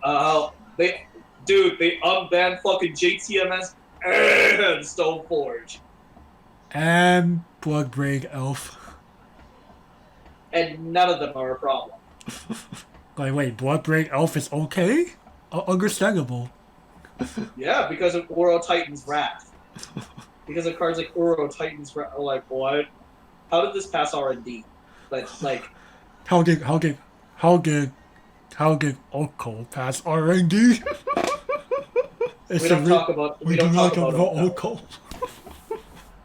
They unbanned fucking JTMS and Stoneforge. And Bloodbraid Elf. And none of them are a problem. Like, wait, Bloodbraid Elf is okay? Understandable. Yeah, because of Uro Titan's Wrath. Because of cards like Uro Titan's Wrath. Like, what? How did this pass R&D? Like, how did Oko pass R&D? we don't talk about Oko.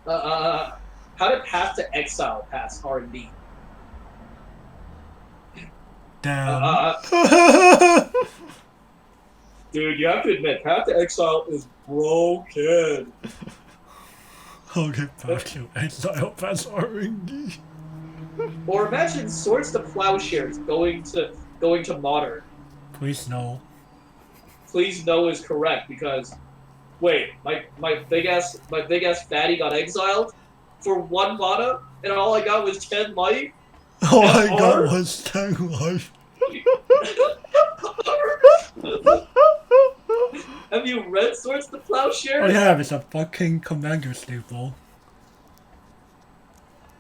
How did Path to Exile pass R&D? Damn. Dude, you have to admit, Path to Exile is broken. How did Path to Exile pass R&D? Or imagine Swords to Plowshares going to Modern. Please no. Please no is correct because, wait, my big ass fatty got exiled for 1 mana, and all I got was 10 life. All I got was 10 life. Have you read Swords to Plowshares? I have. It's a fucking commander staple.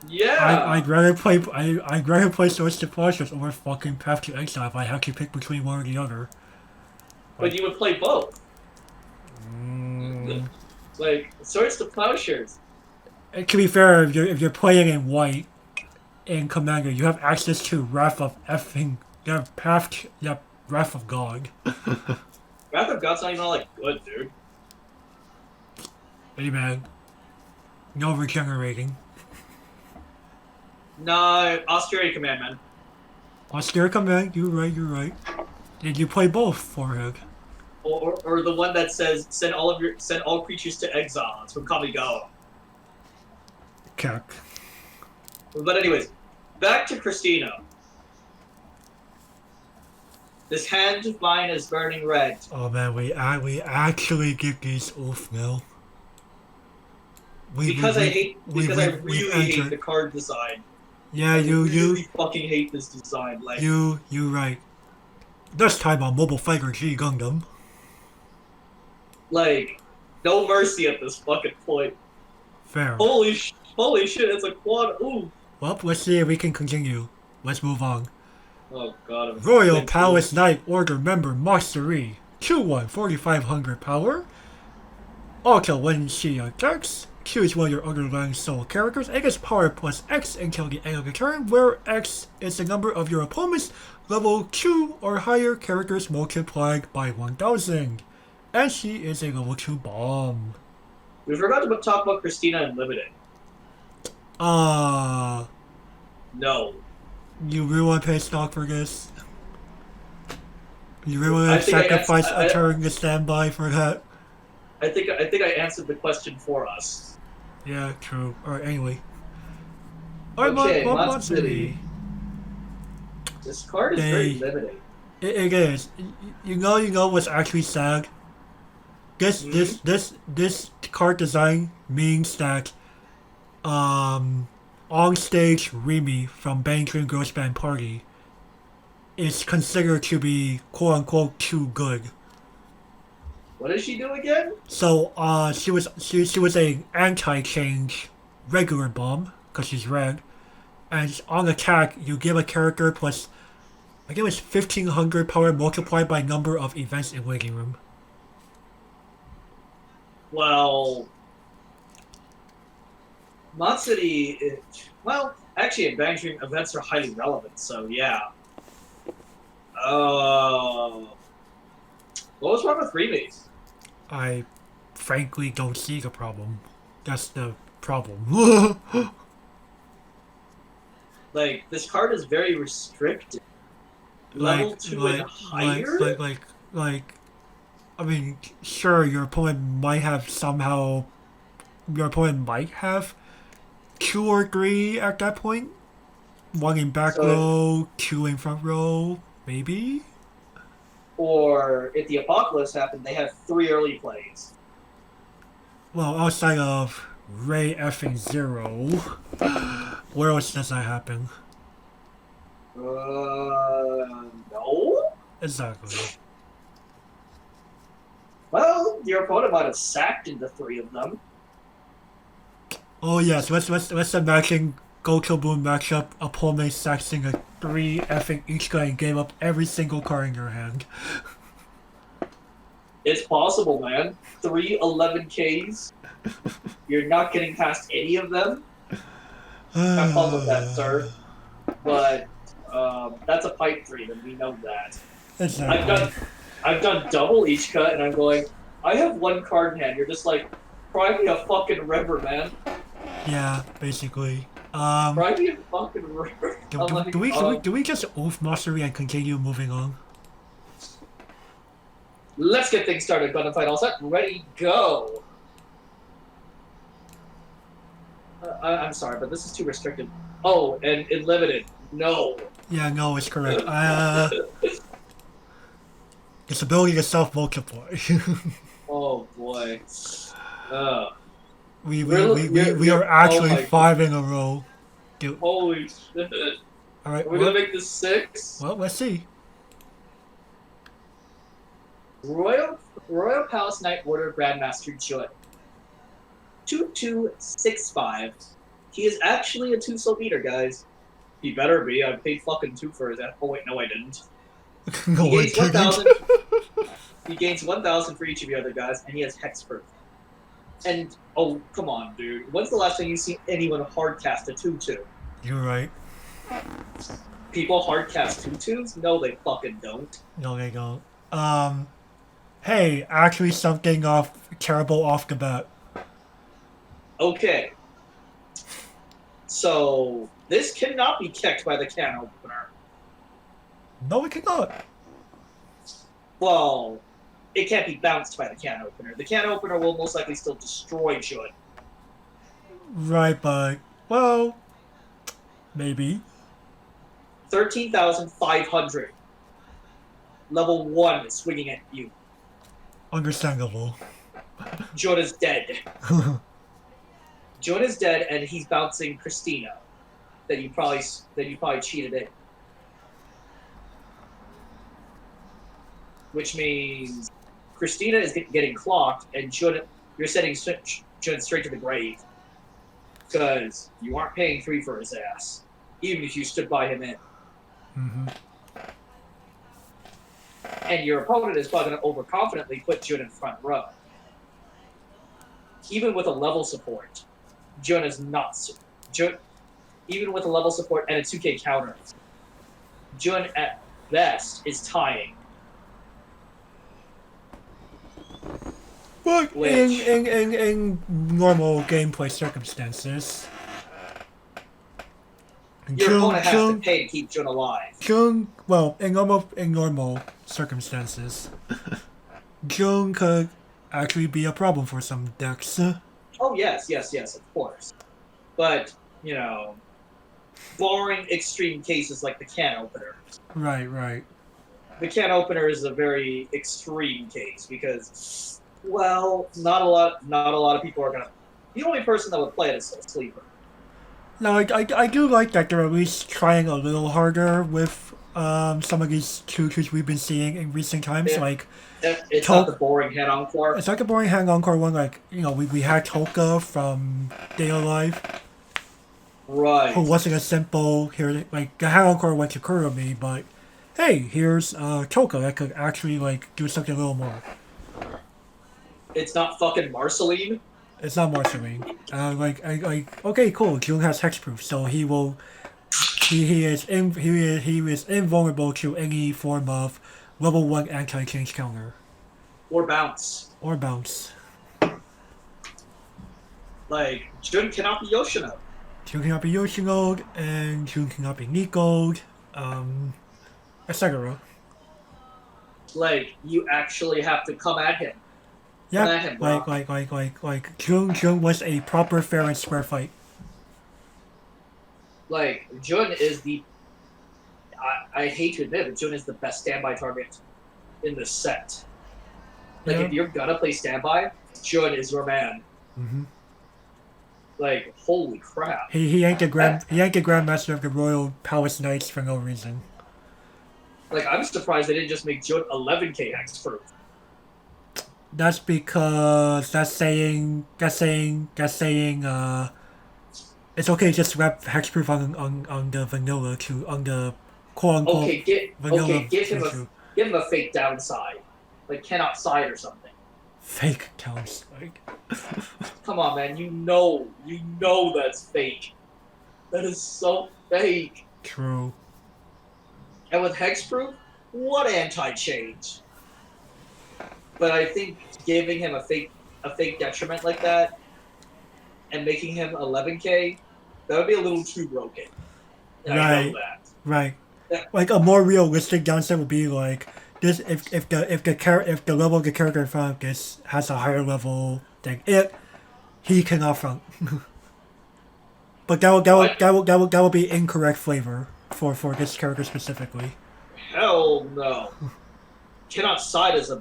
Yeah. I'd rather play Swords to Plowshares over fucking Path to Exile if I had to pick between one or the other. But you would play both. Mm. Like Swords to Plowshares. To be fair, if you're playing in white in Commander, you have access to Wrath of effing. You have Wrath of God. Wrath of God's not even all like good, dude. Hey man, no regenerating. No, Austerity Command, man. Austere Command, you're right. Did you play both, Forehead? Or the one that says send all creatures to exile. It's from Kamigawa. Keck. But anyways, back to Christina. This hand of mine is burning red. Oh man, we actually get these off now. I really hate the card design. Yeah, I really fucking hate this design. Like you right. This time on Mobile Fighter G Gundam. Like, no mercy at this fucking point. Fair. Holy shit! It's a quad. Ooh. Well, let's see if we can continue. Let's move on. Oh god. Royal Palace Knight Order member Mastery. 2/1, 4,500 power. Auto when she attacks. Choose one of your underlying soul characters and gets power plus X until the end of the turn, where X is the number of your opponent's level 2 or higher characters multiplied by 1,000. And she is a level 2 bomb. We forgot to talk about Christina Unlimited. No. You really want to pay stock for this? You really want to sacrifice a turn to stand by for that? I think I answered the question for us. Yeah, true. Alright, anyway. Okay, Matsuri. This card is very limiting. It is. You know what's actually sad? This card design means that on stage Remy from Bang Dream Girls Band Party is considered to be quote unquote too good. What does she do again? So she was a anti-change regular bomb because she's red, and on attack you give a character plus I think it was 1,500 power multiplied by number of events in waiting room. Well, Matsuri, well, actually, in Bang Dream, events are highly relevant, so yeah. What was wrong with Remy? I frankly don't see the problem. That's the problem. Like, this card is very restricted. Level 2 and higher? like, I mean, sure, your opponent might have somehow, your opponent might have 2 or 3 at that point. 1 in back So, row, 2 in front row, maybe? or if the apocalypse happened, they have 3 early plays. Well, outside of Ray effing 0, where else does that happen? No? Exactly. Well, your opponent might have sacked into 3 of them. Oh yes, let's imagine Goku Boom matchup, opponent saxing a 3 effing each guy and gave up every single card in your hand. It's possible, man. 3 11Ks. You're not getting past any of them. Have fun with that, sir. But that's a pipe dream, and we know that. Exactly. I've done double each cut, and I'm going, I have 1 card in hand. You're just like, cry me a fucking river, man. Yeah, basically. Cry me a fucking river. Do we just oath mastery and continue moving on? Let's get things started. Gun and fight all set. Ready, go. I'm sorry, but this is too restricted. Oh, and limited. No. Yeah, no, it's correct. Its ability to self-multiply. Oh boy. We are actually 5 in a row. Dude. Holy shit. Alright, Are we gonna make this 6? Well, let's see. Royal Palace Knight Order Grandmaster Joy. 2265. He is actually a 2-soul beater, guys. He better be. I paid fucking 2 for his ass. Oh wait, no I didn't. No, he gains 1,000. He gains 1,000 for each of the other guys, and he has hexproof. And oh, come on, dude. When's the last time you seen anyone hardcast a 2/2? You're right. People hardcast 2/2s? No, they fucking don't. No, they don't. Hey, actually something terrible off the bat. Okay. So, this cannot be kicked by the can opener. No, it cannot. Well, it can't be bounced by the can opener. The can opener will most likely still destroy Jun. Right, but, well, maybe. 13,500. Level 1 is swinging at you. Understandable. Jun is dead. Jun is dead, and he's bouncing Christina. That you probably cheated in. Which means Christina is getting clocked, and you're sending Jun straight to the grave. Because you aren't paying 3 for his ass, even if you stood by him in. Mm-hmm. And your opponent is probably going to overconfidently put Jun in front row. Even with a level support, Jun is not... even with a level support and a 2K counter, Jun at best is tying. But in normal gameplay circumstances, your opponent has to pay to keep Jun alive. Well, in normal circumstances, Jun could actually be a problem for some decks. Oh yes, of course. But, you know, barring extreme cases like the can opener. Right. The can opener is a very extreme case because, well, not a lot of people are gonna. The only person that would play it is a sleeper. No, I do like that they're at least trying a little harder with some of these tutors we've been seeing in recent times. Yeah. Like, it's not the boring hand encore. It's like a boring hand encore one. Like, you know, we had Toka from Day of Life. Right. Who wasn't a simple here. Like, the hand encore went to Kurumi, but hey, here's Toka that could actually like do something a little more. It's not fucking Marceline. It's not Marceline. Okay, cool. Jun has hexproof, so he will. He is invulnerable to any form of level 1 anti-change counter. Or bounce. or bounce. Like, Jun cannot be Yoshino. Jun cannot be Yoshino, and Jun cannot be Nico, etc. Like, you actually have to come at him. Come at him, bro. Like Jun was a proper fair and square fight. Like, Jun is the... I hate to admit it, but Jun is the best standby target in the set. Like, if you're gonna play standby, Jun is your man. Mm-hmm. Like, holy crap. He ain't the Grandmaster of the Royal Palace Knights for no reason. Like, I'm surprised they didn't just make Jun 11k hexproof. That's because that's saying it's okay to just wrap hexproof on the vanilla on the quote unquote vanilla. Give him a fake downside. Like, cannot side or something. Fake downside. Come on, man. You know that's fake. That is so fake. True. And with hexproof, what anti-change? But I think giving him a fake detriment like that and making him 11k, that would be a little too broken. And right. I know that. Right. Yeah. Like a more realistic downside would be like this: if the level of the character in front of this has a higher level than it, he cannot front. But that will be incorrect flavor for this character specifically. Hell no. Cannot side is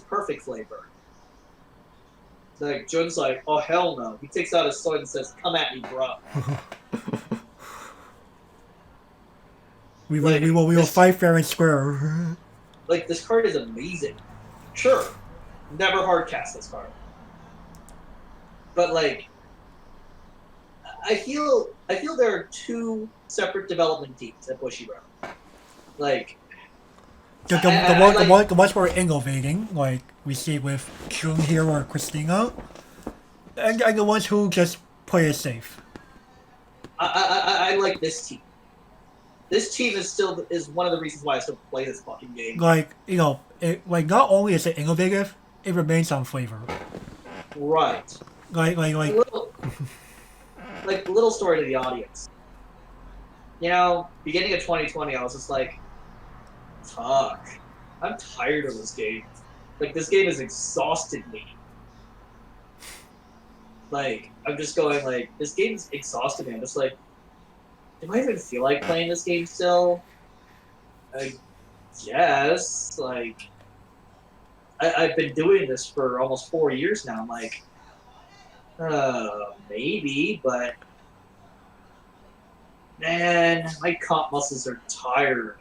perfect flavor. Like, Jun's like, oh hell no. He takes out his sword and says, come at me, bro. we will fight fair and square. Like, this card is amazing. Sure. Never hardcast this card. But like, I feel there are two separate development teams at Bushiroad. Like, the ones we're innovating, like we see with Jun here or Christina, and the ones who just play it safe. I like this team. This team is one of the reasons why I still play this fucking game. Like, not only is it innovative, it remains on flavor. Right. Like little story to the audience. You know, beginning of 2020, I was just like, fuck, I'm tired of this game. Like, this game has exhausted me. Like, I'm just going, like, this game's exhausted me. I'm just like, do I even feel like playing this game still? I guess. Like, I've been doing this for almost 4 years now. I'm like, maybe, but man, my comp muscles are tired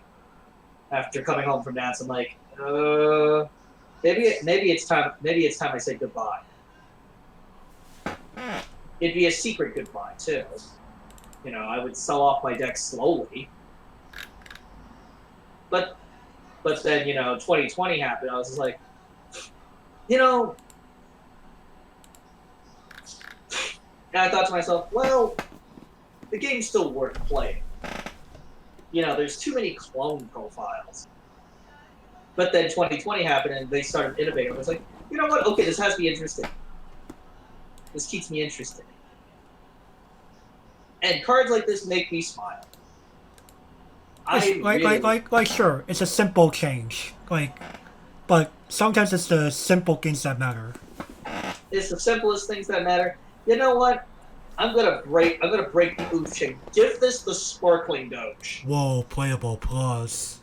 after coming home from dance. I'm like, maybe it's time I say goodbye. It'd be a secret goodbye too. You know, I would sell off my deck slowly. But then, you know, 2020 happened. I was just like, you know, and I thought to myself, well, the game's still worth playing. You know, there's too many clone profiles. But then 2020 happened and they started innovating. I was like, you know what? Okay, this has to be interesting. This keeps me interested. And cards like this make me smile. Sure, it's a simple change. But sometimes it's the simple things that matter. It's the simplest things that matter. You know what? I'm gonna break the oof chain. Give this the sparkling doge. Whoa, playable plus.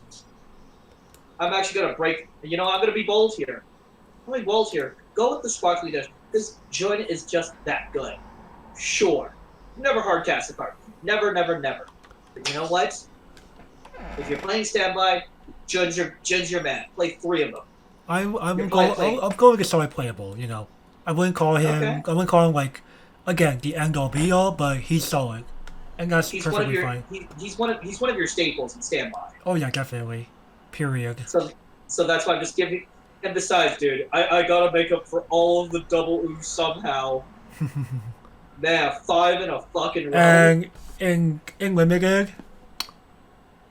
I'm actually gonna break. You know, I'm gonna be bold here. I'm gonna be bold here. Go with the sparkling doge. This Jun is just that good. Sure. Never hardcast the card. Never. But you know what? If you're playing standby, Jun's your man. Play 3 of them. I'm going to solid playable. You know, I wouldn't call him. Okay. I wouldn't call him like, again, the end all be all, but he's solid, and that's perfectly fine. He's one of your staples in standby. Oh yeah, definitely. Period. So that's why I'm just giving. And besides, dude, I gotta make up for all of the double oof somehow. Man, 5 in a fucking row. And in limited,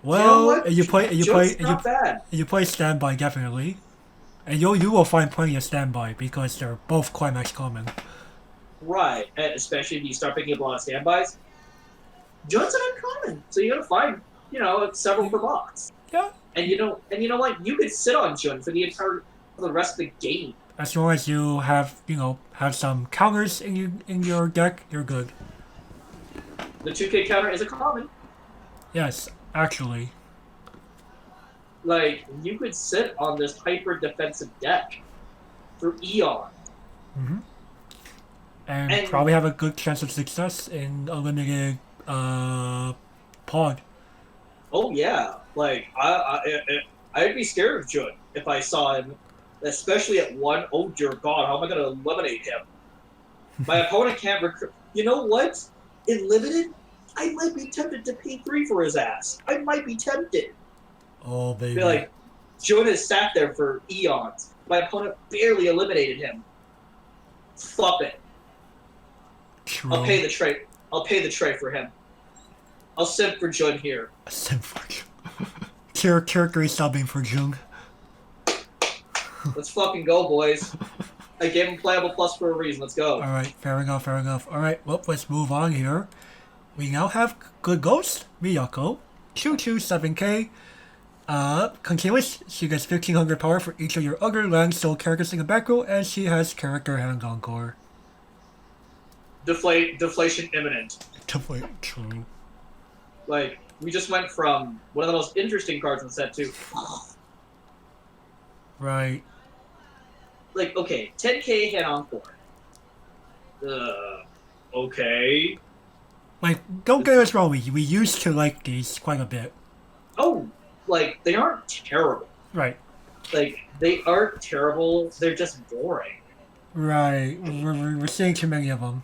well, you play standby definitely. And you will find plenty of standby because they're both climax common. Right, and especially if you start picking up a lot of standbys. Jun's an uncommon, so you gotta find, several per box. Yeah. And you know what? You could sit on Jun for the rest of the game. As long as you have have some counters in your deck, you're good. The 2K counter is a common. Yes, actually. Like, you could sit on this hyper defensive deck for eon. Mm-hmm. And probably have a good chance of success in a limited pod. Oh yeah, like I'd be scared of Jun if I saw him, especially at one. Oh dear God, how am I going to eliminate him? My opponent can't recruit. You know what? In limited, I might be tempted to pay 3 for his ass. I might be tempted. Oh baby. Be like, Jun has sat there for eons. My opponent barely eliminated him. Fuck it. True. I'll pay the trade. I'll pay the trade for him. I'll simp for Jun here. Simp for Jun. Tier 3 subbing for Jun. Let's fucking go, boys. I gave him playable plus for a reason. Let's go. Alright, fair enough. Alright, well, let's move on here. We now have Good Ghost, Miyako, 227k. Continuous, she gets 1500 power for each of your other land soul characters in the back row, and she has character hand encore. Deflation imminent. True. Like, we just went from one of the most interesting cards in the set to... Right. Like, okay, 10k hand encore. Okay. Like, don't get us wrong, we used to like these quite a bit. Oh, like, they aren't terrible. Right. Like, they aren't terrible, they're just boring. Right. We're seeing too many of them.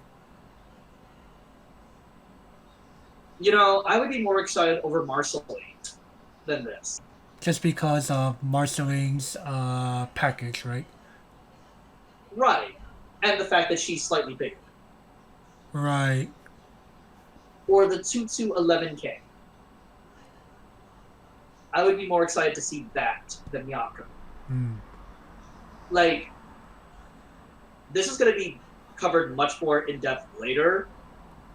I would be more excited over Marceline than this. Just because of Marceline's package, right? Right. And the fact that she's slightly bigger. Right. Or the 2-11k. I would be more excited to see that than Miyako. Like, this is going to be covered much more in depth later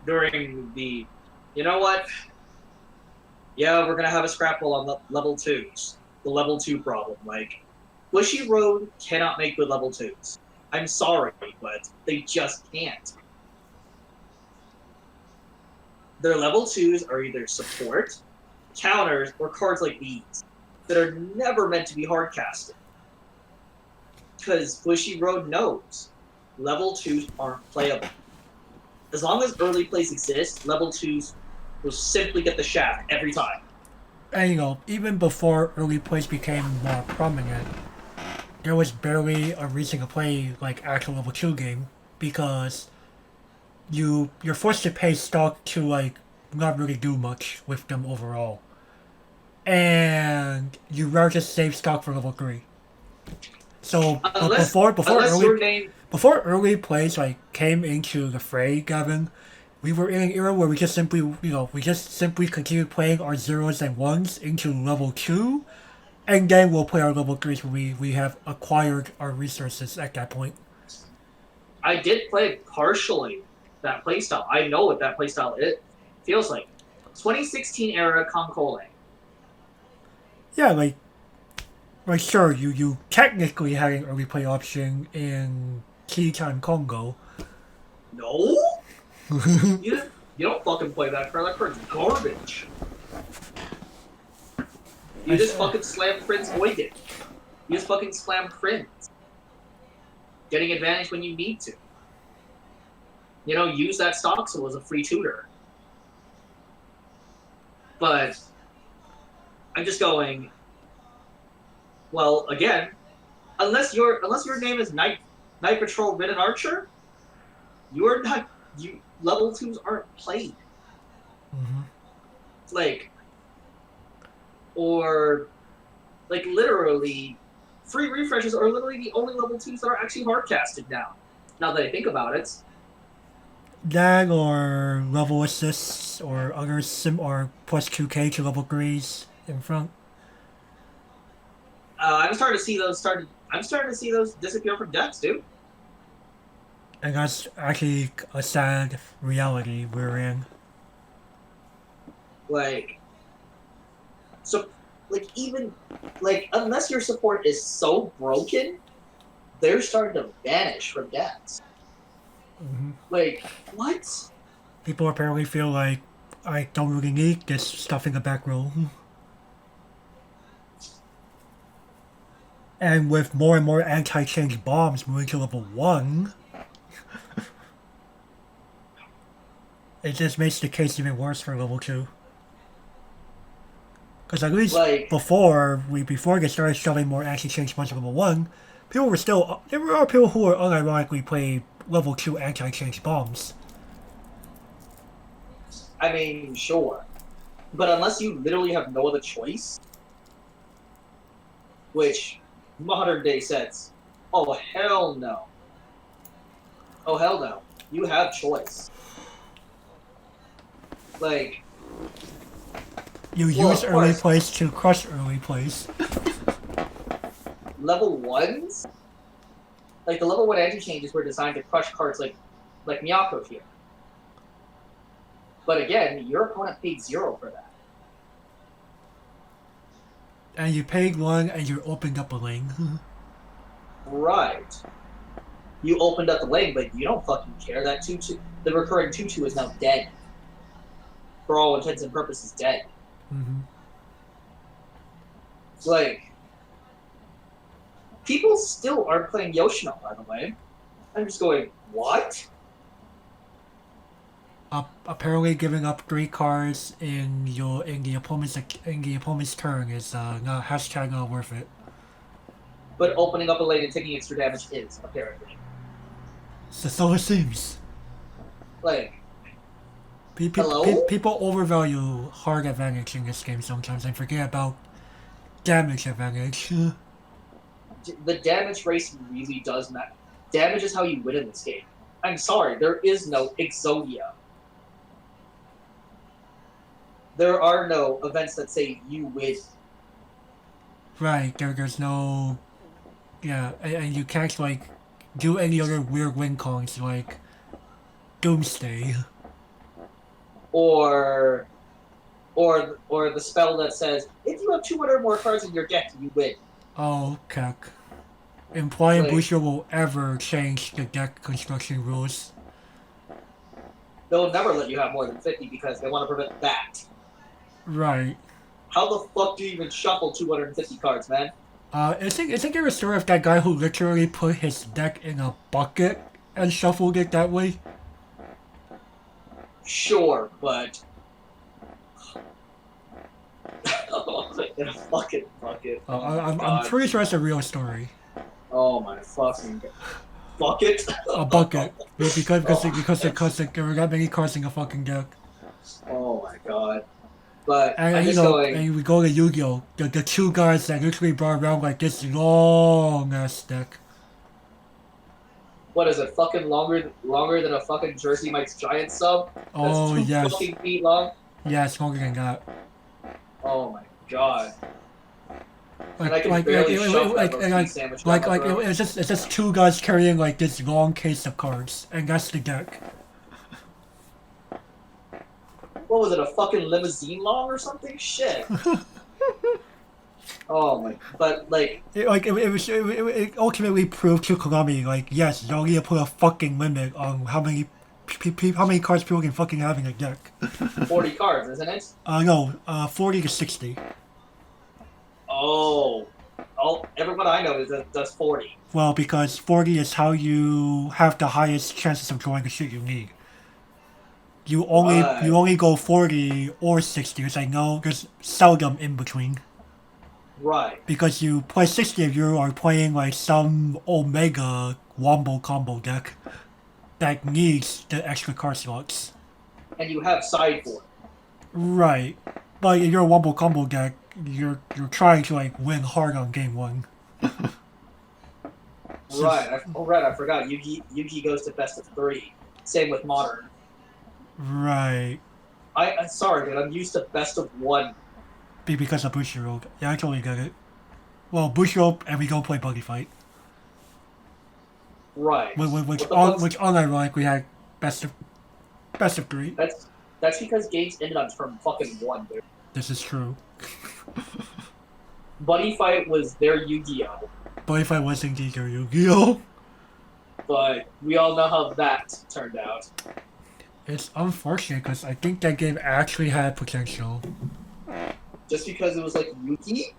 during the, you know what? Yeah, we're going to have a scrapple on level 2s. The level 2 problem. Like, Bushy Road cannot make good level 2s. I'm sorry, but they just can't. Their level 2s are either support, counters, or cards like these that are never meant to be hardcasted. Because Bushy Road knows level 2s aren't playable. As long as early plays exist, level 2s will simply get the shaft every time. And even before early plays became more prominent, there was barely a reason to play like actual level 2 game because you're forced to pay stock to like not really do much with them overall. And you rather just save stock for level 3. So before early plays like came into the fray, Gavin, we were in an era where we just simply continued playing our 0s and 1s into level 2, and then we'll play our level 3s when we have acquired our resources at that point. I did play partially that playstyle. I know what that playstyle feels like. 2016 era Concole. Yeah, like sure, you technically had an early play option in Tea Time Congo. No? You don't fucking play that card. That card's garbage. You just fucking slam Prince Oygen. You just fucking slam Prince. Getting advantage when you need to. Use that stock so it was a free tutor. But I'm just going, well, again, unless your name is Night Patrol Ridden Archer, level 2s aren't played. Mm-hmm. Literally, free refreshes are literally the only level 2s that are actually hardcasted now. Now that I think about it. That or level assists or other or plus 2k to level 3s in front. I'm starting to see those started. I'm starting to see those disappear from decks, dude. And that's actually a sad reality we're in. Like, so, like, even, like, unless your support is so broken, they're starting to vanish from decks. Mm-hmm. Like, what? People apparently feel like I don't really need this stuff in the back row. And with more and more anti-change bombs moving to level 1, it just makes the case even worse for level 2. Because at least Like, before they started shoving more anti-change bombs to level 1, there are people who are unironically playing level 2 anti-change bombs. I mean, sure. But unless you literally have no other choice, which modern day sets, oh, hell no. Oh, hell no. You have choice. Like, You well, use of early course, plays to crush early plays. level 1s, like the level 1 anti-changes were designed to crush cards like Miyako here. But again, your opponent paid 0 for that. And you paid 1 and you opened up a lane. Right. You opened up the lane, but you don't fucking care. That 2-2, the recurring 2-2 is now dead. For all intents and purposes, dead. Mm-hmm. Like, people still aren't playing Yoshino, by the way. I'm just going, what? Apparently, giving up 3 cards in the opponent's turn is not hashtag not worth it. But opening up a lane and taking extra damage is, apparently. So it seems. Like, hello? People overvalue hard advantage in this game sometimes and forget about damage advantage. The damage race really does matter. Damage is how you win in this game. I'm sorry, there is no Exodia. There are no events that say you win. Right, there's no... Yeah, and you can't, like, do any other weird win cons like Doomsday. Or the spell that says, if you have 200 more cards in your deck, you win. Oh, cack. Implying Like, Booster will ever change the deck construction rules. they'll never let you have more than 50 because they want to prevent that. Right. How the fuck do you even shuffle 250 cards, man? Isn't there a story of that guy who literally put his deck in a bucket and shuffled it that way? Sure, but... in a fucking bucket. I'm pretty sure that's a real story. Oh my fucking god. Bucket? A bucket. Because there were that many cards in the fucking deck. Oh my god. But And I'm you just know, going, and we go to Yu-Gi-Oh! The 2 guys that literally brought around like this long ass deck. what is it, fucking longer than a fucking Jersey Mike's Giant sub? That's Oh 2 yes. fucking feet long? Yeah, it's longer than that. Oh my god. And I can barely shove that roast sandwich down my throat. it's just 2 guys carrying like this long case of cards, and that's the deck. What was it, a fucking limousine long or something? Shit. Oh my, but like, It ultimately proved to Konami like yes, you need to put a fucking limit on how many cards people can fucking have in a deck. 40 cards, isn't it? No, 40 to 60. Oh. Everyone I know does 40. Well, because 40 is how you have the highest chances of drawing the shit you need. You only go 40 or 60, because I know there's seldom in between. Right. Because you play 60 if you are playing like some Omega Wombo combo deck that needs the extra card slots. And you have sideboard. Right. But if you're a Wombo combo deck, you're trying to like win hard on game 1. Right. I forgot. Yugi goes to best of 3. Same with Modern. Right. I'm sorry, dude. I'm used to best of 1. Because of Bushiroad. Yeah, I totally get it. Well, Bushiroad and we go play Buggy Fight. Right. Which What the fuck's unironic we had best of 3. that's because games ended on turn fucking 1, dude. This is true. Buddy Fight was their Yu-Gi-Oh! But if I was indeed your Yu-Gi-Oh! But we all know how that turned out. It's unfortunate because I think that game actually had potential. Just because it was like Yugi?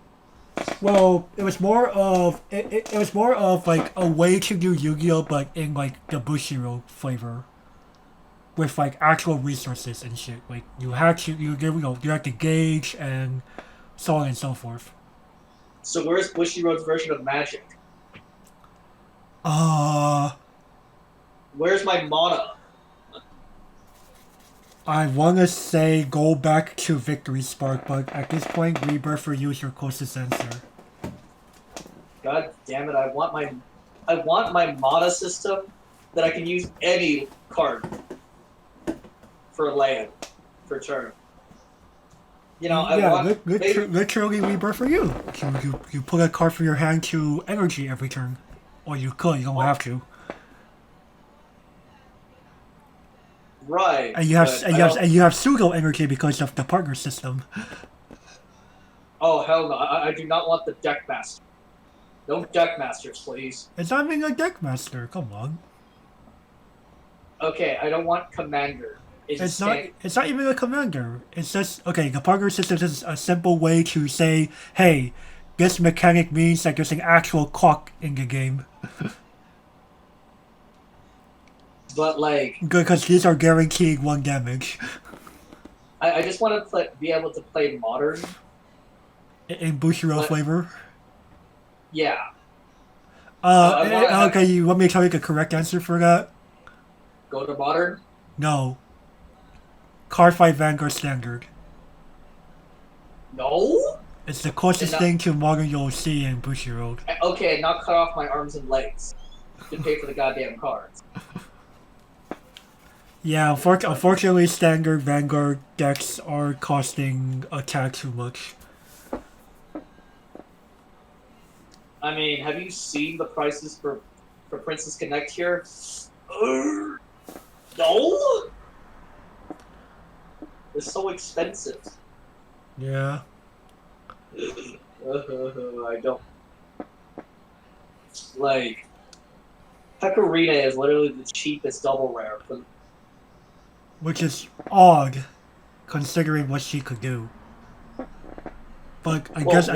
Well, it was more of it was more of like a way to do Yu-Gi-Oh, but in like the Bushiro flavor, with like actual resources and shit. Like you had to you had to gauge and so on and so forth. So where's Bushiroad's version of Magic? Uh, Where's my mana? I want to say go back to Victory Spark, but at this point, Rebirth for you is your closest answer. God damn it! I want my mana system that I can use any card for land for turn. You know, I want literally Rebirth for you. You put a card from your hand to energy every turn, or you could. You don't have to. Right. And you have pseudo energy because of the partner system. Oh hell no! I do not want the deck master. No deck masters, please. It's not even a deck master. Come on. Okay, I don't want commander. It's not even a commander. It's just okay. The partner system is a simple way to say, hey, this mechanic means that there's an actual clock in the game. But like, good, because these are guaranteed 1 damage. I just want to be able to play modern. In Bushiro flavor. Yeah. Okay, you want me to tell you the correct answer for that? Go to modern? No. Card Fight Vanguard Standard. No? It's the closest thing to modern you'll see in Bushiro. Okay, not cut off my arms and legs to pay for the goddamn cards. Yeah, unfortunately, standard Vanguard decks are costing a tad too much. I mean, have you seen the prices for Princess Connect here? No? They're so expensive. Yeah. I don't... Like... Pecorina is literally the cheapest double rare. Which is odd, considering what she could do. But I guess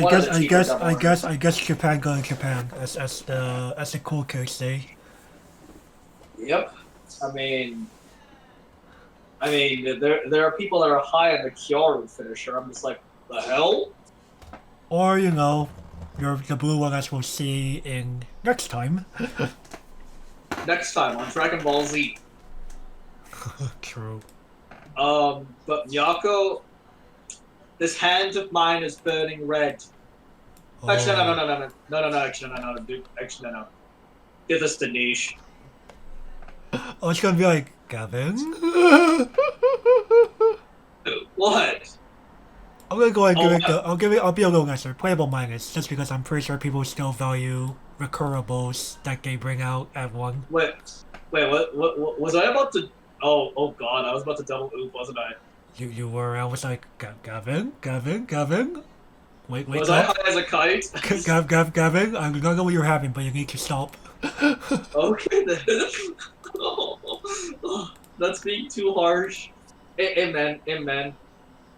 Japan going Japan, as the cool kids say. Yep. I mean, there are people that are high on the Kyoru finisher. I'm just like, the hell? Or the blue one as we'll see in next time. Next time on Dragon Ball Z. True. But Miyako, this hand of mine is burning red. Oh. Actually, no, dude. Actually, no. Give this to Niche. Oh, it's gonna be like, Gavin? What? I'm gonna go and give it I'll be a little nicer. Playable minus, just because I'm pretty sure people still value recurables that they bring out at 1. Wait, what was I about to... Oh god, I was about to double oop, wasn't I? You were, I was like, Gavin? Wait was up. I high as a kite? Gavin, I don't know what you're having, but you need to stop. Okay then. That's being too harsh. Hey man.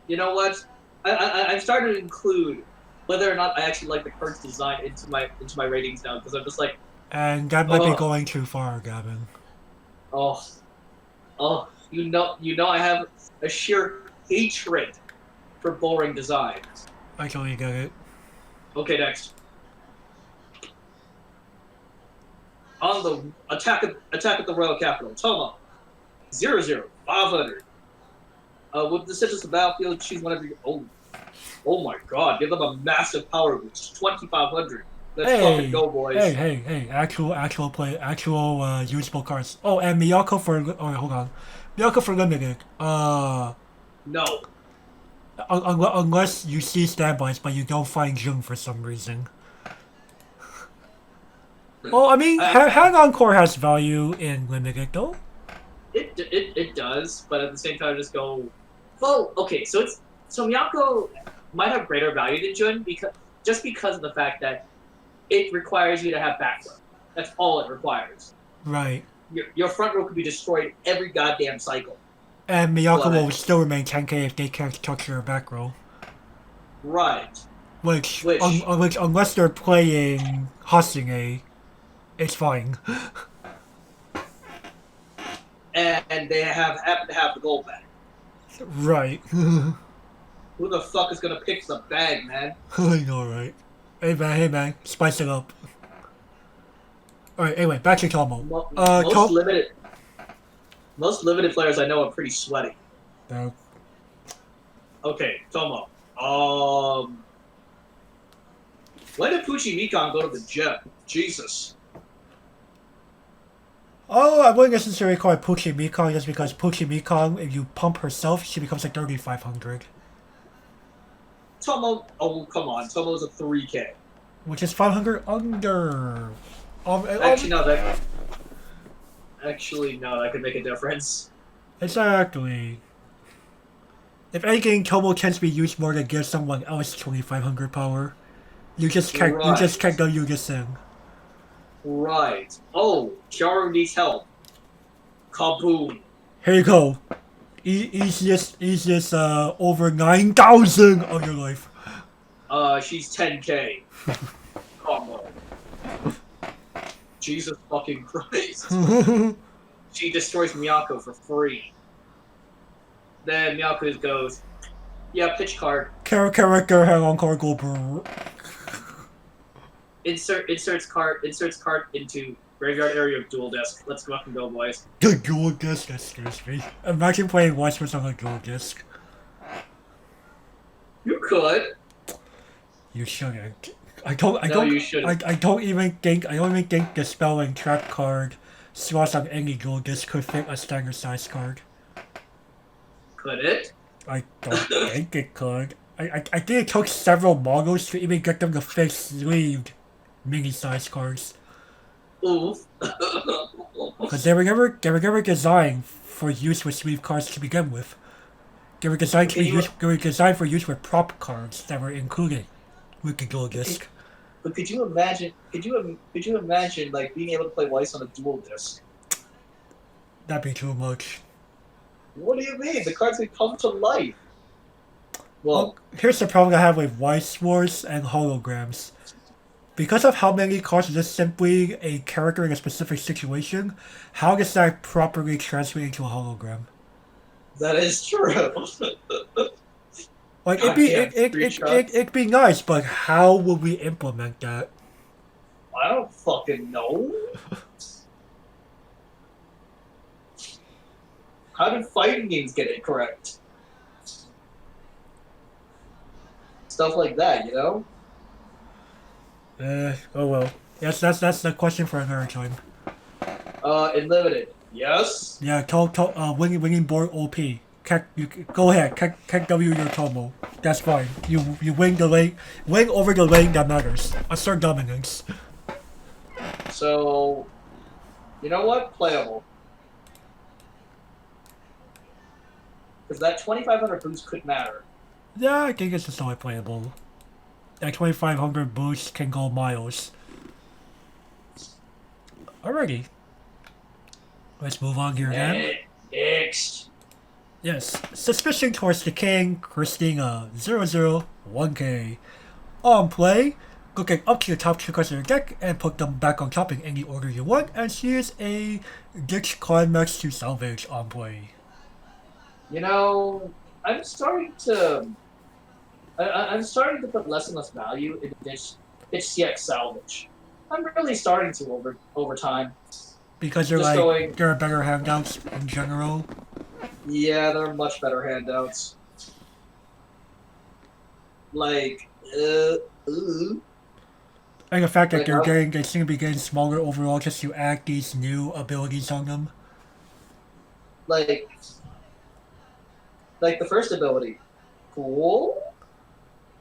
You know what? I'm starting to include whether or not I actually like the card's design into my ratings now, because I'm just like... And that might be going too far, Gavin. You know I have a sheer hatred for boring designs. I totally get it. Okay, next. On the attack at the Royal Capital, Toma, 500. With the citrus of the battlefield, choose whenever you... Oh my god, give them a massive power boost, 2,500. Let's fucking go, boys. Hey, actual usable cards. Oh, and Miyako for... Oh, hold on. Miyako for limited. No. Unless you see standbys, but you don't find Jung for some reason. Well, I mean, I, hang-on core has value in limited though. it does, but at the same time, just go. Well, okay, so Miyako might have greater value than Jun because of the fact that it requires you to have back row. That's all it requires. Right. Your front row could be destroyed every goddamn cycle. And Miyako But will still remain 10k if they can't touch your back row. right, Which, which unless they're playing Hasune, it's fine. and they happen to have the gold bag. Right. Who the fuck is gonna pick the bag, man? I know, right? Hey man, spice it up. Alright, anyway, back to Tomo. Most limited players I know are pretty sweaty. No. Okay, Tomo. When did Pucci Mikan go to the gym? Jesus. Oh, I wouldn't necessarily call it Pucci Mikan just because Pucci Mikan, if you pump herself, she becomes like 3,500. Tomo, oh come on, Tomo's a 3K. Which is 500 under. Actually, no, that could make a difference. Exactly. If anything, Tomo tends to be used more to give someone else 2,500 power. You just can't. Right. You just can't go use this thing. Right. Oh, Charu needs help. Kaboom. Here you go. Easiest over 9,000 of your life. She's 10K. Combo. Jesus fucking Christ. She destroys Miyako for free. Then Miyako just goes, yeah, pitch card. Character hang on card go brr. Inserts card into graveyard area of dual disc. Let's go up and go, boys. The dual disc, excuse me. Imagine playing Weiss Schwarz on a dual disc. You could. You shouldn't. You shouldn't. I don't even think the spell and trap card slots on any dual disc could fit a standard size card. Could it? I don't think it could. I think it took several models to even get them to fit sleeved mini-size cards. Oof. Because they were never designed for use with sleeve cards to begin with. They were designed for use with prop cards that were included with the dual disc. But could you imagine? Could you imagine like being able to play Weiss on a dual disc? That'd be too much. What do you mean? The cards could come to life. Well, here's the problem I have with Weiss Schwarz and holograms. Because of how many cards are just simply a character in a specific situation, how does that properly translate into a hologram? That is true. Like it'd be nice, but how would we implement that? I don't fucking know. How did fighting games get it correct? Stuff like that, you know? Oh well. Yes, that's the question for another time. In limited, yes? Yeah, winning board OP. Go ahead, Kek W your Tomo. That's fine. You win the lane, win over the lane that matters. Assert dominance. So, you know what? Playable. Because that 2,500 boost could matter. Yeah, I think it's just only playable. That 2,500 boost can go miles. Alrighty. Let's move on here then. Next. Yes, Suspicion towards the King, Christina, 001K. On play, looking up to the top 2 cards of your deck and put them back on top in any order you want, and she is a Ditch Climax to salvage on play. You know, I'm starting to put less and less value in Ditch CX salvage. I'm really starting to over time. Because there are better handouts in general. Yeah, there are much better handouts. Like, And the fact that they seem to be getting smaller overall just to add these new abilities on them. Like the first ability. Cool?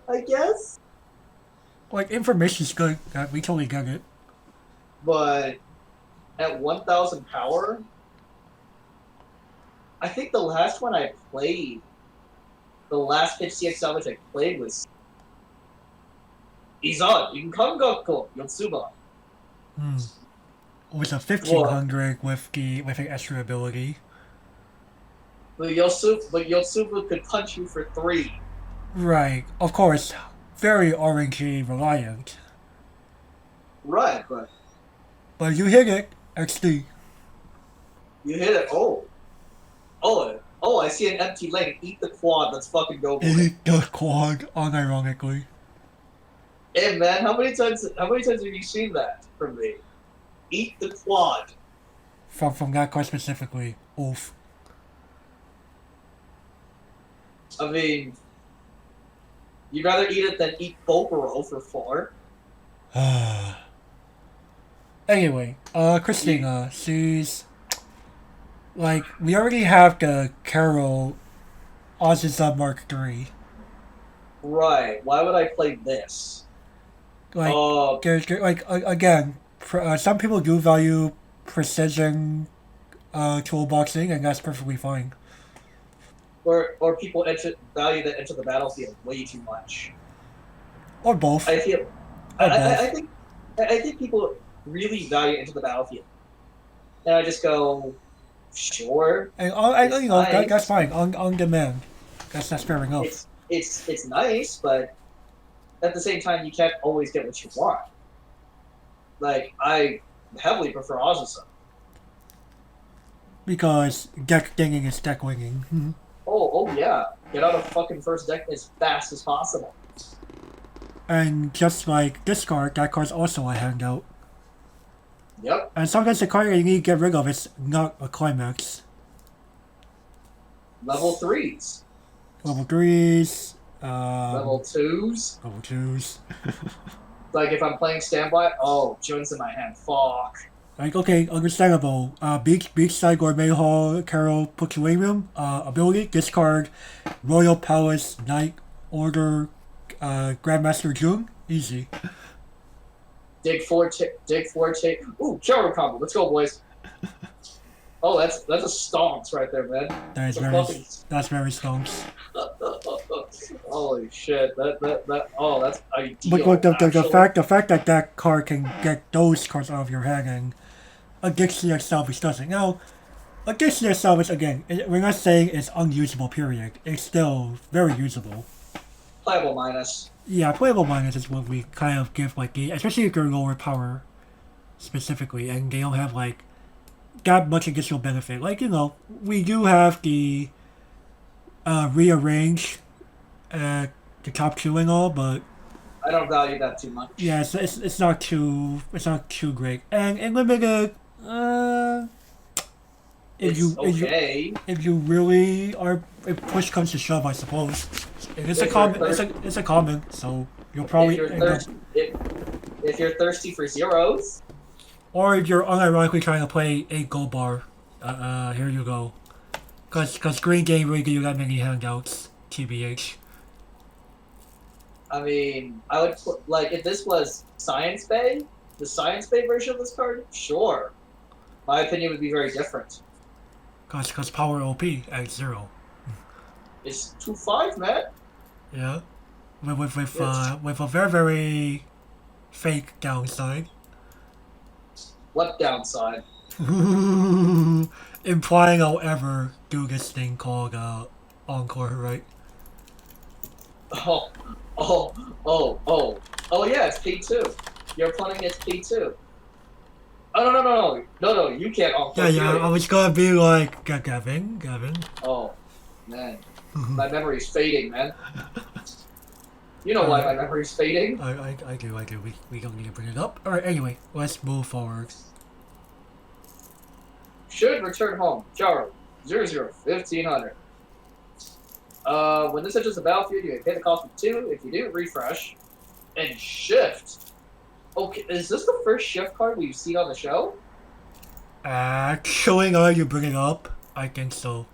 I guess? Like, information's good. We totally get it. but at 1,000 power, I think the last one I played, the last pitch CX salvage I played was Izan, Inkangaku, Yotsuba. With a 1500 with the an extra ability. But Yotsuba could punch you for 3. Right, of course, very RNG reliant. Right, but you hit it, XD. You hit it. Oh! I see an empty lane. Eat the quad. Let's fucking go. Eat the quad, unironically. Hey man, how many times have you seen that from me? Eat the quad. From that card specifically. Oof. I mean, you'd rather eat it than eat Bokoro for 4. Anyway, Christina, she's like, we already have the Carol Ozzy Mark III. Right. Why would I play this? Like, again, some people do value precision toolboxing, and that's perfectly fine. Or people value that Enter the Battlefield way too much. Or both. I feel. I think people really value Enter the Battlefield, and I just go, sure. And that's fine. On demand. That's fair enough. It's nice, but at the same time, you can't always get what you want. Like, I heavily prefer Azusa. Because deck dinging is deck winging. Oh yeah. Get out of fucking first deck as fast as possible. And just like this card, that card's also a handout. Yep. And sometimes the card that you need to get rid of is not a climax. Level 3s. Level 3s. Level 2s. Level 2s. Like if I'm playing standby, oh, Jun's in my hand. Fuck. Like, okay, understandable. Beachside Gourmet Hall, Carol Puctuarium, ability, discard, Royal Palace, Knight, Order, Grandmaster Jun, easy. Dig 4, take. Ooh, Charo combo. Let's go, boys. Oh, that's a stomps right there, man. That's very stomps. Holy shit! That's ideal. But the fact that that card can get those cards out of your hand and Addiction Salvage doesn't. Now, Addiction Salvage, again, we're not saying it's unusable, period. It's still very usable. Playable minus. Yeah, playable minus is what we kind of give, like, especially if they're lower power, specifically, and they don't have, like, that much additional benefit. Like, we do have the rearrange the top 2 and all, but I don't value that too much. yeah, it's not too great. And limited, if you really are, if push comes to shove, I suppose it's a common, so you'll probably if you're thirsty for zeros, or if you're unironically trying to play a gold bar, here you go. Cause Green Game really give you that many handouts, TBH. I mean, I would like if this was Science Bay, the Science Bay version of this card. Sure, my opinion would be very different. Cause power OP at 0. It's 2/5, man. Yeah, with a very very fake downside. What downside? Implying I'll ever do this thing called Encore, right? Oh yeah, it's P2. You're playing it's P2. Oh no, you can't Encore. Yeah, I was gonna be like, Gavin. Oh, man. My memory's fading, man. You know why my memory's fading? I do. We don't need to bring it up. Alright, anyway, let's move forward. Should return home. Jaro, 00-1500. When this enters the battlefield, you pay the cost of 2. If you do, refresh. And shift. Okay, is this the first shift card we've seen on the show? Actually, now you bring it up, I think so.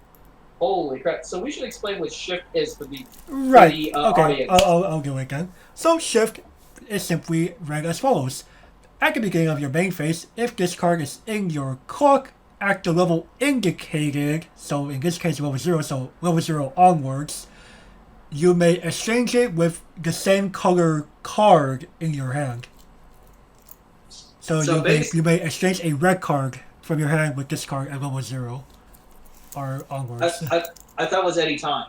Holy crap. So we should explain what shift is for the, okay, audience. I'll do it again. So shift is simply read as follows. at the beginning of your main phase, if this card is in your clock at the level indicated, so in this case level 0, so level 0 onwards, you may exchange it with the same color card in your hand. So you may exchange a red card from your hand with this card at level 0 or onwards. I thought it was any time.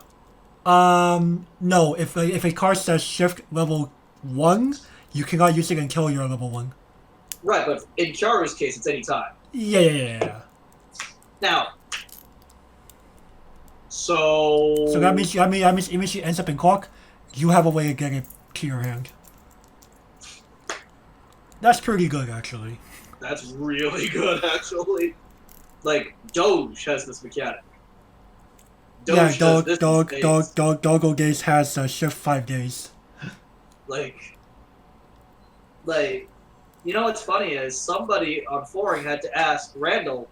No. If a card says shift level 1, you cannot use it until you're level 1. Right, but in Charu's case, it's any time. Yeah. Now, so that means even if she ends up in clock, you have a way to get it to your hand. That's pretty good, actually. That's really good, actually. Like, Doge has this mechanic. Doggo Days has shift 5 days. Like, you know what's funny is somebody on forum had to ask Randall,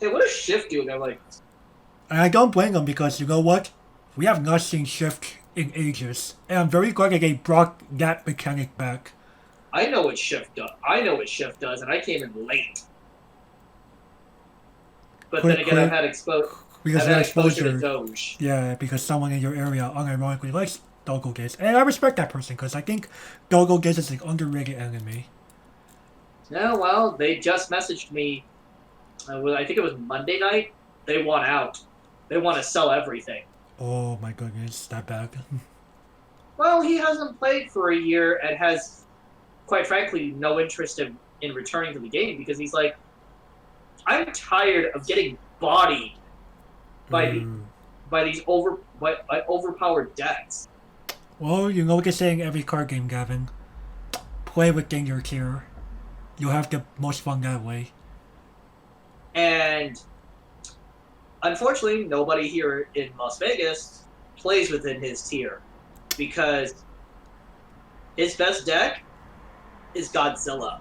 hey, what does shift do? And I'm like... And I don't blame them because, you know what? We have not seen shift in ages. And I'm very glad that they brought that mechanic back. I know what shift does. And I came in late. But then again, I've had exposure to Doge. Yeah, because someone in your area unironically likes Doggo Gaze. And I respect that person, because I think Doggo Gaze is an underrated enemy. Yeah, well, they just messaged me, I think it was Monday night. They want out. They want to sell everything. Oh my goodness, that bad. Well, he hasn't played for a year and has, quite frankly, no interest in returning to the game because he's like, I'm tired of getting bodied by these overpowered decks. Well, you know what they say in every card game, Gavin. Play within your tier. You'll have the most fun that way. And unfortunately, nobody here in Las Vegas plays within his tier because his best deck is Godzilla.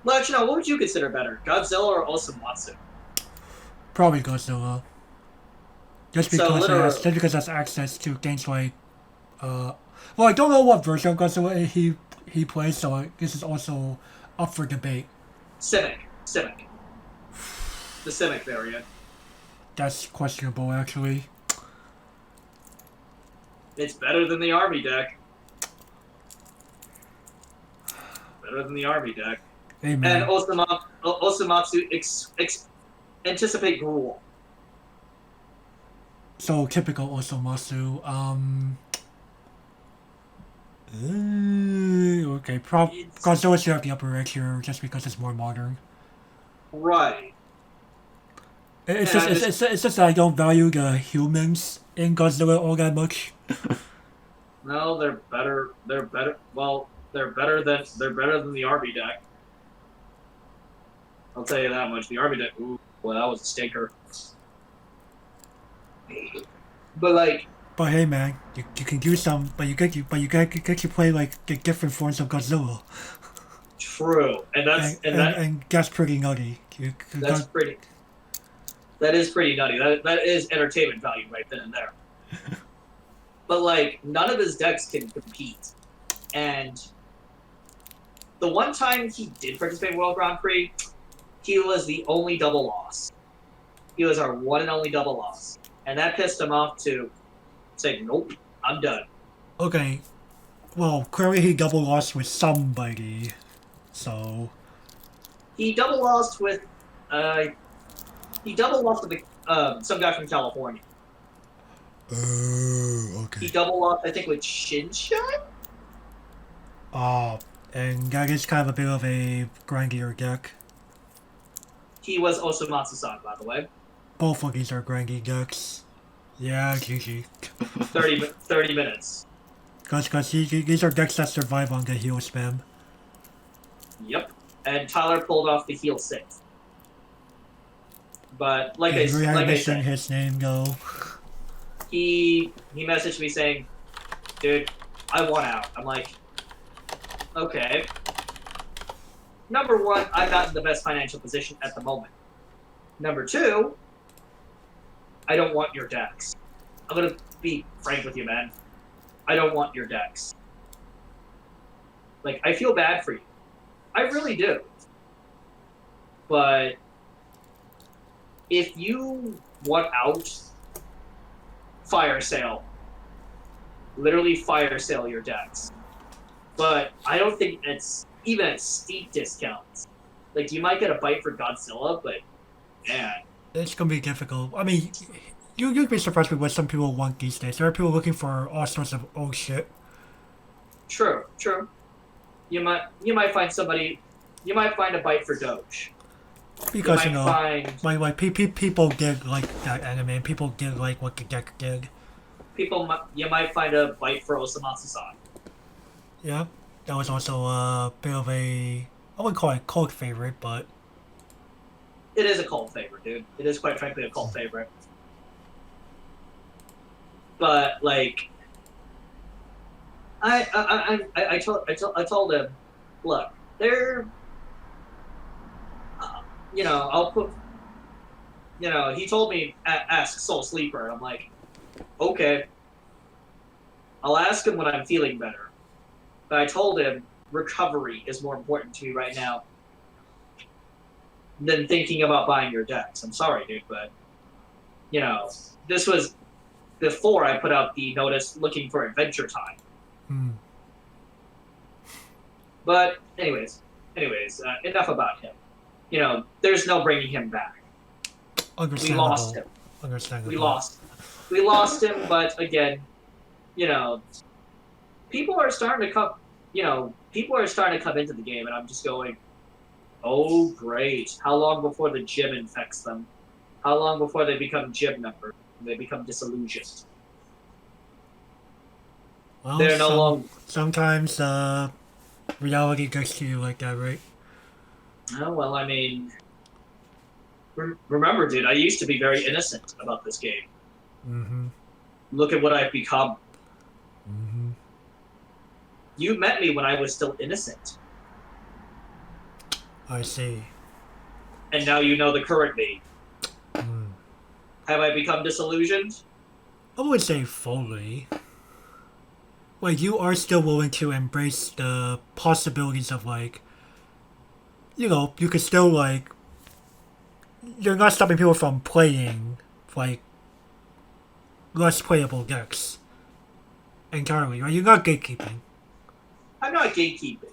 Well, actually, no, what would you consider better, Godzilla or Osamatsu? Probably Godzilla. Just because it has access to things like, well, I don't know what version of Godzilla he plays, so this is also up for debate. Simic. The Simic variant. That's questionable, actually. It's better than the army deck. Amen. And Osamatsu anticipate Gruul. So typical Osamatsu. Okay, Godzilla should have the upper edge here just because it's more modern. Right. It's just that I don't value the humans in Godzilla all that much. No, they're better. Well, they're better than the army deck. I'll tell you that much. The army deck, ooh, well, that was a stinker. But hey, man, you can do some, but you get to play like the different forms of Godzilla. True, and that's pretty nutty. That is pretty nutty. That is entertainment value right then and there. But like, none of his decks can compete, and the one time he did participate in World Grand Prix, he was the only double loss. He was our one and only double loss, and that pissed him off to say, "Nope, I'm done." Okay, well, clearly he double lost with somebody, so he double lost with some guy from California. Okay. He double lost, I think, with Shinshan? And that is kind of a bit of a grindier deck. He was Osamatsu-san, by the way. Both of these are grindy decks. Yeah, GG. 30 minutes. Because these are decks that survive on the heal spam. Yep. And Tyler pulled off the heal 6. But like I said, his name go. He messaged me saying, "Dude, I want out." I'm like, okay. Number one, I'm not in the best financial position at the moment. Number two, I don't want your decks. I'm gonna be frank with you, man. I don't want your decks. Like, I feel bad for you. I really do. But if you want out, fire sale. Literally fire sale your decks. But I don't think it's even at steep discounts. Like, you might get a bite for Godzilla, but man. It's gonna be difficult. I mean, you'd be surprised with what some people want these days. There are people looking for all sorts of old shit. True. You might find somebody. You might find a bite for Doge. Because people did like that anime. People did like what the deck did. You might find a bite for Osamatsu-san. Yeah, that was also a bit of a, I wouldn't call it a cult favorite, but it is a cult favorite, dude. It is quite frankly a cult favorite. But like, I told him, look, they're, I'll put, he told me ask Soul Sleeper, and I'm like, okay, I'll ask him when I'm feeling better. But I told him recovery is more important to me right now than thinking about buying your decks. I'm sorry, dude, but this was before I put out the notice looking for Adventure Time. But anyways, enough about him. There's no bringing him back. We lost him. Understandable. We lost him, but again, people are starting to come. People are starting to come into the game, and I'm just going, oh great! How long before the gym infects them? How long before they become gym members? They become disillusioned. Well, they're no longer. Sometimes reality gets to you like that, right? Oh well, I mean, remember, dude, I used to be very innocent about this game. Mm-hmm. Look at what I've become. Mm-hmm. You met me when I was still innocent. I see. And now you know the current me. Mm. Have I become disillusioned? I wouldn't say fully. Like, you are still willing to embrace the possibilities of, like, you could still, like, you're not stopping people from playing, like, less playable decks entirely, right? You're not gatekeeping. I'm not gatekeeping.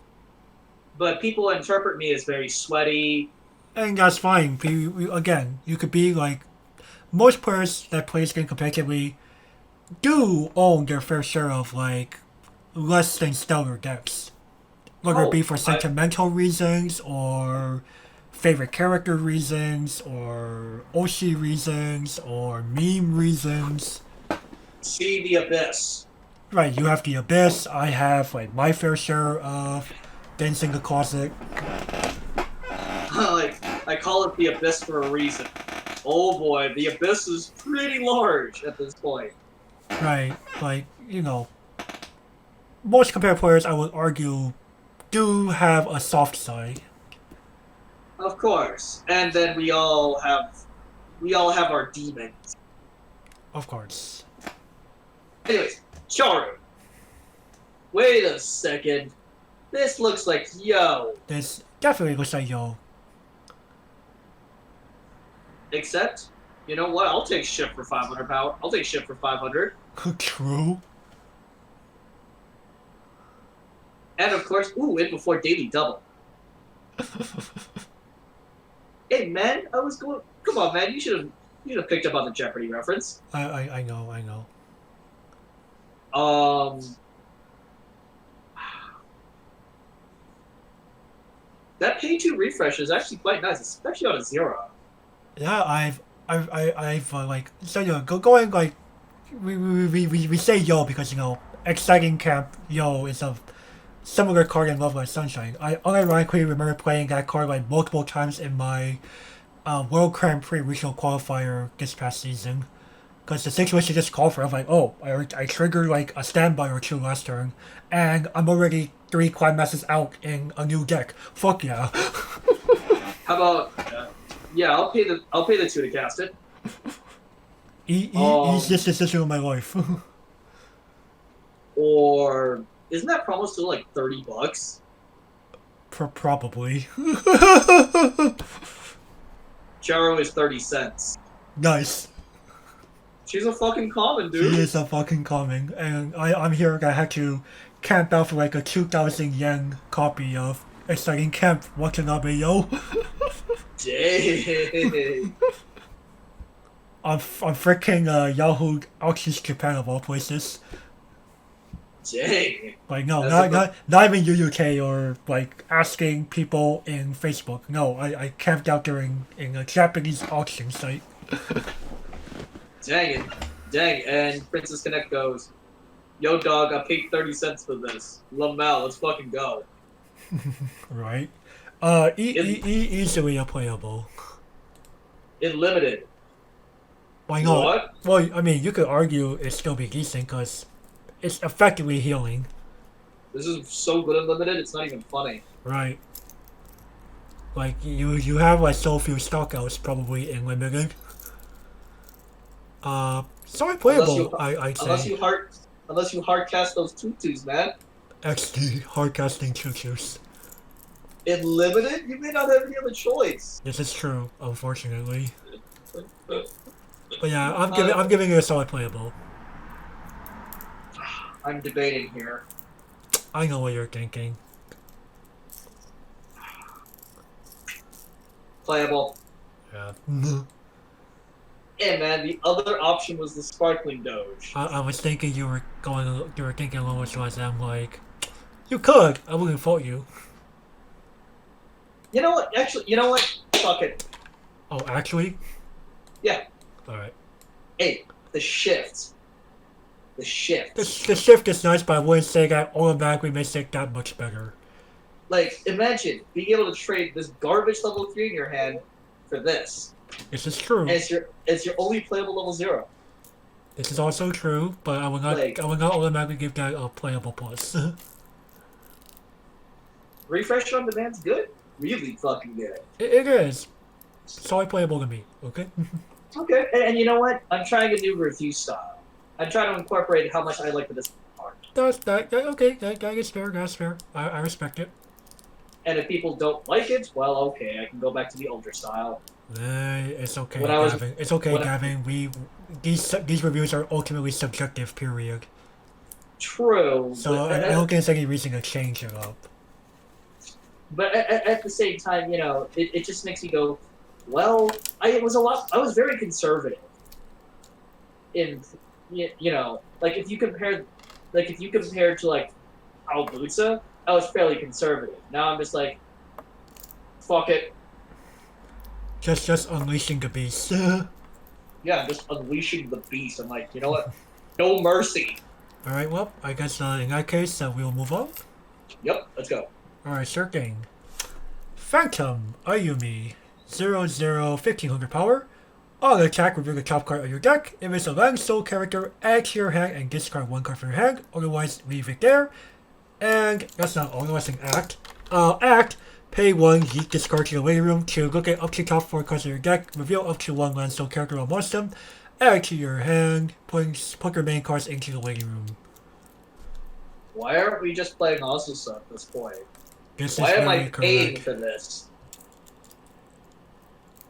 But people interpret me as very sweaty. And that's fine. Again, you could be, like, most players that play this game competitively do own their fair share of, like, less than stellar decks. Whether it be for sentimental reasons, or favorite character reasons, or Oshi reasons, or meme reasons. See the Abyss. Right, you have the Abyss. I have, like, my fair share of Dancing the Closet. I call it the Abyss for a reason. Oh boy, the Abyss is pretty large at this point. Right, like, most competitive players, I would argue, do have a soft side. Of course. And then we all have our demons. Of course. Anyways, Charu. Wait a second. This looks like Yo. This definitely looks like Yo. Except, you know what? I'll take ship for 500 power. I'll take ship for 500. True. And of course, in before daily double. Hey man, I was going. Come on, man. You should have picked up on the Jeopardy reference. I know. That pay 2 refresh is actually quite nice, especially on a 0. Yeah, I've like, so going, like, we say Yo because exciting camp Yo is a similar card in Love Like Sunshine. I unironically remember playing that card like multiple times in my World Grand Prix regional qualifier this past season. Because the situation just called for it. I'm like, oh, I triggered like a standby or two last turn, and I'm already 3 climaxes out in a new deck. Fuck yeah. How about? Yeah, I'll pay the 2 to cast it. Easiest decision of my life. Or isn't that promo still like $30? Probably. Charo is 30 cents. Nice. She's a fucking common, She dude. is a fucking common, and I'm here. I had to camp out for like a 2,000 yen copy of Exciting Camp Watanabe Yo. Dang. I'm freaking Yahoo Auctions Japan of all places. Dang. Like no, That's not even UUK or like asking people in Facebook. No, I camped out during in a Japanese auction site. Dang it. Dang. And Princess Connect goes, yo, dog, I paid 30 cents for this. Lamel, let's fucking go. Right. Easily playable. In limited. Why not? What? Well, I mean, you could argue it still be decent because it's effectively healing. This is so good in limited, it's not even funny. Right. Like you have like so few stockouts probably in limited. Sorry playable. I'd say. Unless you hard cast those tutus, man. XD hardcasting choo-choos. In limited, you may not have any other choice. This is true, unfortunately. But yeah, I'm giving it a solid playable. I'm debating here. I know what you're thinking. Playable. Yeah. Yeah, man. The other option was the sparkling doge. I was thinking you were thinking along which lines. I'm like, you could. I wouldn't fault you. You know what? Actually, you know what? Fuck it. Oh, actually? Yeah. All right. Hey, the shift. The shift. The shift is nice, but I wouldn't say that automatically makes it that much better. Like, imagine being able to trade this garbage level 3 in your hand for this. This is true. And it's your only playable level 0. This is also true, but I will not automatically give that a playable plus. Refresh on demand's good. Really fucking good. It is. Solid playable to me. Okay. Okay, and you know what? I'm trying a new review style. I'm trying to incorporate how much I like the design art. Okay. That is fair. That's fair. I respect it. And if people don't like it, well, okay, I can go back to the older style. It's okay, Gavin. It's okay, Gavin. These reviews are ultimately subjective. Period. True. So I don't think there's any reason to change it up. But at the same time, you know, it just makes you go, well, I was very conservative. In, you know, like if you compare to like Albusa, I was fairly conservative. Now I'm just like, fuck it. Just unleashing the beast. Yeah, I'm just unleashing the beast. I'm like, you know what? No mercy. Alright, well, I guess in that case, we'll move on. Yep, let's go. Alright, sure thing. Phantom Ayumi 1500 power. On attack, reveal the top card of your deck. If it's a Land Soul character, add to your hand and discard one card from your hand. Otherwise, leave it there. And that's not all, that's an act. Act, pay 1, discard to the waiting room to look at up to top 4 cards of your deck. Reveal up to 1 Land Soul character amongst them. Add to your hand. Put your main cards into the waiting room. Why aren't we just playing Azusa at this point? Why am I paying for this?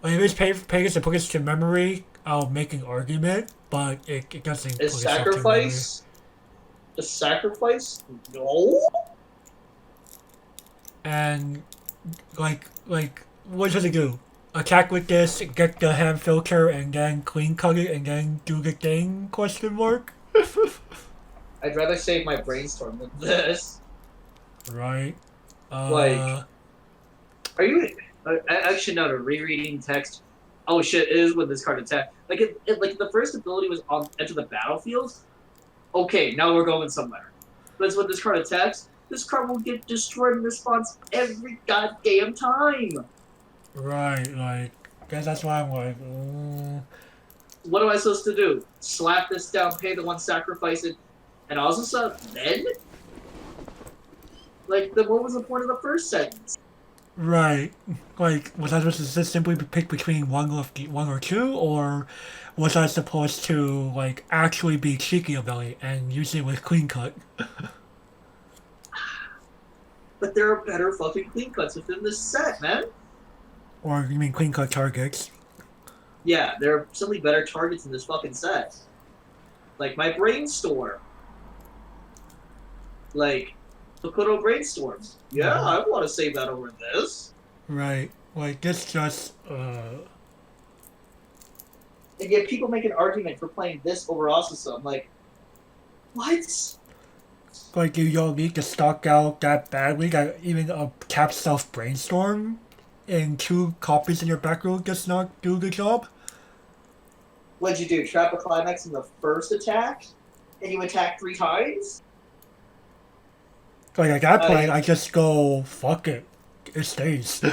If it's paying us to put us to memory, I'll make an argument, but it doesn't. Is sacrifice? The sacrifice? No. And like, what does it do? Attack with this, get the hand filter, and then clean cut it, and then do the thing? Question mark. I'd rather save my brainstorm than this. Right. Like, are you? I should know. Rereading text. Oh shit! It is with this card attack. Like like the first ability was on enter the battlefield. Okay, now we're going somewhere. But it's with this card attacks. This card will get destroyed in response every goddamn time. Right. Like, guess that's why I'm like. What am I supposed to do? Slap this down, pay the one, sacrifice it, and also then? Like, then what was the point of the first sentence? Right. Like, was I supposed to just simply pick between one or two, or was I supposed to, like, actually be cheeky about it and use it with clean cut? but there are better fucking clean cuts within this set, man. Or you mean clean cut targets? Yeah, there are simply better targets in this fucking set. Like my brainstorm. Like Hokuto brainstorms. Yeah, I want to save that over this. Right. Like this just And yet people make an argument for playing this over Asusa. I'm like, what? like you don't need to stock out that badly that even a cap self brainstorm and 2 copies in your back row does not do the job. What'd you do? Trap a climax in the first attack? And you attack 3 times? Like at that point I just go fuck it. It stays.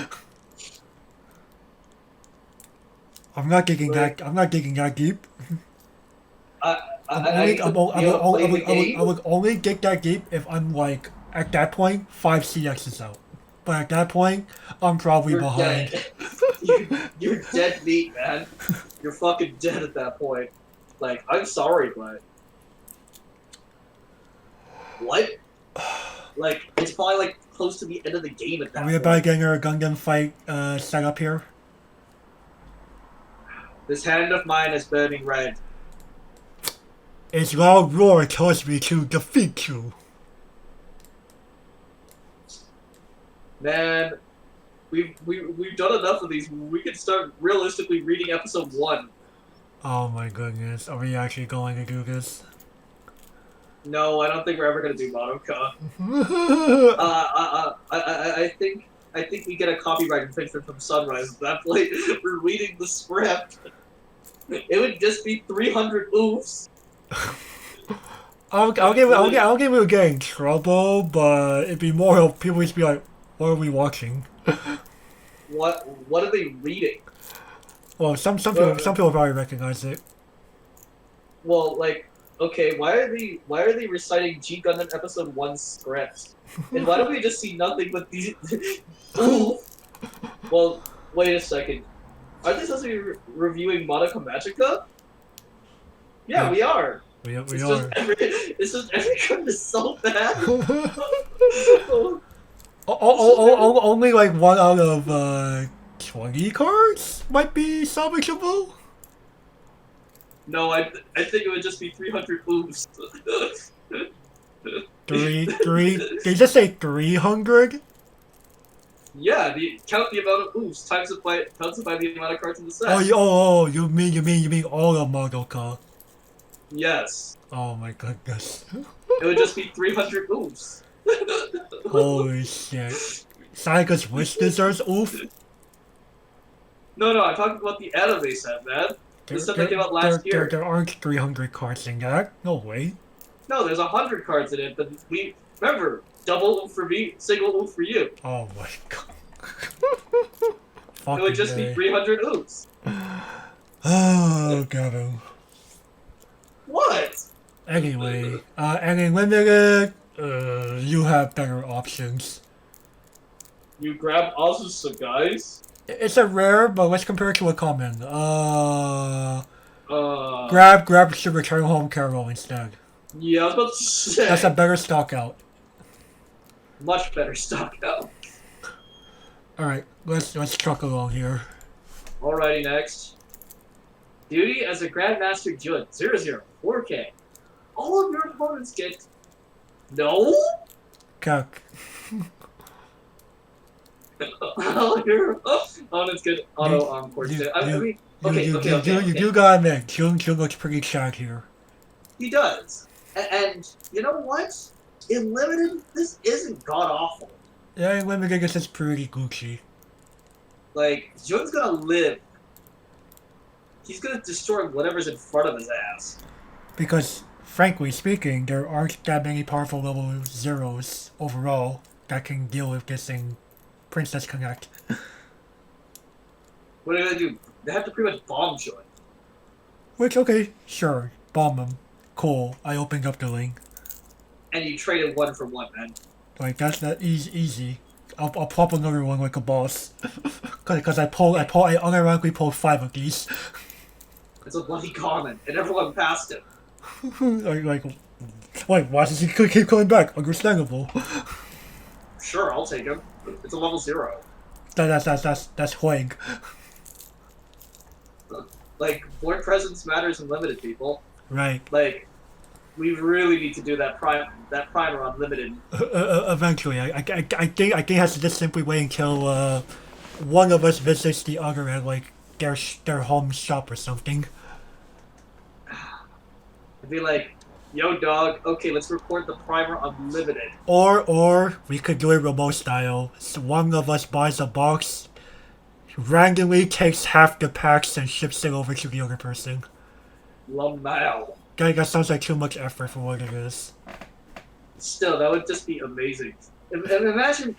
I'm not digging that deep. I would only dig that deep if I'm like at that point 5 CXs out. But at that point, I'm probably behind. Dead. You're dead meat, man. You're fucking dead at that point. Like, I'm sorry, but what? Like, it's probably like close to the end of the game at that Are we point. about getting our Gundam fight set up here? This hand of mine is burning red. Its loud roar tells me to defeat you. Man, we've done enough of these. We can start realistically reading episode 1. Oh my goodness, are we actually going to do this? No, I don't think we're ever gonna do Madoka. I think we get a copyright infringement from Sunrise at that point. We're reading the script. It would just be 300 oofs. I'll give it a get in trouble, but it'd be more of people just be like, what are we watching? What are they reading? Well, some people probably recognize it. Well, like, okay, why are they reciting G Gundam episode 1 scripts? And why don't we just see nothing but these? Ooh. Well, wait a second. Aren't they supposed to be reviewing Madoka Magica? Yeah, we are. We are. It's just every Gundam is so bad. Only like 1 out of 20 cards might be salvageable. No, I think it would just be 300 oofs. Three. Did you just say 300? Yeah, count the amount of oofs times it by the amount of cards in the set. You mean all of Madoka? Yes. Oh my goodness. It would just be 300 oofs. Holy shit. Sayaka's Wish deserves oof? No, I'm talking about the anime set, man. The set that came out last year. There aren't 300 cards in that. No way. No, there's 100 cards in it, but remember, double oof for me, single oof for you. Oh my god. It would just be 300 oofs. Oh god. What? Anyway, Unlimited, you have better options. You grab Azusa, guys. It's a rare, but let's compare it to a common. Grab should return home Carol instead. Yeah, I was about to say. That's a better stock out. Much better stock out. Alright, let's truck along here. Alrighty, next. Duty as a Grandmaster Jun, 004K. All of your opponents get... No? Cuck. All of your opponents get auto encore. You do gotta admit, Jun looks pretty sad here. He does. And you know what? In Limited, this isn't god-awful. Yeah, in Limited, this is pretty Gucci. Like, Jun's gonna live. He's gonna destroy whatever's in front of his ass. Because, frankly speaking, there aren't that many powerful level zeros overall that can deal with this in Princess Connect. What are they gonna do? They have to pretty much bomb Jun. Which, okay, sure, bomb them. Cool, I opened up the link. And you traded 1 for 1, man. Like, that's not easy. I'll plop another one like a boss. Cause I unironically pulled 5 of these. It's a bloody common, and everyone passed him. like, wait, why does he keep coming back? Understandable. Sure, I'll take him. It's a level 0. That's Huang. Like, board presence matters in limited, people. Right. Like, we really need to do that primer on limited. Eventually, I think it has to just simply wait until one of us visits the other at like their home shop or something. I'd be like, yo, dog. Okay, let's record the primer on limited. Or we could do it remote style. So one of us buys a box, randomly takes half the packs and ships it over to the other person. Lamau. That sounds like too much effort for what it is. Still, that would just be amazing. Imagine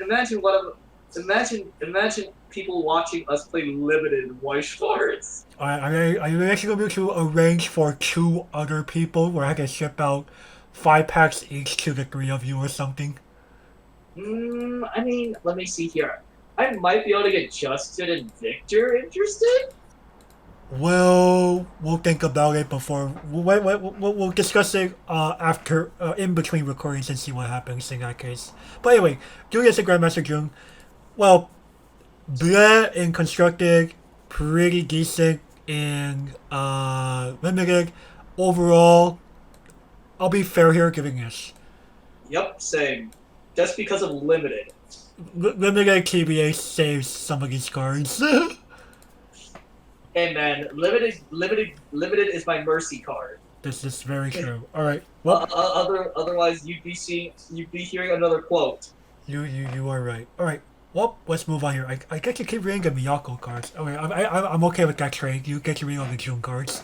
people watching us play limited in Weiss Schwarz. Are you actually going to arrange for 2 other people where I can ship out 5 packs each to the 3 of you or something? I mean, let me see here. I might be able to get Justin and Victor interested. We'll think about it before. We'll discuss it after, in between recordings and see what happens in that case. But anyway, doing this in Grandmaster June. Well, bleh in constructed, pretty decent in limited. Overall, I'll be fair here giving this. Yep, same. Just because of limited. Limited TBA saves some of these cards. Hey man, limited is my mercy card. This is very true. All right. Well, otherwise you'd be hearing another quote. You are right. All right. Well, let's move on here. I get to keep reading the Miyako cards. Okay, I'm okay with that trade. You get to read all the June cards.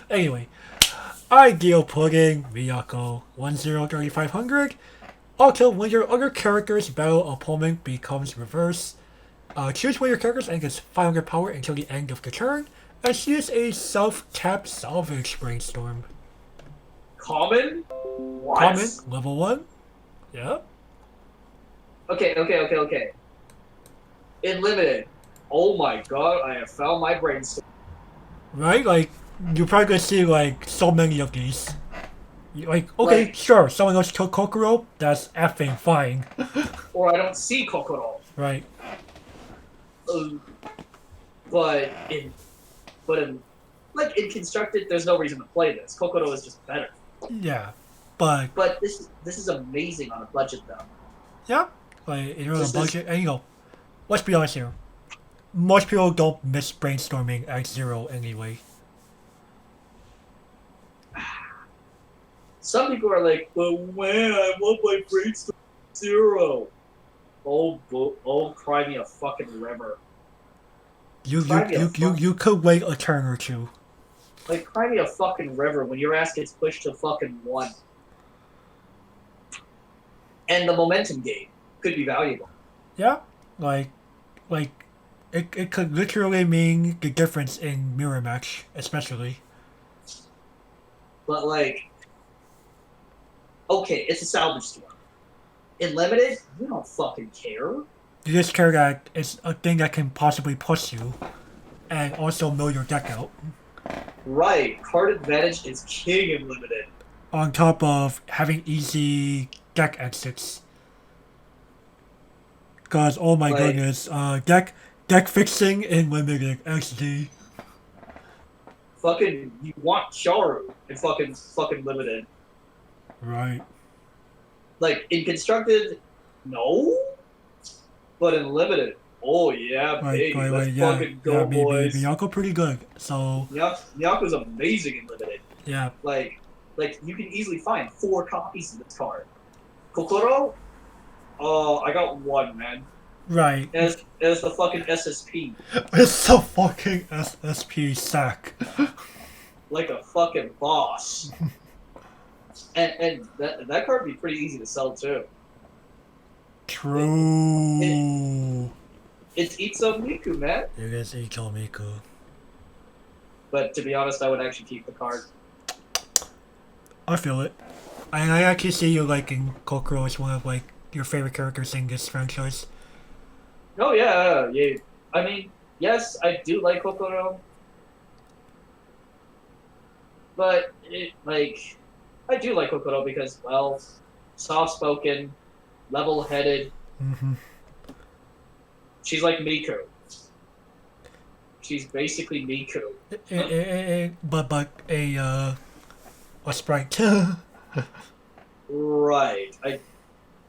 Anyway, Ideal Pudding, Miyako, 1-0, 3500. Also, when your other character's battle opponent becomes reverse, choose one of your characters and gets 500 power until the end of the turn, and she is a self-tap salvage brainstorm. Common? What? Common, level 1. Yeah. Okay. In limited, oh my god, I have found my brainstorm. Right? Like, you're probably gonna see, like, so many of these. Like, okay, Right. sure, someone else killed Kokoro, that's effing fine. Or I don't see Kokoro. Right. But in constructed, there's no reason to play this. Kokoro is just better. Yeah. But this is amazing on a budget though. yeah, like, you're on a This is- budget, and you know, let's be honest here. Most people don't miss brainstorming at 0 anyway. Some people are like, but when I want my brainstorm 0. Oh, cry me a fucking river. You could wait a turn or two. Like, cry me a fucking river when your ass gets pushed to fucking 1. And the momentum gain could be valuable. Yeah, like it could literally mean the difference in mirror match, especially. But like, okay, it's a salvage store. In limited, you don't fucking care. You just care that it's a thing that can possibly push you, and also mill your deck out. Right, card advantage is king in limited. On top of having easy deck exits. Cause oh my goodness, deck fixing in limited XD. Fucking, you want Charu in fucking limited. Right. Like, in constructed, no? But in limited, oh yeah, baby. Let's fucking go, boys. Miyako pretty good, so... Miyako's amazing in limited. Yeah. Like, you can easily find 4 copies of this card. Kokoro? I got 1, man. Right. It's the fucking SSP. It's the fucking SSP sack. Like a fucking boss. And that card would be pretty easy to sell too. True. It's Itzo Miku, man. It is Icho Miku. But to be honest, I would actually keep the card. I feel it. I actually see you liking Kokoro as one of like your favorite characters in this franchise. Oh yeah. I mean, yes, I do like Kokoro. But I do like Kokoro because, well, soft-spoken, level-headed, Mm-hmm. She's like Miku. She's basically Miku. But a sprite. Right.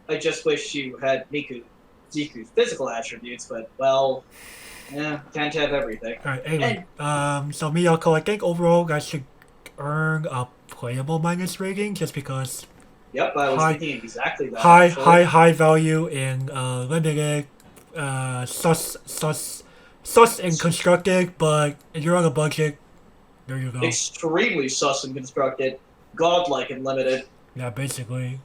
I just wish you had Miku's physical attributes, but well, yeah, can't have everything. Alright, anyway. So Miyako, I think overall I should earn a playable minus rating just because Yep, I was high thinking exactly that. high actually. high value in limited, sus and constructed, but if you're on a budget, there you go. Extremely sus and constructed, godlike and limited. Yeah, basically.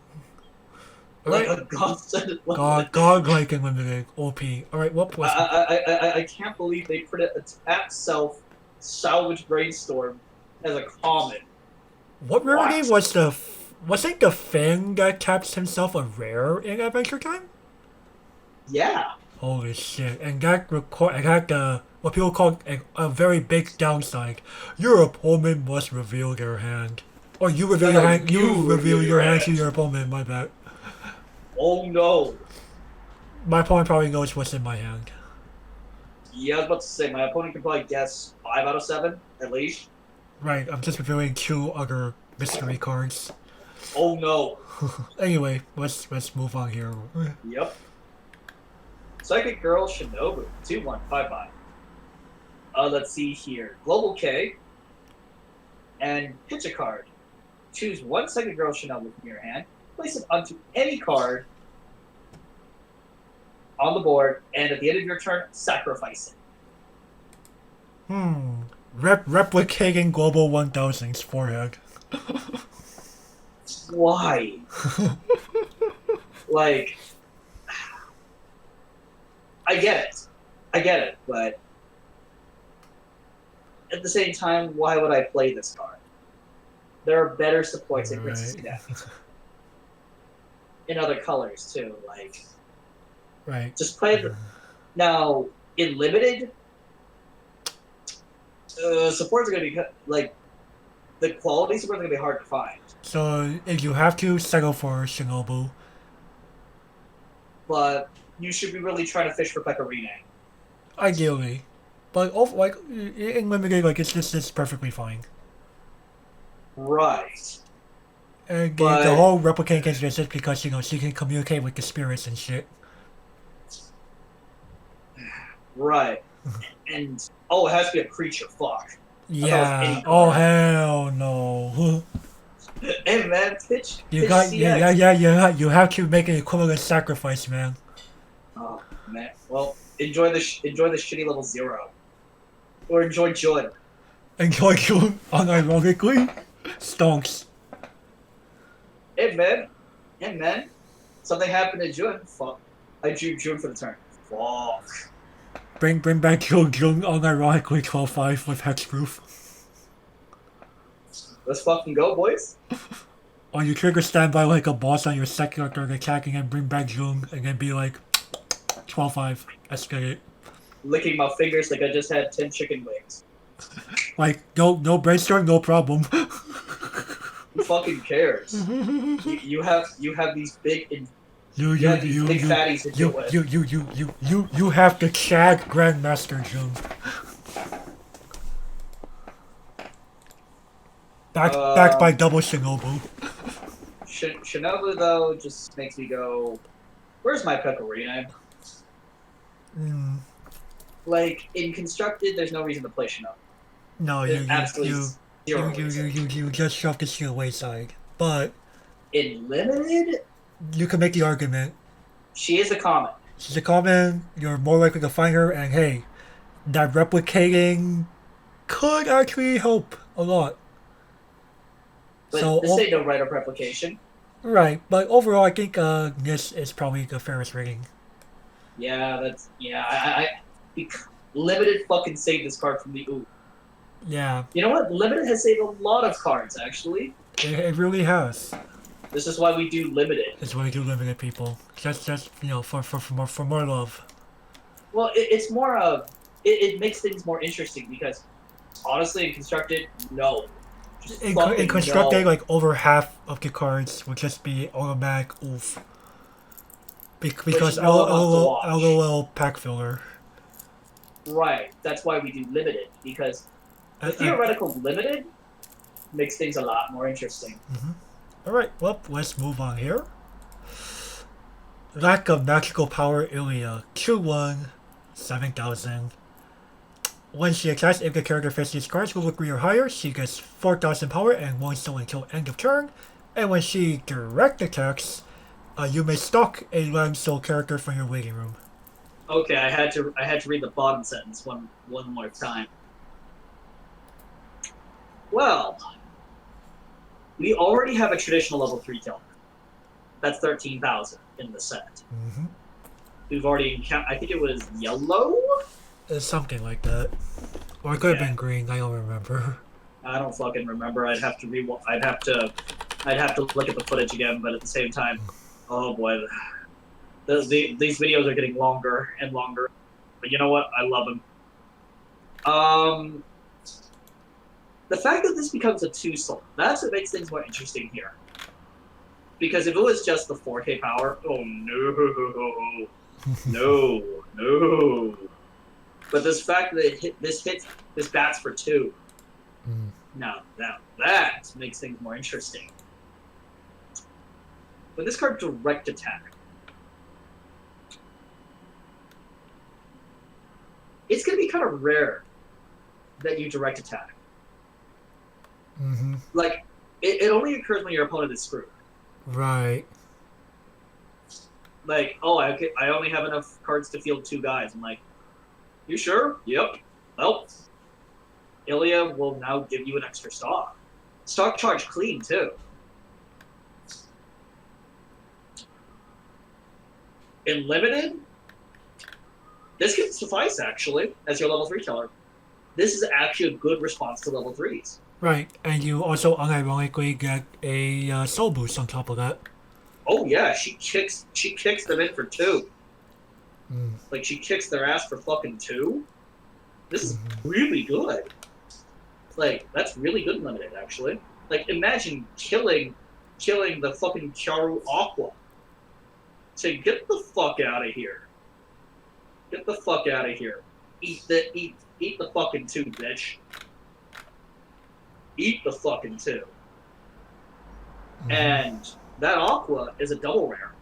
Like Alright. a godsend. Godlike and limited. OP. Alright, what was I can't believe they put a tap self salvage brainstorm as a common. what rarity was wasn't the Fang that taps himself a rare in Adventure Time? Yeah. Holy shit! And that had the what people call a very big downside. Your opponent must reveal their hand, or you reveal your hand. You reveal your hand to your opponent. My bad. Oh no. My opponent probably knows what's in my hand. Yeah, I was about to say my opponent can probably guess 5 out of 7 at least. Right. I'm just revealing 2 other mystery cards. Oh no. Anyway, let's move on here. Yep. Psychic Girl Shinobu 2155. Let's see here. Global K and pitch a card. Choose one Psychic Girl Shinobu from your hand, place it onto any card on the board, and at the end of your turn, sacrifice it. Replicating Global 1000's forehead. Why? Like, I get it, but at the same time, why would I play this card? There are better supports in Princess Cadet. In other colors, too, like... Right. Just play the... Now, in Limited, supports are going to be, like... The quality supports are going to be hard to find. So, if you have to settle for Shinobu. But you should be really trying to fish for Pecorine. Ideally. But, like, in Limited, like, it's perfectly fine. Right. And But- the whole replicating is just because, you know, she can communicate with the spirits and shit. Right. And, oh, it has to be a creature, fuck. Yeah. any Oh, card. hell no. Hey, man, pitch You got, CX. you have to make an equivalent sacrifice, man. Oh, man. Well, enjoy the shitty level 0. Or enjoy Jun. Enjoy you unironically. Stonks. Hey, man. Something happened to Jun. Fuck. I drew Jun for the turn. Fuck. Bring back your Jung unironically 12-5 with hexproof. Let's fucking go, boys. Or you trigger standby like a boss on your second turn attacking and bring back Jung and then be like 12-5. Escalate. Licking my fingers like I just had 10 chicken wings. Like, no brainstorm, no problem. Who fucking cares? You have these big big fatties to deal with. You have the Chad Grandmaster Jung. Backed by double Shinobu. Shinobu, though, just makes me go, where's my Pecorine? Like, in Constructed, there's no reason to play Shinobu. No, There's absolutely zero reason. you just shoved this to the wayside. But In Limited, you can make the argument. she is a common. She's a common, you're more likely to find her, and hey, that replicating could actually help a lot. But So, this ain't no right-up replication. right, but overall, I think this is probably the fairest rating. Yeah, Limited fucking saved this card from the ooh. Yeah, You know what? Limited has saved a lot of cards, actually. it really has. This is why we do Limited. It's why you do limited people. Just you know, for more love. Well, it's more of... It makes things more interesting because, honestly, in Constructed, no. Just In fucking constructed, no. like over half of the cards would just be automatic oof. Because no one wants to watch. LOL pack filler. Right. That's why we do limited, because the theoretical limited makes things a lot more interesting. Alright, well, let's move on here. Lack of magical power Ilya. Q1, 7,000. When she attacks, if the character faces these cards will agree or higher, she gets 4,000 power and won't still until end of turn. And when she direct attacks, you may stalk a Limestone character from your waiting room. Okay, I had to read the bottom sentence one more time. Well, we already have a traditional level 3 killer. That's 13,000 in the set. We've already encountered, I think it was yellow? It's something like that. Or it could have been green, I don't remember. I don't fucking remember. I'd have to look at the footage again, but at the same time, oh boy. These videos are getting longer and longer. But you know what? I love them. The fact that this becomes a 2-soul, that's what makes things more interesting here. Because if it was just the 4K power, oh no. No. But this fact that this bats for 2. Now that makes things more interesting. With this card, direct attack. It's going to be kind of rare that you direct attack. Like, it only occurs when your opponent is screwed. Right. Like, oh, I only have enough cards to field 2 guys. I'm like, you sure? Yep. Well, Ilya will now give you an extra stock. Stock charge clean, too. In limited, this can suffice, actually, as your level 3 killer. This is actually a good response to level 3s. Right, and you also unironically get a soul boost on top of that. Oh yeah, she kicks them in for 2. Like, she kicks their ass for fucking 2. This is really good. Like, that's really good limited, actually. Like, imagine killing the fucking Charu Aqua. Say, get the fuck out of here. Get the fuck out of here. Eat the fucking 2, bitch. Eat the fucking 2. And that Aqua is a double rare.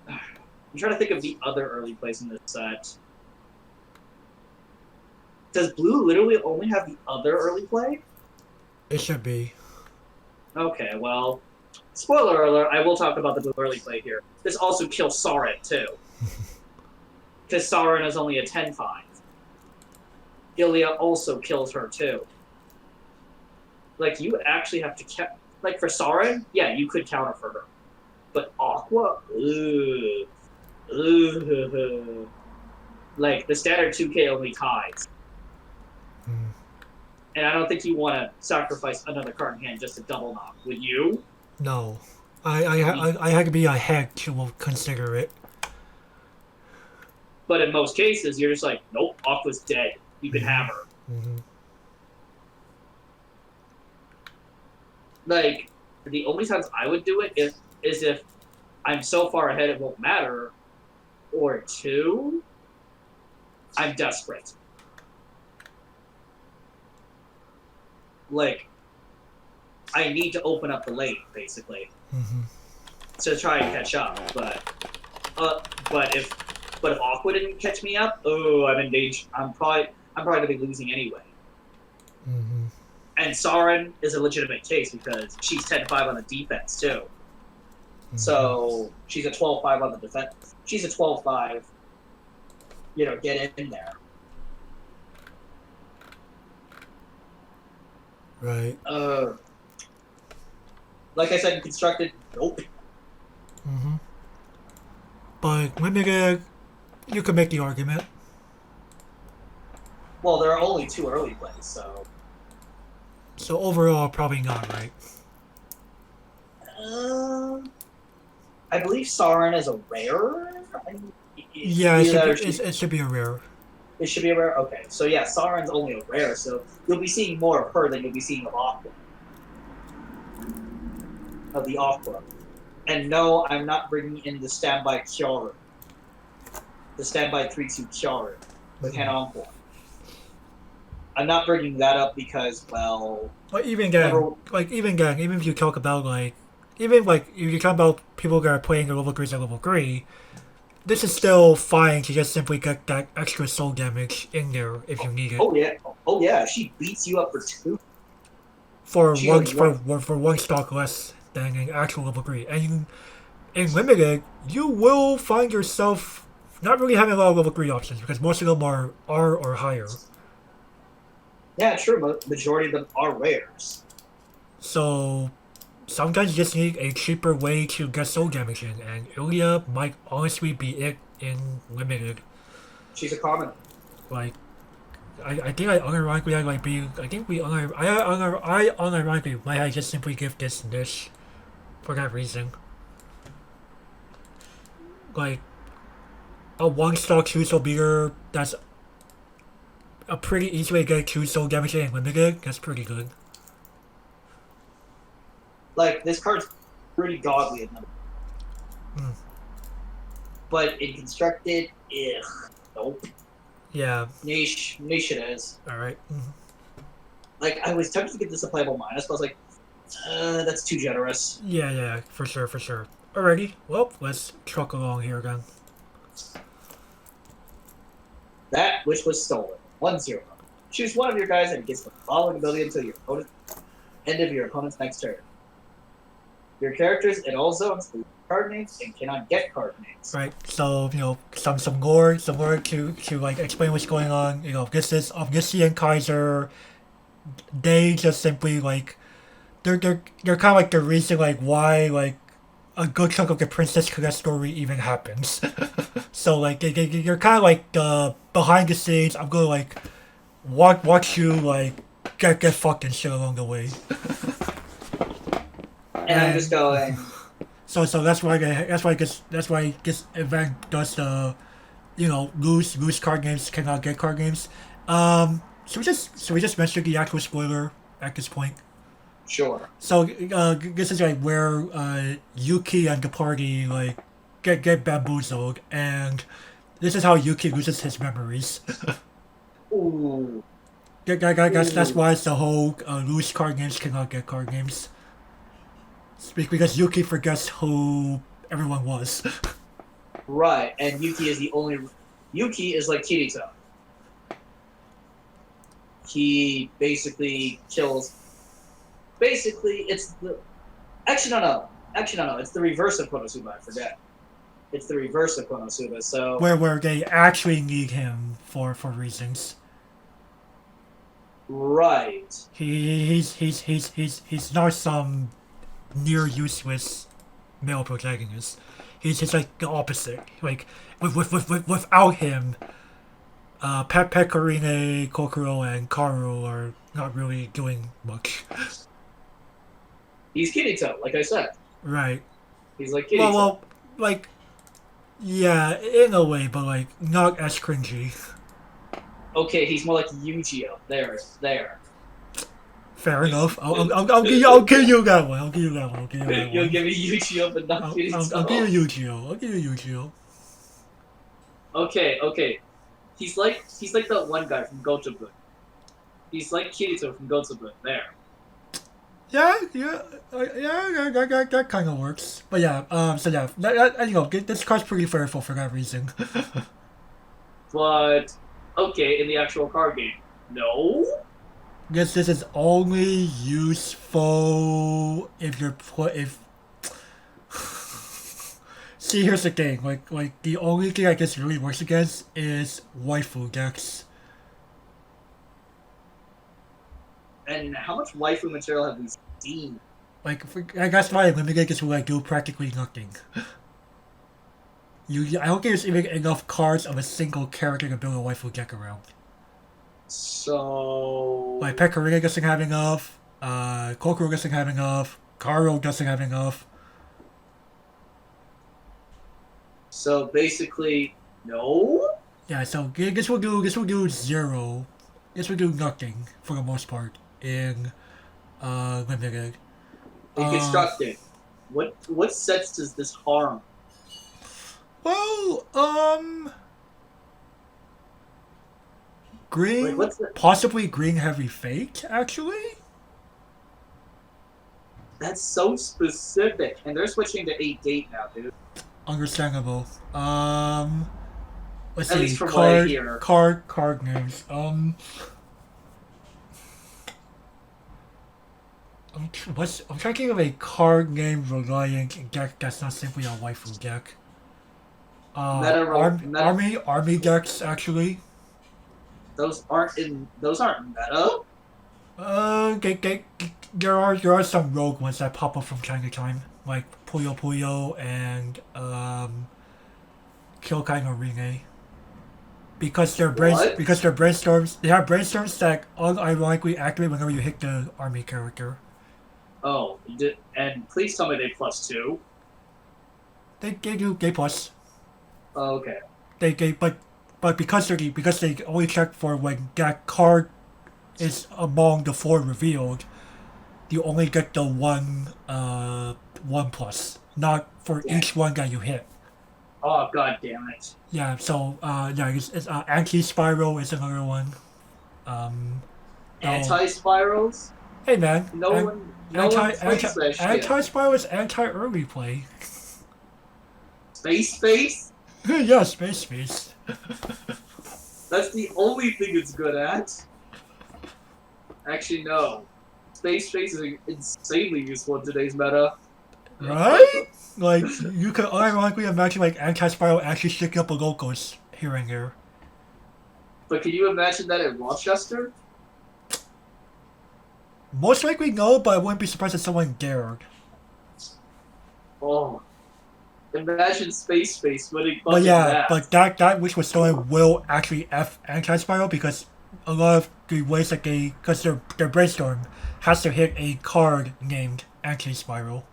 I'm trying to think of the other early plays in this set. Does blue literally only have the other early play? It should be. Okay, well, spoiler alert, I will talk about the blue early play here. This also kills Sarin, too. Because Sarin is only a 10-5. Ilya also kills her, too. Like, you actually have to... Like, for Sarin, yeah, you could counter for her. But Aqua? Ugh. Like, the standard 2K only ties. And I don't think you want to sacrifice another card in hand just to double knock. Would you? No. I had to be ahead to consider it. But in most cases, you're just like, nope, Aqua's dead. You can have her. Like, the only times I would do it is if I'm so far ahead it won't matter, or 2, I'm desperate. Like, I need to open up the lane, basically, to try and catch up. But if Aqua didn't catch me up, oh, I'm in danger. I'm probably gonna be losing anyway. And Sarin is a legitimate case because she's 10-5 on the defense too. So she's a 12-5 on the defense. She's a 12-5. You know, get in there. Right. Like I said, in constructed, nope. But limited, you could make the argument. Well, there are only 2 early plays, so. So overall, probably not, right? I believe Sarin is a rare. Yeah, it should be a rare. It should be a rare? Okay. So yeah, Sarin's only a rare, so you'll be seeing more of her than you'll be seeing of Aqua. Of the Aqua. And no, I'm not bringing in the standby Kyorin. The standby 3-2 Kyorin with Hanonko. I'm not bringing that up because, well... But even again, even if you talk about, like, even, like, if you talk about people that are playing at level 3s at level 3, this is still fine to just simply get that extra soul damage in there if you need it. Oh yeah, she beats you up for 2. For one stock less than an actual level 3. And in Limited, you will find yourself not really having a lot of level 3 options because most of them are R or higher. Yeah, true. Majority of them are rares. So sometimes you just need a cheaper way to get soul damage in, and Ilya might honestly be it in Limited. She's a common. Like, I think I unironically I might be. I think we I unironically might have just simply give this niche for that reason. Like, a one stock 2 soul beater that's a pretty easy way to get 2 soul damage in Limited. That's pretty good. Like, this card's pretty godly in them. But in Constructed, nope. Yeah. Niche it is. Alright. Like, I was tempted to give this a playable minus, but I was like, that's too generous. Yeah, for sure. Alrighty, well, let's truck along here again. That which was stolen. 1-0. Choose one of your guys and it gets the following ability until your end of your opponent's next turn. Your characters in all zones lose card names and cannot get card names. Right, so, you know, some lore to like explain what's going on. You know, this is Omniscient Kaiser. They just simply like they're kind of like the reason like why like a good chunk of the Princess Colette story even happens. So like they're kind of like the behind the scenes. I'm gonna like watch you like get fucked and shit along the way. And I'm just going. So that's why this event does the, you know, lose card games cannot get card games. So we just mention the actual spoiler at this point. Sure. So this is like where Yuki and the party like get bamboozled, and this is how Yuki loses his memories. Ooh. That's why it's the whole lose card games cannot get card games. Because Yuki forgets who everyone was. Right, and Yuki is the only. Yuki is like Kirito. He basically kills. Basically, it's the. Actually, no. It's the reverse of Konosuba. I forget. It's the reverse of Konosuba. So where they actually need him for reasons. Right. He's not some near useless male protagonist. He's just like the opposite. Like without him, Pecorine, Kokoro, and Karu are not really doing much. He's Kirito, like I said. Right. He's like Kirito. Well, like, yeah, in a way, but like not as cringy. Okay, he's more like Yu-Gi-Oh. There. Fair enough. I'll give you that one. You'll give me Yu-Gi-Oh, but not Kirito. I'll give you Yu-Gi-Oh. Okay. He's like that one guy from Gotobu. He's like Kirito from Gotobu. There. Yeah, that kind of works. But yeah, so yeah, you know, this card's pretty fearful for that reason. But okay, in the actual card game, no. Guess this is only useful if you're See, here's the thing. Like the only thing I guess really works against is waifu decks. And how much waifu material have we seen? Like, that's why limited gets to like do practically nothing. I don't think there's even enough cards of a single character to build a waifu deck around. So like Pecorine doesn't have enough, Kokoro doesn't have enough, Karo doesn't have enough. So basically, no. Yeah, so this will do zero. This will do nothing for the most part in limited. In Constructed. What sets does this harm? Well, Like, green, what's the, possibly green heavy fake, actually? that's so specific, and they're switching to 8 gate now, dude. Understandable. Let's At see, least from what I hear. card names. I'm trying to think of a card name reliant deck that's not simply a waifu deck. Army decks actually. Those aren't meta. There are some rogue ones that pop up from time to time, like Puyo Puyo and Kyokai no Rinne. What? Because they have brainstorms that unironically activate whenever you hit the army character. Oh, you did. And please tell me they +2. They do gay plus. Oh, okay. They but because they only check for when that card is among the 4 revealed, you only get the 1+, not for Yeah. each one that you hit. Oh, god damn it. Yeah, so it's anti-spiral is another one. No. Anti-spirals? Hey man, No one plays that shit. anti-spiral is anti-early play. Space? Yeah, space. That's the only thing it's good at. Actually, no. Space is insanely useful in today's meta. Right? Like, you could ironically imagine like anti-spiral actually sticking up a locals here and there. But can you imagine that in Rochester? Most likely no, but I wouldn't be surprised if someone dared. Oh. Imagine space winning fucking But yeah, that. but that which was stolen will actually F anti-spiral because a lot of the ways that because their brainstorm has to hit a card named anti-spiral.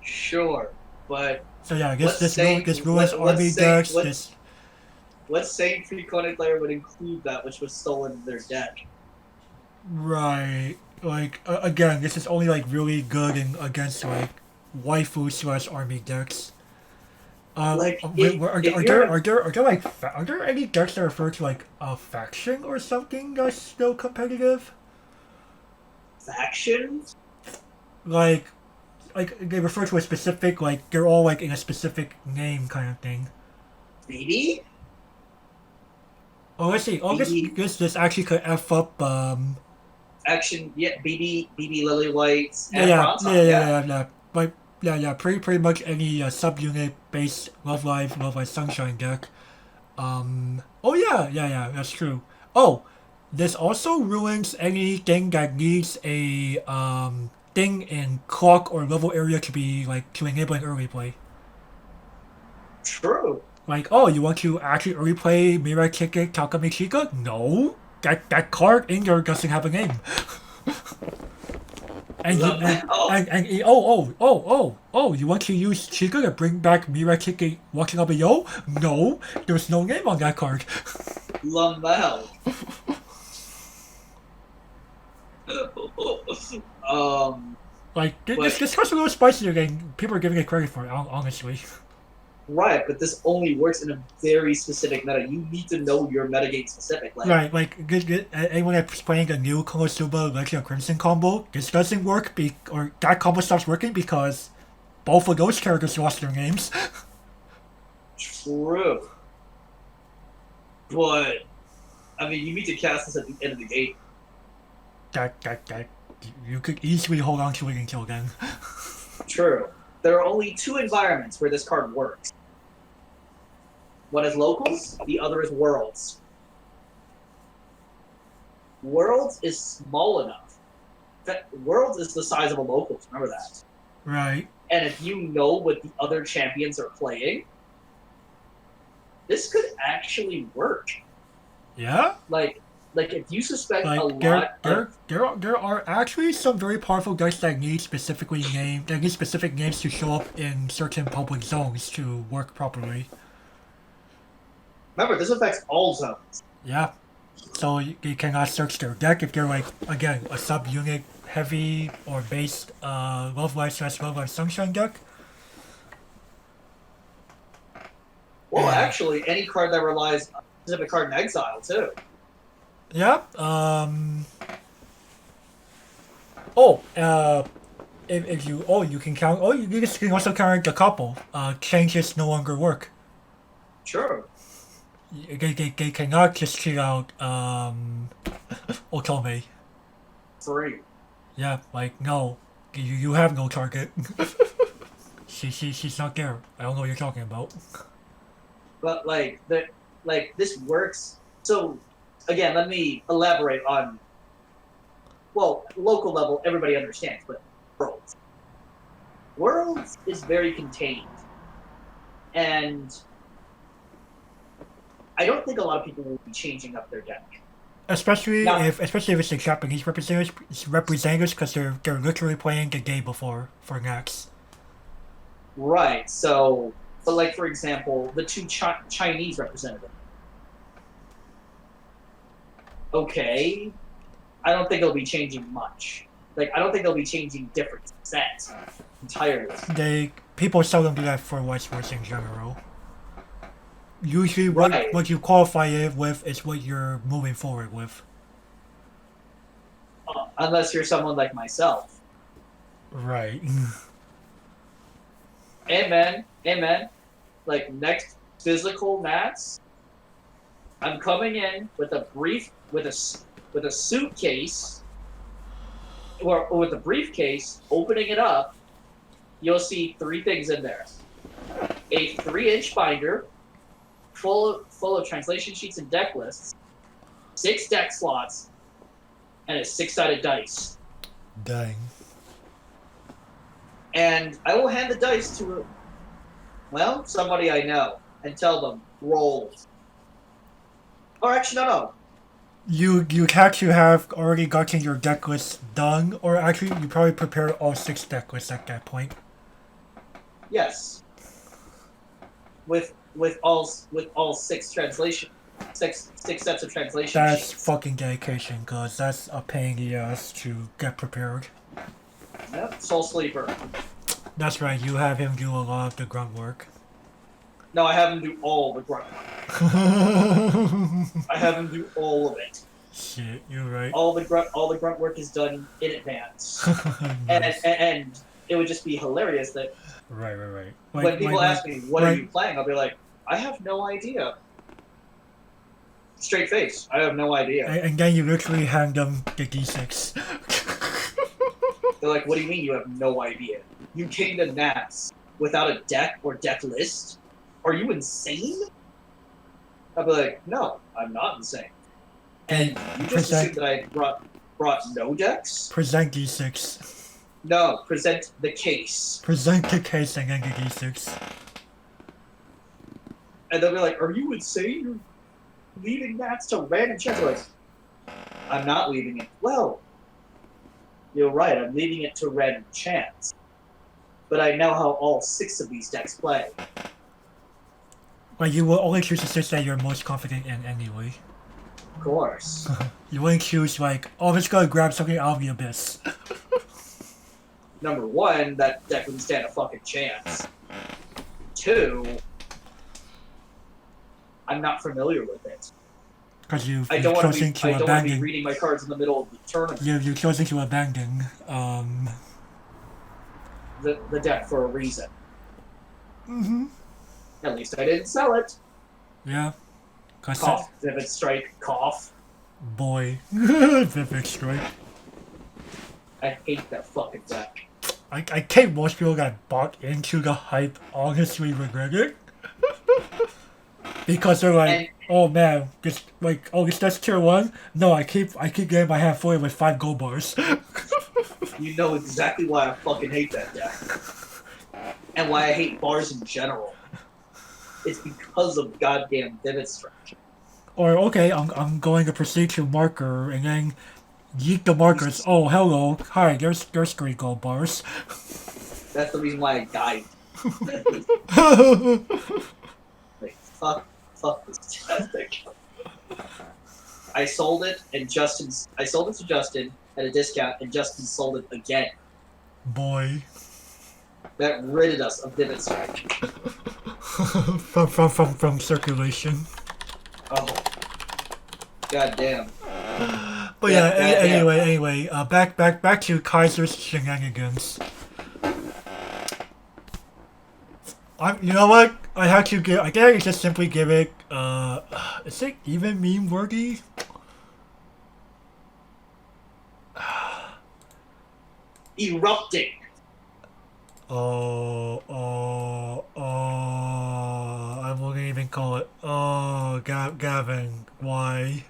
Sure, but So yeah, I guess this ruins what army decks. what same pre-coded player would include that which was stolen in their deck? Right, like again, this is only like really good against like waifu / army decks. Are there any decks that refer to like a faction or something that's still competitive? Factions? Like they refer to a specific like they're all like in a specific name kind of thing. Maybe? Oh, let's see. Oh, this actually could f up. Action, yeah, BB Lily Whites, and yeah. Like pretty much any subunit based Love Live Sunshine deck. Oh yeah, that's true. Oh, this also ruins anything that needs a thing in clock or level area to be like to enable an early play. True. Like, oh, you want to actually early play Mirai Ticket Takami Chica? No, that card in there doesn't have a name. And you want to use Chica to bring back Mirai Ticket Walking Up a Yo? No, there's no name on that card. Lamel. This card's a little spicier than people are giving it credit for, honestly. Right, but this only works in a very specific meta. You need to know your metagame specific. Right, anyone that's playing a new Konosuba Legend of Crimson combo, this doesn't work, or that combo stops working because both of those characters lost their names. True. But, I mean, you need to cast this at the end of the game. That you could easily hold on to it until then. True. There are only 2 environments where this card works. One is locals, the other is worlds. Worlds is small enough. Worlds is the size of a locals, remember that. Right. And if you know what the other champions are playing, this could actually work. Yeah? Like if you suspect there are actually some very powerful decks that need specific names to show up in certain public zones to work properly. Remember, this affects all zones. Yeah. So you cannot search their deck if they're like, again, a subunit heavy or based Love Live / Love Live Sunshine deck. Well, Yeah. actually, any card that relies on a specific card in exile too. Yeah. Oh. If you you can count. Oh, you can also count a couple. Changes no longer work. Sure. They cannot just cheat out Otome. Free. Yeah, like no, you have no target. She's not there. I don't know what you're talking about. But this works. So again, let me elaborate on. Well, local level, everybody understands, but Worlds. Worlds is very contained, and I don't think a lot of people will be changing up their deck. Especially if it's the Japanese representatives, because they're literally playing the day before for next. Right. So, but like for example, the two Chinese representatives. Okay, I don't think they'll be changing much. Like I don't think they'll be changing different sets entirely. People seldom do that for Weiss Schwarz in general. Usually, Right. what you qualify it with is what you're moving forward with. Unless you're someone like myself. Right. Amen. Like next physical mats, I'm coming in with a suitcase, or with a briefcase. Opening it up, you'll see three things in there: a 3-inch binder full of translation sheets and deck lists, 6 deck slots, and a 6-sided dice. Dang. And I will hand the dice to, somebody I know and tell them, roll. Or actually, no. You actually have already gotten your deck list done, or actually you probably prepared all 6 deck lists at that point. Yes. With all 6 translation, six sets of translation. That's sheets. fucking dedication, cause that's a pain in the ass to get prepared. Yep, Soul Sleeper. That's right, you have him do a lot of the grunt work. No, I have him do all the grunt work. I have him do all of it. Shit, you're right. All the grunt work is done in advance. Nice. and it would just be hilarious that Right. when people ask me, what are you playing? I'll be like, I have no idea. Straight face. I have no idea. And then you literally hand them the D6. They're like, what do you mean you have no idea? You came to Nats without a deck or deck list? Are you insane? I'll be like, no, I'm not insane. And you just assumed that I brought no decks? Present D6. No, present the case. Present the case and then the D6. And they'll be like, are you insane? You're leaving Nats to random chance. Like, I'm not leaving it. Well, you're right, I'm leaving it to random chance. But I know how all 6 of these decks play. But you will only choose the 6 that you're most confident in anyway. Of course. You wouldn't choose like, oh, let's go grab something out of the abyss. Number 1, that deck wouldn't stand a fucking chance. 2, I'm not familiar with it. Because I don't want to be reading my cards in the middle of the tournament. You've chosen to abandon the deck for a reason. Mm-hmm. At least I didn't sell it. Yeah. Cough. Vivid Strike. Cough. Boy. Vivid Strike. I hate that fucking deck. I think most people that bought into the hype honestly regret it. Because they're like, oh man, this that's tier 1? No, I keep getting my hand fully with 5 gold bars. You know exactly why I fucking hate that deck. And why I hate bars in general. It's because of goddamn Vivid Strike. Or okay, I'm going to proceed to marker and then yeet the markers. Oh hello, hi, there's 3 gold bars. That's the reason why I died. Like, fuck this deck. I sold it to Justin, at a discount and just sold it again. Boy. That ridded us of Vivid Strike. from circulation. Oh. God damn. But yeah, anyway, back to Kaiser's shenanigans. You know what? I can't just simply give it, is it even meme worthy? Erupting. I won't even call it. Oh, Gavin, why?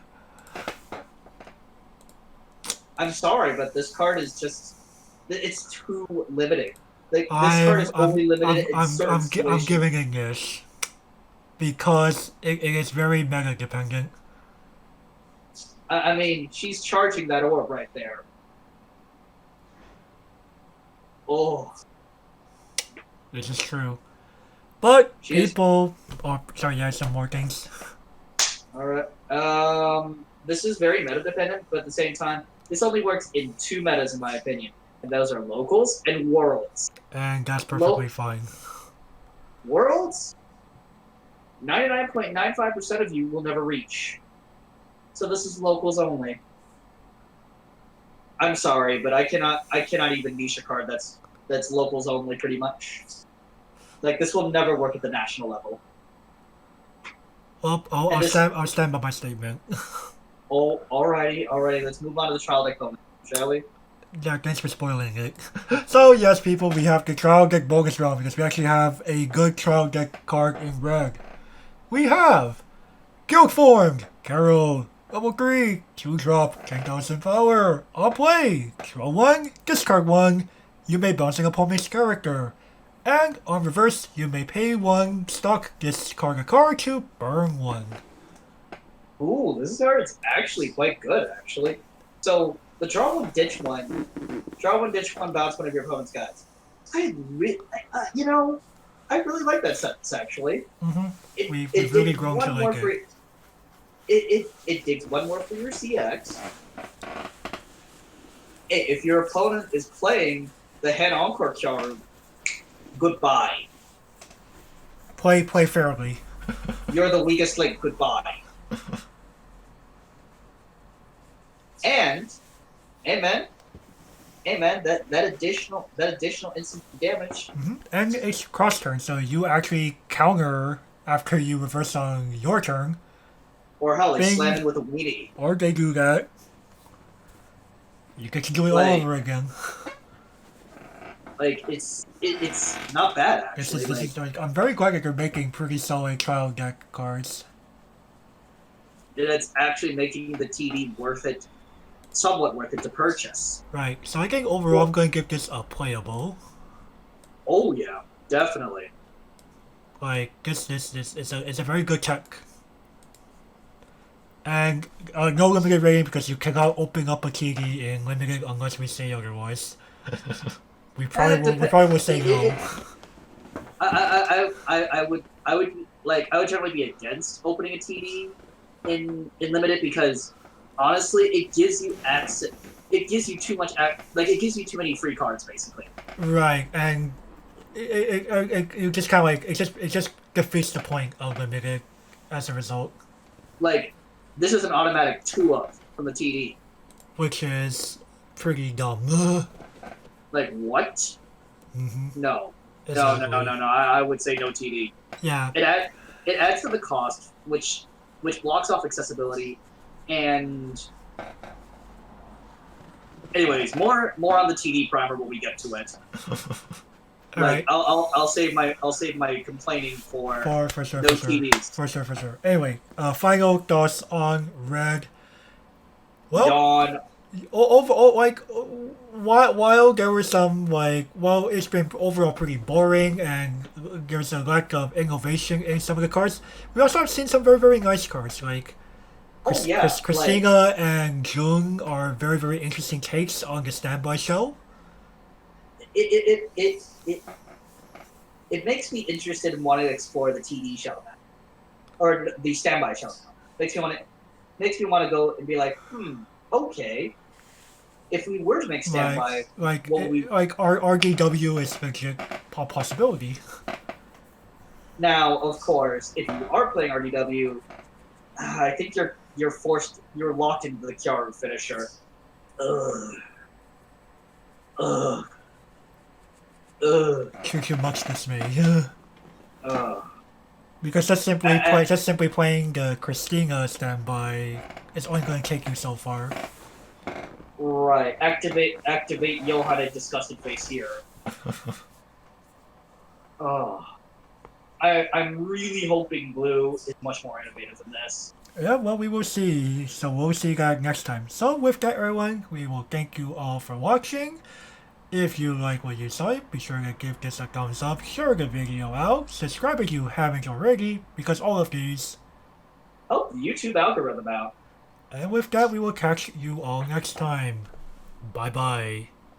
I'm sorry, but this card is just—it's too limiting. Like this card is only limited in certain situations. I'm giving it this because it is very meta dependent. I mean, she's charging that orb right there. Oh. This is true. But people... Oh, sorry, yeah, some more things. Alright. This is very meta dependent, but at the same time, this only works in 2 metas in my opinion. And those are locals and worlds. And that's perfectly fine. Worlds? 99.95% of you will never reach. So this is locals only. I'm sorry, but I cannot even niche a card that's locals only pretty much. Like this will never work at the national level. I'll stand by my statement. Oh, alrighty, let's move on to the trial deck bonus, shall we? Yeah, thanks for spoiling it. So yes, people, we have the trial deck bonus round because we actually have a good trial deck card in red. We have Guild Formed, Carol, level 3, 2-drop, 10,000 power. On play, draw 1, discard 1. You may bounce an opponent's character. And on reverse, you may pay 1 stock, discard a card to burn 1. Ooh, this card is actually quite good, actually. So, the draw 1, ditch 1, bounce one of your opponent's guys. I really like that sentence, actually. Mm-hmm. We've really grown to like it. It digs 1 more for your CX. If your opponent is playing the Hen Encore card, goodbye. Play fairly. You're the weakest link, goodbye. And, amen, that additional instant damage. Mm-hmm. And it's cross turn, so you actually counter after you reverse on your turn. Or hell, they slam it with a weenie. Or they do that. You get to do it all over again. Like, it's not bad, actually. This is I'm very glad that they're making pretty solid trial deck cards. And it's actually making the TD somewhat worth it to purchase. Right, so I think overall I'm going to give this a playable. Oh yeah, definitely. Like, this is a very good tech. And no limited rating because you cannot open up a TD in limited unless we say otherwise. we probably will say no. I would generally be against opening a TD in limited because honestly it gives you access. It gives you too much it gives you too many free cards basically. Right, and it just kind of like it just defeats the point of limited as a result. Like. This is an automatic 2-up from the TD. Which is pretty dumb. Like, what? Mm-hmm. No. Exactly. No. I would say no TD. Yeah. It adds to the cost, which blocks off accessibility, and... Anyways, more on the TD primer when we get to it. Right. I'll save my complaining for sure, no TDs. For sure. Anyway, final thoughts on red. Well, Yawn. Overall, while there were some it's been overall pretty boring and there's a lack of innovation in some of the cards. We also have seen some very very nice cards like. Christina and Jung are very very interesting takes on the standby show. It makes me interested in wanting to explore the TD show now, or the standby show now. Makes me want to go and be like, okay. if we were to make standby, like what we RDW is legit possibility. now, of course, if you are playing RDW, I think you're locked into the Kyaru finisher. Ugh. Ugh. Ugh. Too much dismay. Ugh. Because just simply playing the Christina standby is only going to take you so far. Right. Activate Johan a disgusted face here. Oh. I'm really hoping Blue is much more innovative than this. Yeah, well, we will see. So we'll see you guys next time. So with that, everyone, we will thank you all for watching. If you like what you saw, be sure to give this a thumbs up, share the video out, subscribe if you haven't already, because all of these help the YouTube algorithm out. And with that, we will catch you all next time. Bye bye.